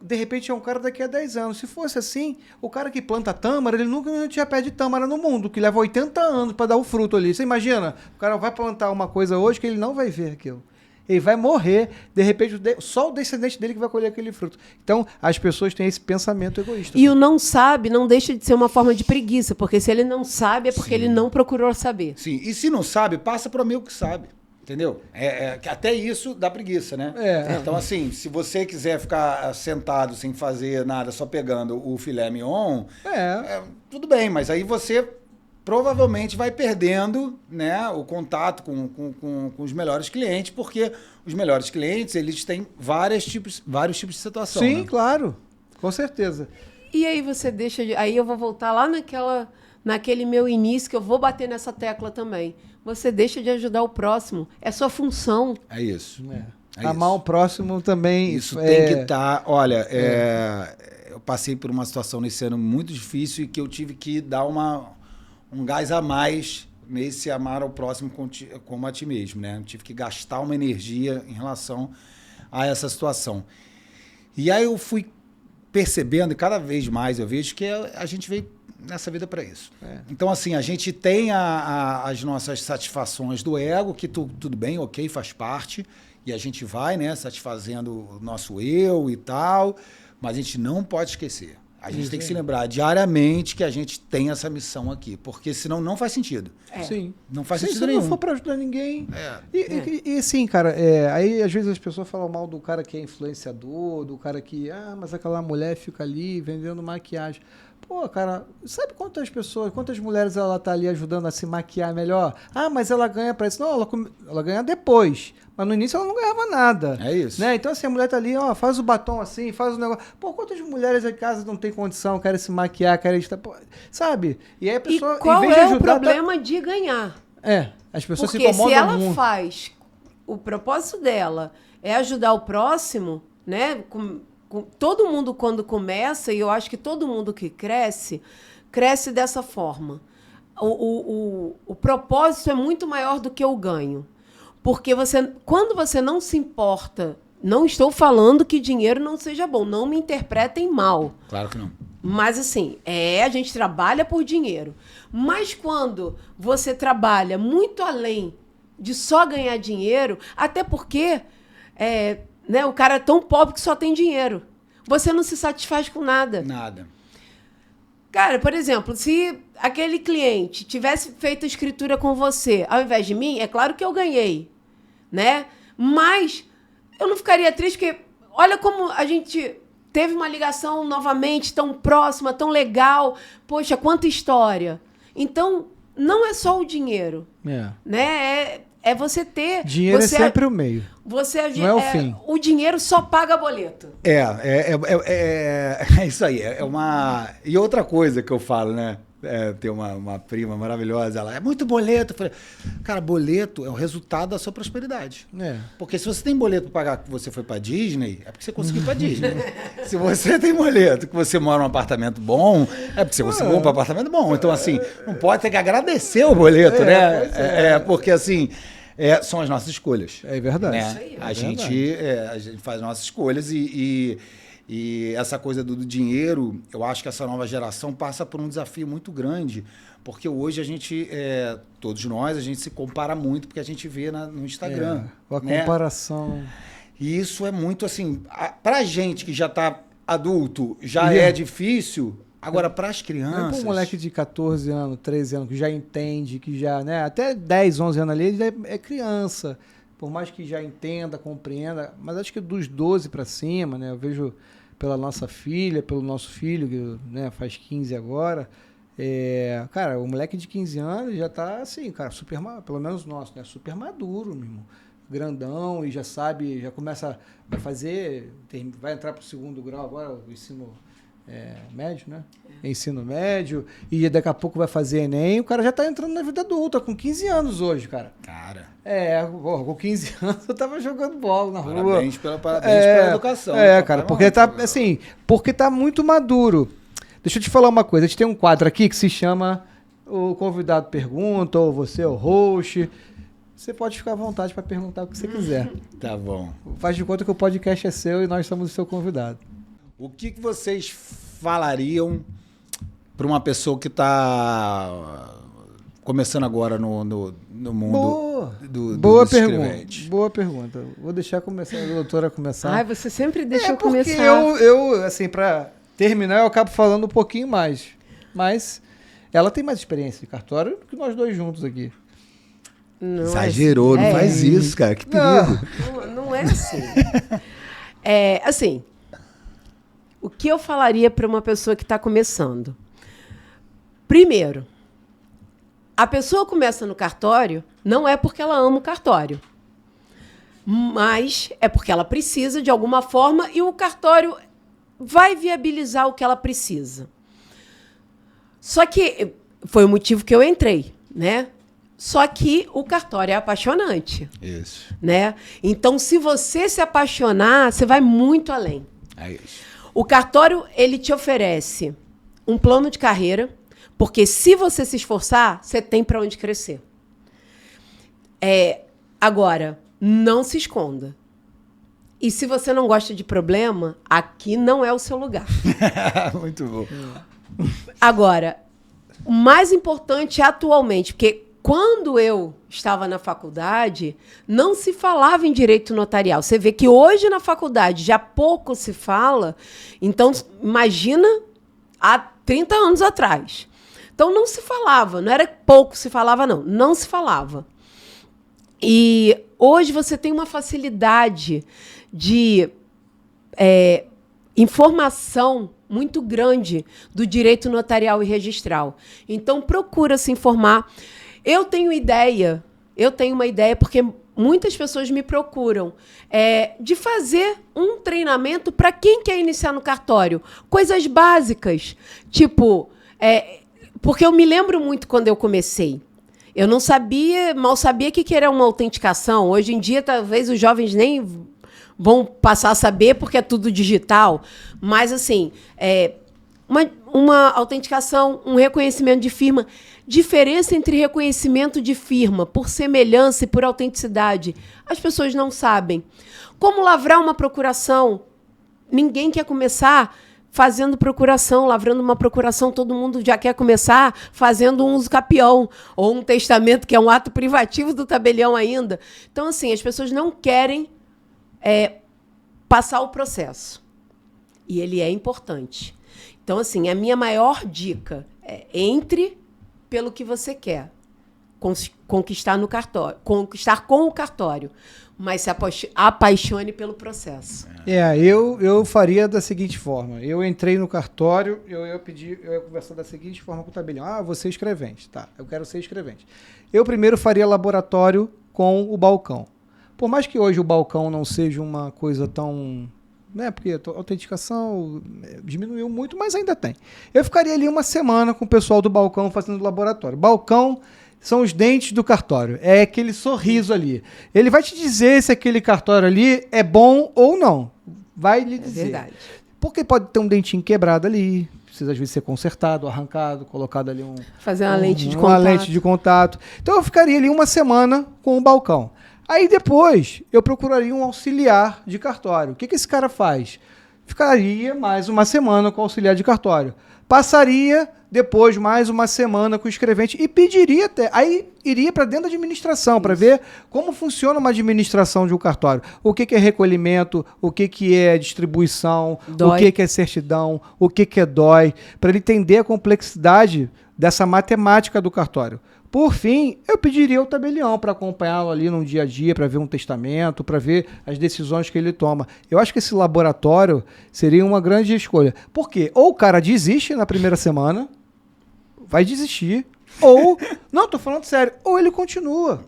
de repente é um cara daqui a 10 anos. Se fosse assim, o cara que planta tâmara, ele nunca tinha pé de tâmara no mundo, que leva 80 anos para dar o fruto ali. Você imagina? O cara vai plantar uma coisa hoje que ele não vai ver aquilo. Ele vai morrer, de repente, só o descendente dele que vai colher aquele fruto. Então, as pessoas têm esse pensamento egoísta. E o não sabe não deixa de ser uma forma de preguiça, porque se ele não sabe é porque ele não procurou saber. Sim, e se não sabe, passa para o amigo que sabe. Entendeu? Até isso dá preguiça, né? Então, assim, se você quiser ficar sentado sem fazer nada, só pegando o filé mignon, tudo bem, mas aí você provavelmente vai perdendo, né, o contato com os melhores clientes, porque os melhores clientes, eles têm vários tipos de situação. Sim, né? claro. Com certeza. E aí você deixa de... Aí eu vou voltar lá naquele meu início, que eu vou bater nessa tecla também. Você deixa de ajudar o próximo. É sua função. É isso. Amar o próximo também. Isso tem que estar... Olha, eu passei por uma situação nesse ano muito difícil e que eu tive que dar um gás a mais nesse amar ao próximo como a ti mesmo, né? Eu tive que gastar uma energia em relação a essa situação. E aí eu fui percebendo, e cada vez mais eu vejo que a gente veio nessa vida para isso. Então, assim, a gente tem as nossas satisfações do ego, que tudo bem, ok, faz parte, e a gente vai, né, satisfazendo o nosso eu e tal, mas a gente não pode esquecer. A gente tem que se lembrar diariamente que a gente tem essa missão aqui, porque senão não faz sentido. Sim. Não faz sentido se nenhum. Se não for para ajudar ninguém. E sim, cara, aí às vezes as pessoas falam mal do cara que é influenciador, do cara que, mas aquela mulher fica ali vendendo maquiagem. Pô, cara, sabe quantas mulheres ela tá ali ajudando a se maquiar melhor? Mas ela ganha pra isso. Não, ela ganha depois. Mas no início ela não ganhava nada. É isso. Né? Então, assim, a mulher tá ali, faz o batom assim, faz o negócio. Pô, quantas mulheres em casa não tem condição, querem se maquiar, querem estar. Sabe? E aí a pessoa, e qual em vez de ajudar, o problema de ganhar? As pessoas Porque se incomodam se ela muito. faz, o propósito dela é ajudar o próximo, né? Todo mundo quando começa, e eu acho que todo mundo que cresce dessa forma. O propósito é muito maior do que o ganho. Porque quando você não se importa, não estou falando que dinheiro não seja bom, não me interpretem mal. Claro que não. Mas assim, a gente trabalha por dinheiro. Mas quando você trabalha muito além de só ganhar dinheiro, até porque né, o cara é tão pobre que só tem dinheiro. Você não se satisfaz com nada. Nada. Cara, por exemplo, se aquele cliente tivesse feito a escritura com você, ao invés de mim, é claro que eu ganhei, né? Mas eu não ficaria triste, porque olha como a gente teve uma ligação novamente tão próxima, tão legal. Poxa, quanta história. Então, não é só o dinheiro, né? É você ter... Dinheiro é sempre o meio. Não é o fim. O dinheiro só paga boleto. É isso aí. E outra coisa que eu falo, né? Tem uma prima maravilhosa, ela é muito boleto. Eu falei, cara, boleto é o resultado da sua prosperidade. Porque se você tem boleto para pagar que você foi para Disney, é porque você conseguiu ir para Disney. Se você tem boleto que você mora num apartamento bom, é porque você conseguiu um apartamento bom. Então, assim, não pode ter que agradecer o boleto, né? Porque, assim, são as nossas escolhas. É verdade. Né? A gente faz nossas escolhas e essa coisa do dinheiro, eu acho que essa nova geração passa por um desafio muito grande, porque hoje a gente, todos nós, a gente se compara muito, porque a gente vê no Instagram. A comparação. E isso é muito assim, pra gente que já está adulto, já é difícil, agora para as crianças... Para um moleque de 14 anos, 13 anos, que já entende, que já, né, até 10, 11 anos ali, ele é criança, por mais que já entenda, compreenda, mas acho que dos 12 para cima, né, eu vejo... pela nossa filha, pelo nosso filho, que, né, faz 15 agora. Cara, o moleque de 15 anos já tá assim, cara, pelo menos nosso, né? Super maduro, meu irmão. Grandão e já sabe, já começa, vai entrar pro segundo grau agora, o ensino médio, né? Ensino médio, e daqui a pouco vai fazer Enem, o cara já tá entrando na vida adulta, com 15 anos hoje, cara. Com 15 anos eu tava jogando bola na rua. Parabéns pela educação. Cara, porque tá, assim, porque tá muito maduro. Deixa eu te falar uma coisa, a gente tem um quadro aqui que se chama O Convidado Pergunta, ou você é o host. Você pode ficar à vontade para perguntar o que você quiser. Tá bom. Faz de conta que o podcast é seu e nós somos o seu convidado. O que vocês falariam para uma pessoa que está começando agora no mundo Boa do pergunta. escrevente? Boa pergunta. Vou deixar a doutora começar. Ai, você sempre deixa eu porque começar. eu, assim, para terminar, eu acabo falando um pouquinho mais. Mas ela tem mais experiência de cartório do que nós dois juntos aqui. Não Exagerou, não faz isso, cara. Que perigo. Não é assim. Assim, o que eu falaria para uma pessoa que está começando? Primeiro, a pessoa começa no cartório não é porque ela ama o cartório, mas é porque ela precisa de alguma forma e o cartório vai viabilizar o que ela precisa. Só que foi o motivo que eu entrei, né? Só que o cartório é apaixonante. Isso. Né? Então, se você se apaixonar, você vai muito além. É isso. O cartório, ele te oferece um plano de carreira, porque se você se esforçar, você tem para onde crescer. Agora, não se esconda. E se você não gosta de problema, aqui não é o seu lugar. Muito bom. Agora, o mais importante atualmente, porque quando eu estava na faculdade, não se falava em direito notarial. Você vê que hoje na faculdade já pouco se fala, então imagina há 30 anos atrás. Então não se falava, não era pouco se falava, não se falava. E hoje você tem uma facilidade de informação muito grande do direito notarial e registral. Então procura se informar. Eu tenho uma ideia, porque muitas pessoas me procuram, de fazer um treinamento para quem quer iniciar no cartório. Coisas básicas, tipo... porque eu me lembro muito quando eu comecei. Eu não sabia, mal sabia o que era uma autenticação. Hoje em dia, talvez os jovens nem vão passar a saber, porque é tudo digital. Mas, assim, uma autenticação, um reconhecimento de firma. Diferença entre reconhecimento de firma por semelhança e por autenticidade. As pessoas não sabem. Como lavrar uma procuração? Ninguém quer começar fazendo procuração, lavrando uma procuração. Todo mundo já quer começar fazendo um uso capião ou um testamento, que é um ato privativo do tabelião ainda. Então, assim, as pessoas não querem passar o processo. E ele é importante. Então, assim, a minha maior dica é entre pelo que você quer conquistar no cartório, conquistar com o cartório, mas se apaixone pelo processo. Eu faria da seguinte forma. Eu entrei no cartório, eu ia conversar da seguinte forma com o tabelião. Você é escrevente. Tá, eu quero ser escrevente. Eu primeiro faria laboratório com o balcão. Por mais que hoje o balcão não seja uma coisa tão... né, porque a autenticação diminuiu muito, mas ainda tem. Eu ficaria ali uma semana com o pessoal do balcão fazendo laboratório. Balcão são os dentes do cartório. É aquele sorriso ali. Ele vai te dizer se aquele cartório ali é bom ou não. Vai lhe dizer. É verdade. Porque pode ter um dentinho quebrado ali, precisa às vezes ser consertado, arrancado, colocado ali fazer uma lente de contato. Uma lente de contato. Então eu ficaria ali uma semana com o balcão. Aí depois eu procuraria um auxiliar de cartório. O que esse cara faz? Ficaria mais uma semana com o auxiliar de cartório. Passaria depois mais uma semana com o escrevente e pediria até. Aí iria para dentro da administração para ver como funciona uma administração de um cartório. O que é recolhimento, o que é distribuição, DOI. O que é certidão, o que é DOI, para ele entender a complexidade dessa matemática do cartório. Por fim, eu pediria o tabelião para acompanhá-lo ali no dia a dia, para ver um testamento, para ver as decisões que ele toma. Eu acho que esse laboratório seria uma grande escolha. Por quê? Ou o cara desiste na primeira semana, vai desistir, ou... não, tô falando sério. Ou ele continua.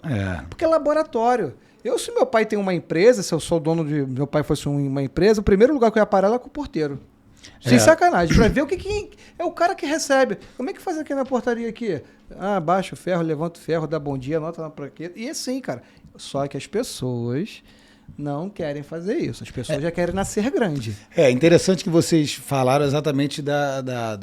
Porque é laboratório. Se meu pai tem uma empresa, se eu sou dono de... meu pai fosse uma empresa, o primeiro lugar que eu ia parar era com o porteiro. Sem sacanagem, pra ver o que é o cara que recebe. Como é que faz aqui na portaria aqui? Baixa o ferro, levanta o ferro, dá bom dia, anota na plaqueta. E assim, cara. Só que as pessoas não querem fazer isso. As pessoas já querem nascer grande. É interessante que vocês falaram exatamente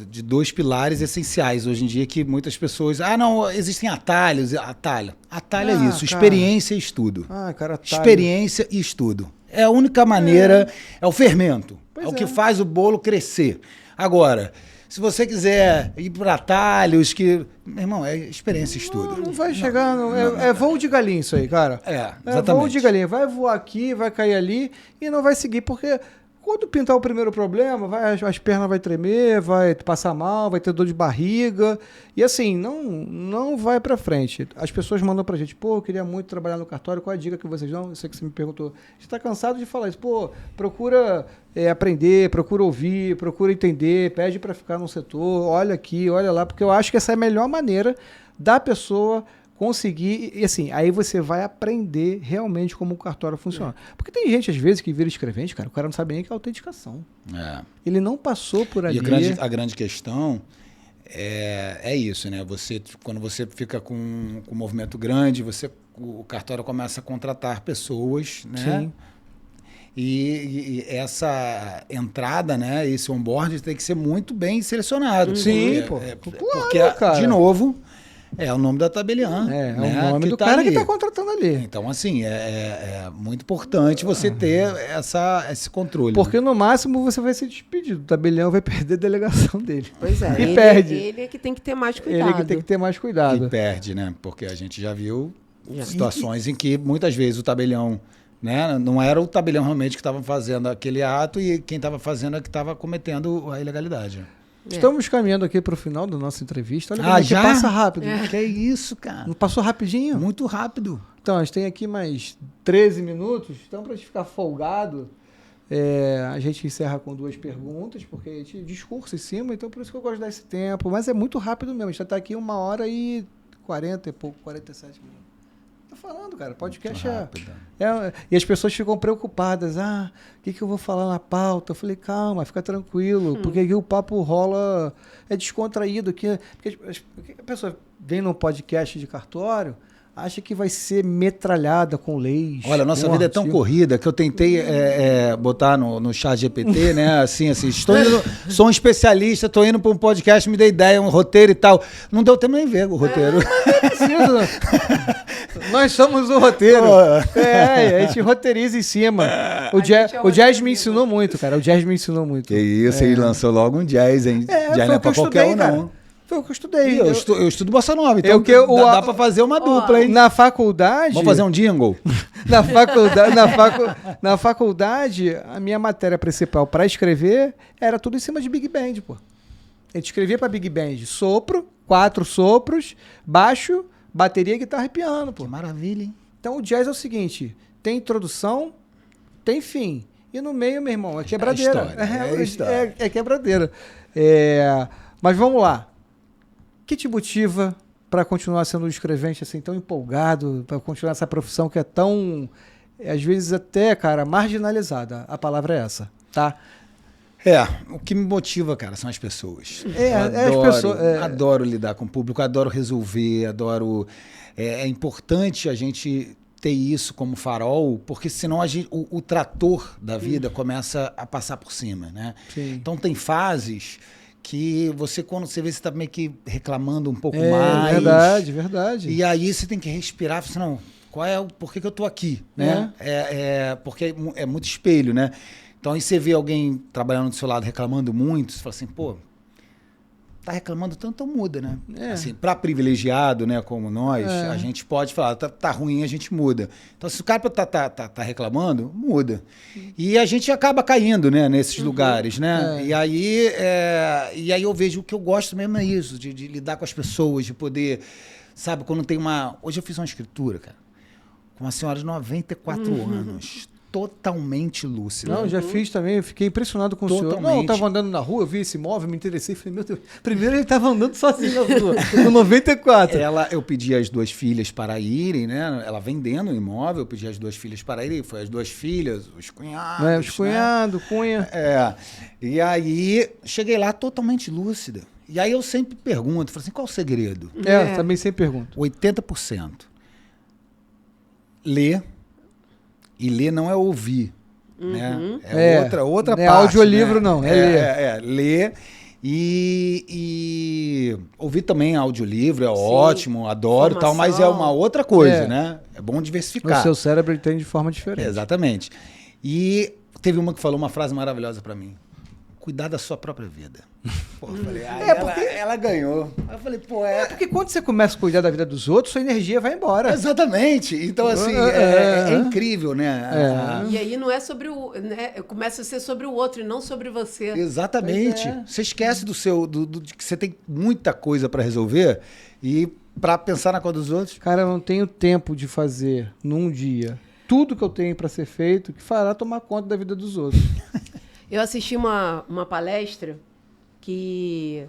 de dois pilares essenciais hoje em dia que muitas pessoas... não, existem atalhos. Atalho é isso, cara. Experiência e estudo. Cara, atalho. Experiência e estudo. É a única maneira, é o fermento. Pois é o que faz o bolo crescer. Agora, se você quiser ir para atalhos que... Meu irmão, é experiência e estudo. Não vai chegar... É voo de galinha isso aí, cara. Exatamente. É voo de galinha. Vai voar aqui, vai cair ali e não vai seguir, porque quando pintar o primeiro problema, as pernas vai tremer, vai passar mal, vai ter dor de barriga. E assim, não vai pra frente. As pessoas mandam pra gente, eu queria muito trabalhar no cartório, qual a dica que vocês dão? Eu sei que você me perguntou. A gente tá cansado de falar isso. Procura aprender, procura ouvir, procura entender, pede pra ficar no setor, olha aqui, olha lá, porque eu acho que essa é a melhor maneira da pessoa conseguir, e assim, aí você vai aprender realmente como o cartório funciona. Porque tem gente, às vezes, que vira escrevente, cara, o cara não sabe nem o que é autenticação. Ele não passou por ali. E a grande questão é isso, né? Quando você fica com um movimento grande, o cartório começa a contratar pessoas, né? Sim. E essa entrada, né? Esse onboard tem que ser muito bem selecionado. Sim, porque, cara. de novo... É o nome da tabeliã. Né? O nome do cara que está contratando ali. Então, assim, é muito importante você ter esse controle. Porque no máximo você vai ser despedido. O tabelião vai perder a delegação dele. Pois é. E perde. Ele é que tem que ter mais cuidado. Ele é que tem que ter mais cuidado. E perde, né? Porque a gente já viu situações em que muitas vezes o tabelião, né? Não era o tabelião realmente que estava fazendo aquele ato e quem estava fazendo é que estava cometendo a ilegalidade. Estamos caminhando aqui para o final da nossa entrevista. Olha como é que já? passa rápido. Que é isso, cara? Não passou rapidinho? Muito rápido. Então, a gente tem aqui mais 13 minutos. Então, para a gente ficar folgado, a gente encerra com 2 perguntas, porque a gente discursa em cima, então por isso que eu gosto de dar esse tempo. Mas é muito rápido mesmo. A gente já está aqui 1h40 e pouco, 47 minutos. Tô falando, cara, podcast e as pessoas ficam preocupadas. O que eu vou falar na pauta? Eu falei, calma, fica tranquilo, porque aqui o papo rola, é descontraído. Porque a pessoa vem num podcast de cartório, acha que vai ser metralhada com leis. Olha, a nossa vida é tão corrida que eu tentei botar no chat GPT, né? Assim, sou um especialista, estou indo para um podcast, me dê ideia, um roteiro e tal. Não deu tempo nem ver o roteiro. Não precisa. Nós somos o roteiro. A gente roteiriza em cima. O jazz me ensinou muito, cara. O jazz me ensinou muito. Que isso, ele lançou logo um jazz, hein? Jazz não é pra qualquer um, não. Foi o que eu estudei. Eu estudo bossa nova, então dá pra fazer uma dupla, hein? Na faculdade... Vamos fazer um jingle? Na faculdade, a minha matéria principal para escrever era tudo em cima de Big Band, pô. A gente escrevia para Big Band sopro, 4 sopros, baixo, bateria, guitarra e piano, pô. Que maravilha, hein? Então o jazz é o seguinte, tem introdução, tem fim. E no meio, meu irmão, é quebradeira. É quebradeira. Mas vamos lá. O que te motiva para continuar sendo um escrevente assim tão empolgado, para continuar essa profissão que é tão, às vezes até, cara, marginalizada? A palavra é essa, tá? O que me motiva, cara, são as pessoas. Adoro lidar com o público, adoro resolver, adoro... É importante a gente ter isso como farol, porque senão o trator da vida começa a passar por cima, né? Sim. Então tem fases... que quando você vê, você está meio que reclamando um pouco mais. Verdade. E aí você tem que respirar, você não, por que eu estou aqui, né? Porque é muito espelho, né? Então aí você vê alguém trabalhando do seu lado reclamando muito, você fala assim, tá reclamando tanto, então muda, né? Assim, para privilegiado, né, como nós, a gente pode falar, tá ruim, a gente muda. Então, se o cara tá reclamando, muda. E a gente acaba caindo, né, nesses lugares, né? E aí eu vejo o que eu gosto mesmo é isso, de lidar com as pessoas, de poder, sabe, quando tem Hoje eu fiz uma escritura, cara, com uma senhora de 94 anos, totalmente lúcido. Não, já fiz também, eu fiquei impressionado com o senhor. Não, eu Totalmente. tava andando na rua, eu vi esse imóvel, me interessei, falei, meu Deus, primeiro ele tava andando sozinho na rua, no 94. Eu pedi as 2 filhas para irem, né? Ela vendendo o imóvel, eu pedi as 2 filhas para irem, foi as 2 filhas, os cunhados. Né, os cunhados, cunha. E aí, cheguei lá totalmente lúcida. E aí eu sempre pergunto, falo assim, qual o segredo? Também sempre pergunto. 80%. Ler. E ler não é ouvir. Né? Outra não é parte. audiolivro, né? não. É ler. Ler e ouvir também audiolivro, é ótimo, adoro e tal, mas é uma outra coisa, né? É bom diversificar. O seu cérebro entende de forma diferente. Exatamente. E teve uma que falou uma frase maravilhosa pra mim. Cuidar da sua própria vida. Pô, eu falei, ela ganhou. Eu falei, pô, porque quando você começa a cuidar da vida dos outros, sua energia vai embora. Exatamente. Então, assim, é incrível, né? E aí não é sobre o... Né? Começa a ser sobre o outro e não sobre você. Exatamente. Você esquece do que você tem muita coisa pra resolver e pra pensar na coisa dos outros. Cara, eu não tenho tempo de fazer num dia tudo que eu tenho pra ser feito que fará tomar conta da vida dos outros. Eu assisti uma palestra que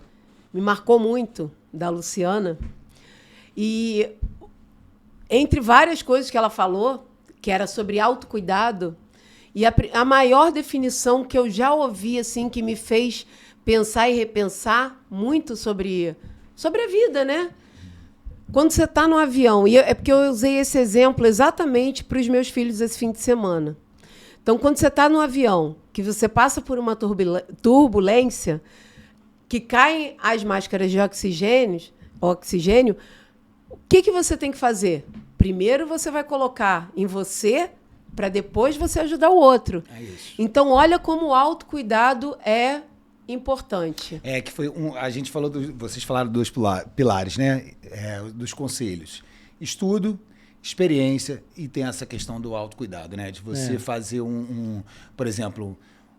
me marcou muito, da Luciana, e entre várias coisas que ela falou, que era sobre autocuidado, e a maior definição que eu já ouvi, assim, que me fez pensar e repensar muito sobre a vida, né? Quando você está no avião, e é porque eu usei esse exemplo exatamente para os meus filhos esse fim de semana. Então, quando você está no avião, que você passa por uma turbulência, que caem as máscaras de oxigênio, o que você tem que fazer? Primeiro você vai colocar em você, para depois você ajudar o outro. É isso. Então, olha como o autocuidado é importante. Que foi a gente falou, vocês falaram dos pilares, né? Dos conselhos. Estudo, experiência e tem essa questão do autocuidado, né? De você fazer por exemplo,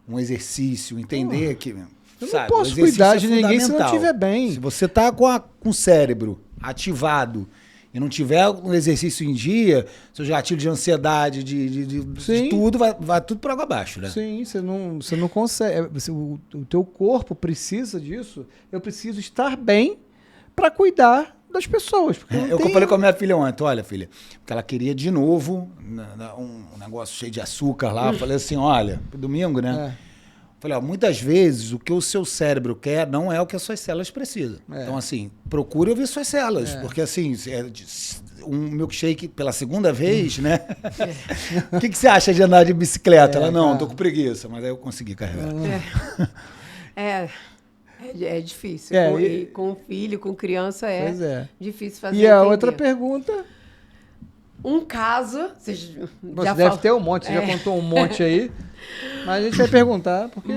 um exercício, entender que... Eu não posso cuidar de ninguém se não estiver bem. Se você está com o cérebro ativado e não tiver um exercício em dia, seus gatilhos de ansiedade, de tudo, vai tudo por água abaixo, né? Sim, você não consegue. O teu corpo precisa disso. Eu preciso estar bem para cuidar das pessoas. Eu falei com a minha filha ontem, olha, filha, porque ela queria de novo um negócio cheio de açúcar lá. Eu falei assim, olha, domingo, né? Falei, muitas vezes o que o seu cérebro quer não é o que as suas células precisam. Então, assim, procure ouvir suas células. Porque, assim, um milkshake pela segunda vez, né? O que você acha de andar de bicicleta? Ela, não, tô com preguiça. Mas aí eu consegui carregar. É difícil. Com filho, com criança, difícil fazer E a outra pergunta... Um caso... Você já deve ter um monte, você já contou um monte aí. Mas a gente vai perguntar, porque...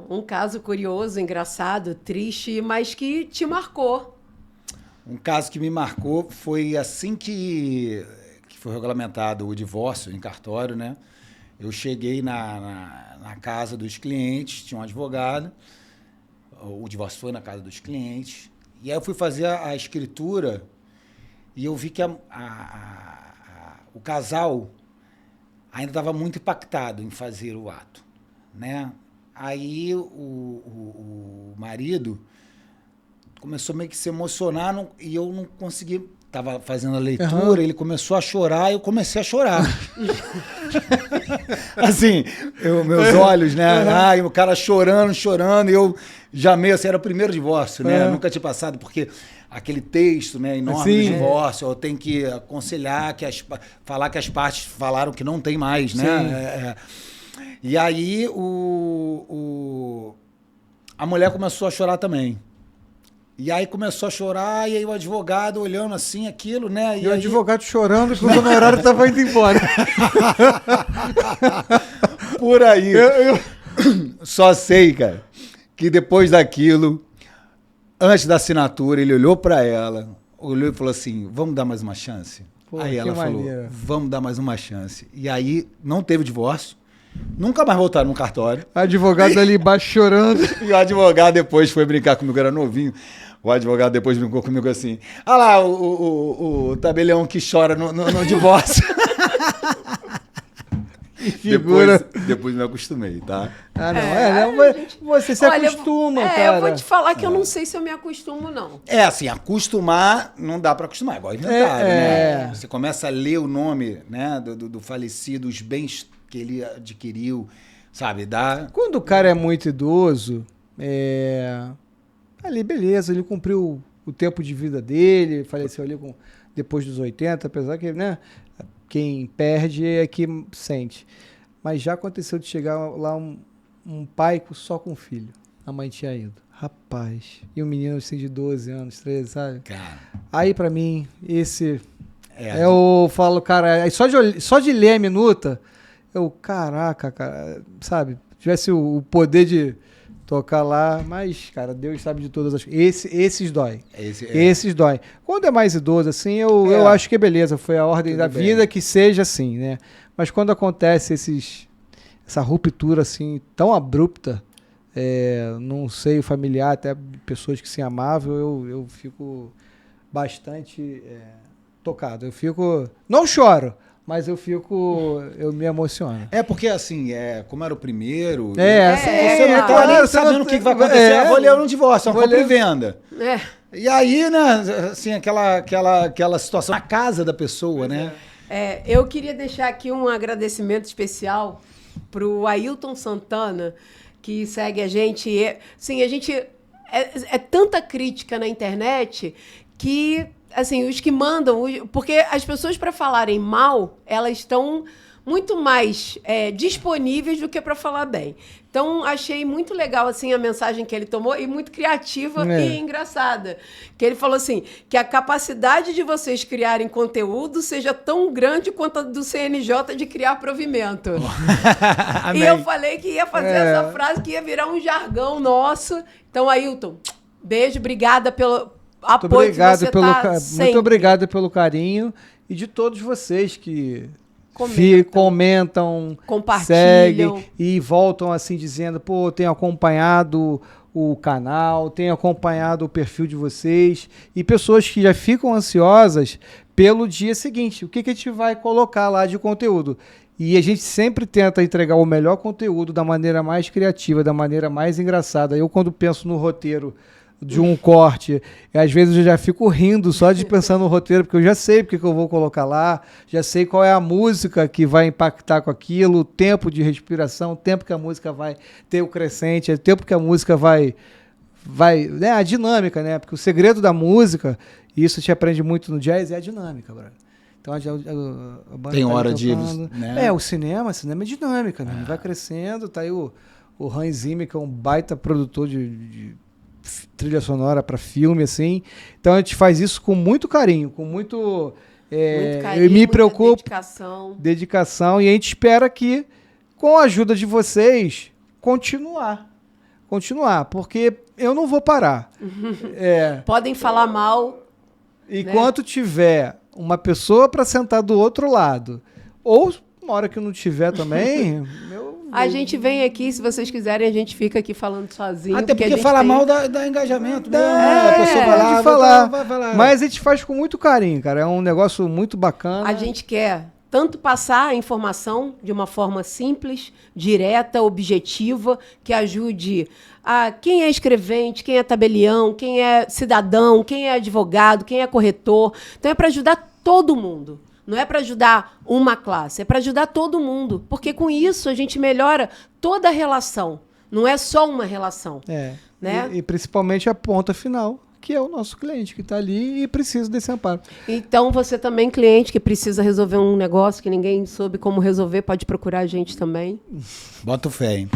um caso curioso, engraçado, triste, mas que te marcou. Um caso que me marcou foi assim que foi regulamentado o divórcio em cartório, né? Eu cheguei na casa dos clientes, tinha um advogado, o divórcio foi na casa dos clientes, e aí eu fui fazer a escritura e eu vi que o casal ainda estava muito impactado em fazer o ato, né? Aí o marido começou meio que se emocionar e eu não consegui. Estava fazendo a leitura, ele começou a chorar e eu comecei a chorar. Assim, meus olhos, né? O cara chorando, e eu já meio assim, era o primeiro divórcio, né? Nunca tinha passado, porque aquele texto, né, enorme do divórcio, eu tenho que aconselhar, falar que as partes falaram que não tem mais, né? E aí a mulher começou a chorar também. E aí começou a chorar, e aí o advogado olhando assim, aquilo, né? E o advogado chorando quando o honorário estava indo embora. Por aí. Eu só sei, cara, que depois daquilo, antes da assinatura, ele olhou para ela, olhou e falou assim, vamos dar mais uma chance? Aí ela falou, vamos dar mais uma chance. E aí não teve divórcio. Nunca mais voltaram no cartório. O advogado ali embaixo chorando. E o advogado depois foi brincar comigo, era novinho. O advogado depois brincou comigo assim, lá, o tabelião que chora no divórcio. Figura. Depois me acostumei, tá? Ah, não. Você se Olha, acostuma, cara. eu vou te falar que eu não sei se eu me acostumo, não. É assim, acostumar, não dá pra acostumar, igual inventário, né? Você começa a ler o nome, né, do falecido, os bens que ele adquiriu, sabe? Quando o cara é muito idoso, ali, beleza, ele cumpriu o tempo de vida dele, faleceu ali depois dos 80, apesar que, né, quem perde é que sente. Mas já aconteceu de chegar lá um pai só com um filho. A mãe tinha ido. Rapaz. E um menino assim de 12 anos, 13, sabe? Cara. Aí pra mim, eu falo, cara, só de ler a minuta, caraca, cara, sabe? Tivesse o poder de tocar lá, mas, cara, Deus sabe de todas as coisas. Esses dói. Esses dói. Quando é mais idoso, assim, eu acho que é beleza, foi a ordem da vida que seja assim, né? Mas quando acontece essa ruptura, assim, tão abrupta, num seio familiar, até pessoas que se amavam, eu fico bastante tocado. Eu fico... Não choro, mas eu me emociono. Porque assim, como era o primeiro, você não tá nem sabendo o que vai acontecer. Vou ler um divórcio, uma compra e venda. E aí, né, assim, aquela situação na casa da pessoa, né? Eu queria deixar aqui um agradecimento especial pro Ailton Santana, que segue a gente. Sim, a gente... É tanta crítica na internet que... Assim, os que mandam... Porque as pessoas, para falarem mal, elas estão muito mais disponíveis do que para falar bem. Então, achei muito legal assim, a mensagem que ele tomou e muito criativa e engraçada. Que ele falou assim, que a capacidade de vocês criarem conteúdo seja tão grande quanto a do CNJ de criar provimento. E eu falei que ia fazer essa frase, que ia virar um jargão nosso. Então, Ailton, beijo, obrigada pelo... Muito obrigado pelo carinho e de todos vocês que comentam, compartilham, seguem e voltam assim dizendo, tenho acompanhado o canal, tenho acompanhado o perfil de vocês, e pessoas que já ficam ansiosas pelo dia seguinte, o que a gente vai colocar lá de conteúdo. E a gente sempre tenta entregar o melhor conteúdo da maneira mais criativa, da maneira mais engraçada. Eu, quando penso no roteiro de um corte, às vezes eu já fico rindo só de pensar no roteiro, porque eu já sei porque que eu vou colocar lá, já sei qual é a música que vai impactar com aquilo, o tempo de respiração, o tempo que a música vai ter o crescente, o tempo que a música vai né, a dinâmica, né? Porque o segredo da música, e isso te aprende muito no jazz, é a dinâmica, brother. Então a banda tem hora de... Né? O cinema é dinâmica, né? Vai crescendo, tá aí o Hans Zimmer, que é um baita produtor de trilha sonora para filme, assim. Então a gente faz isso com muito carinho, com muito carinho, eu me preocupo, dedicação, e a gente espera que, com a ajuda de vocês, continuar, porque eu não vou parar. Podem falar mal. Enquanto tiver uma pessoa para sentar do outro lado, ou uma hora que não tiver também, a gente vem aqui, se vocês quiserem, a gente fica aqui falando sozinho. Até porque fala mal dá engajamento. A pessoa vai lá, vai falar. Mas a gente faz com muito carinho, cara. É um negócio muito bacana. A gente quer tanto passar a informação de uma forma simples, direta, objetiva, que ajude a quem é escrevente, quem é tabelião, quem é cidadão, quem é advogado, quem é corretor. Então é para ajudar todo mundo. Não é para ajudar uma classe, é para ajudar todo mundo. Porque com isso a gente melhora toda a relação. Não é só uma relação. Né? E principalmente a ponta final, que é o nosso cliente que está ali e precisa desse amparo. Então você também, cliente que precisa resolver um negócio que ninguém soube como resolver, pode procurar a gente também. Bota fé, hein?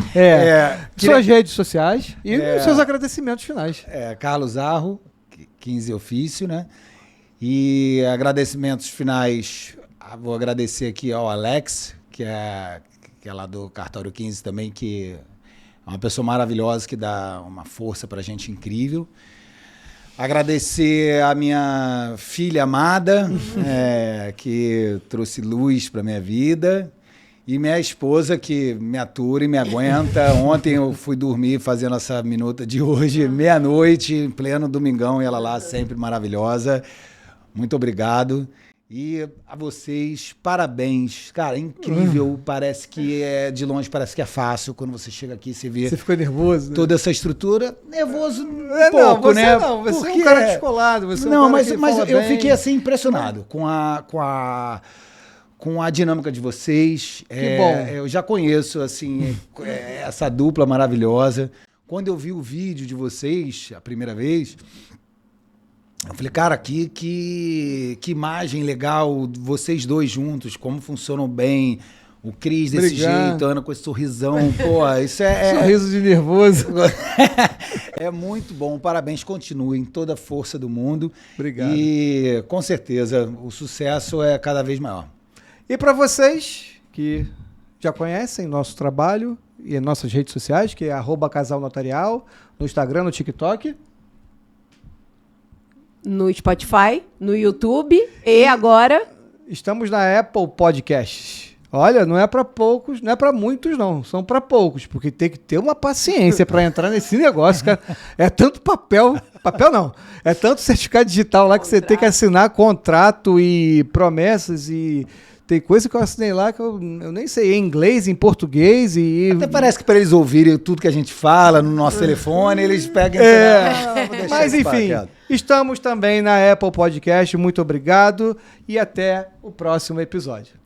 Suas redes sociais e seus agradecimentos finais. Carlos Arro, 15 ofício, né? E agradecimentos finais, vou agradecer aqui ao Alex, que é lá do Cartório 15 também, que é uma pessoa maravilhosa, que dá uma força pra gente incrível. Agradecer a minha filha amada, que trouxe luz pra minha vida. E minha esposa, que me atura e me aguenta. Ontem eu fui dormir fazendo essa minuta de hoje, meia-noite, em pleno domingão, e ela lá sempre maravilhosa. Muito obrigado. E a vocês, parabéns. Cara, incrível. Parece que de longe parece que é fácil. Quando você chega aqui, você vê Você ficou nervoso? Né? toda essa estrutura. Nervoso Não, pouco, você né? não. Você Porque é um cara descolado. Você não, é um cara mas que eu fala fiquei bem. assim impressionado com a dinâmica de vocês. Que bom. Eu já conheço assim essa dupla maravilhosa. Quando eu vi o vídeo de vocês a primeira vez, eu falei, cara, que imagem legal, vocês dois juntos, como funcionam bem. O Cris desse Obrigado. jeito, a Ana com esse sorrisão. Pô, isso Sorriso de nervoso. é muito bom. Parabéns, continuem. Toda a força do mundo. Obrigado. E, com certeza, o sucesso é cada vez maior. E para vocês que já conhecem nosso trabalho e nossas redes sociais, que é @casalnotarial, no Instagram, no TikTok. No Spotify, no YouTube e agora... Estamos na Apple Podcasts. Olha, não é para poucos, não é para muitos não, são para poucos, porque tem que ter uma paciência para entrar nesse negócio, cara. É tanto papel não, é tanto certificado digital lá que você tem que assinar contrato e promessas e tem coisa que eu assinei lá que eu nem sei, em inglês, em português e... Até parece que para eles ouvirem tudo que a gente fala no nosso telefone, eles pegam... vou deixar Mas isso enfim, parado. estamos também na Apple Podcast, muito obrigado e até o próximo episódio.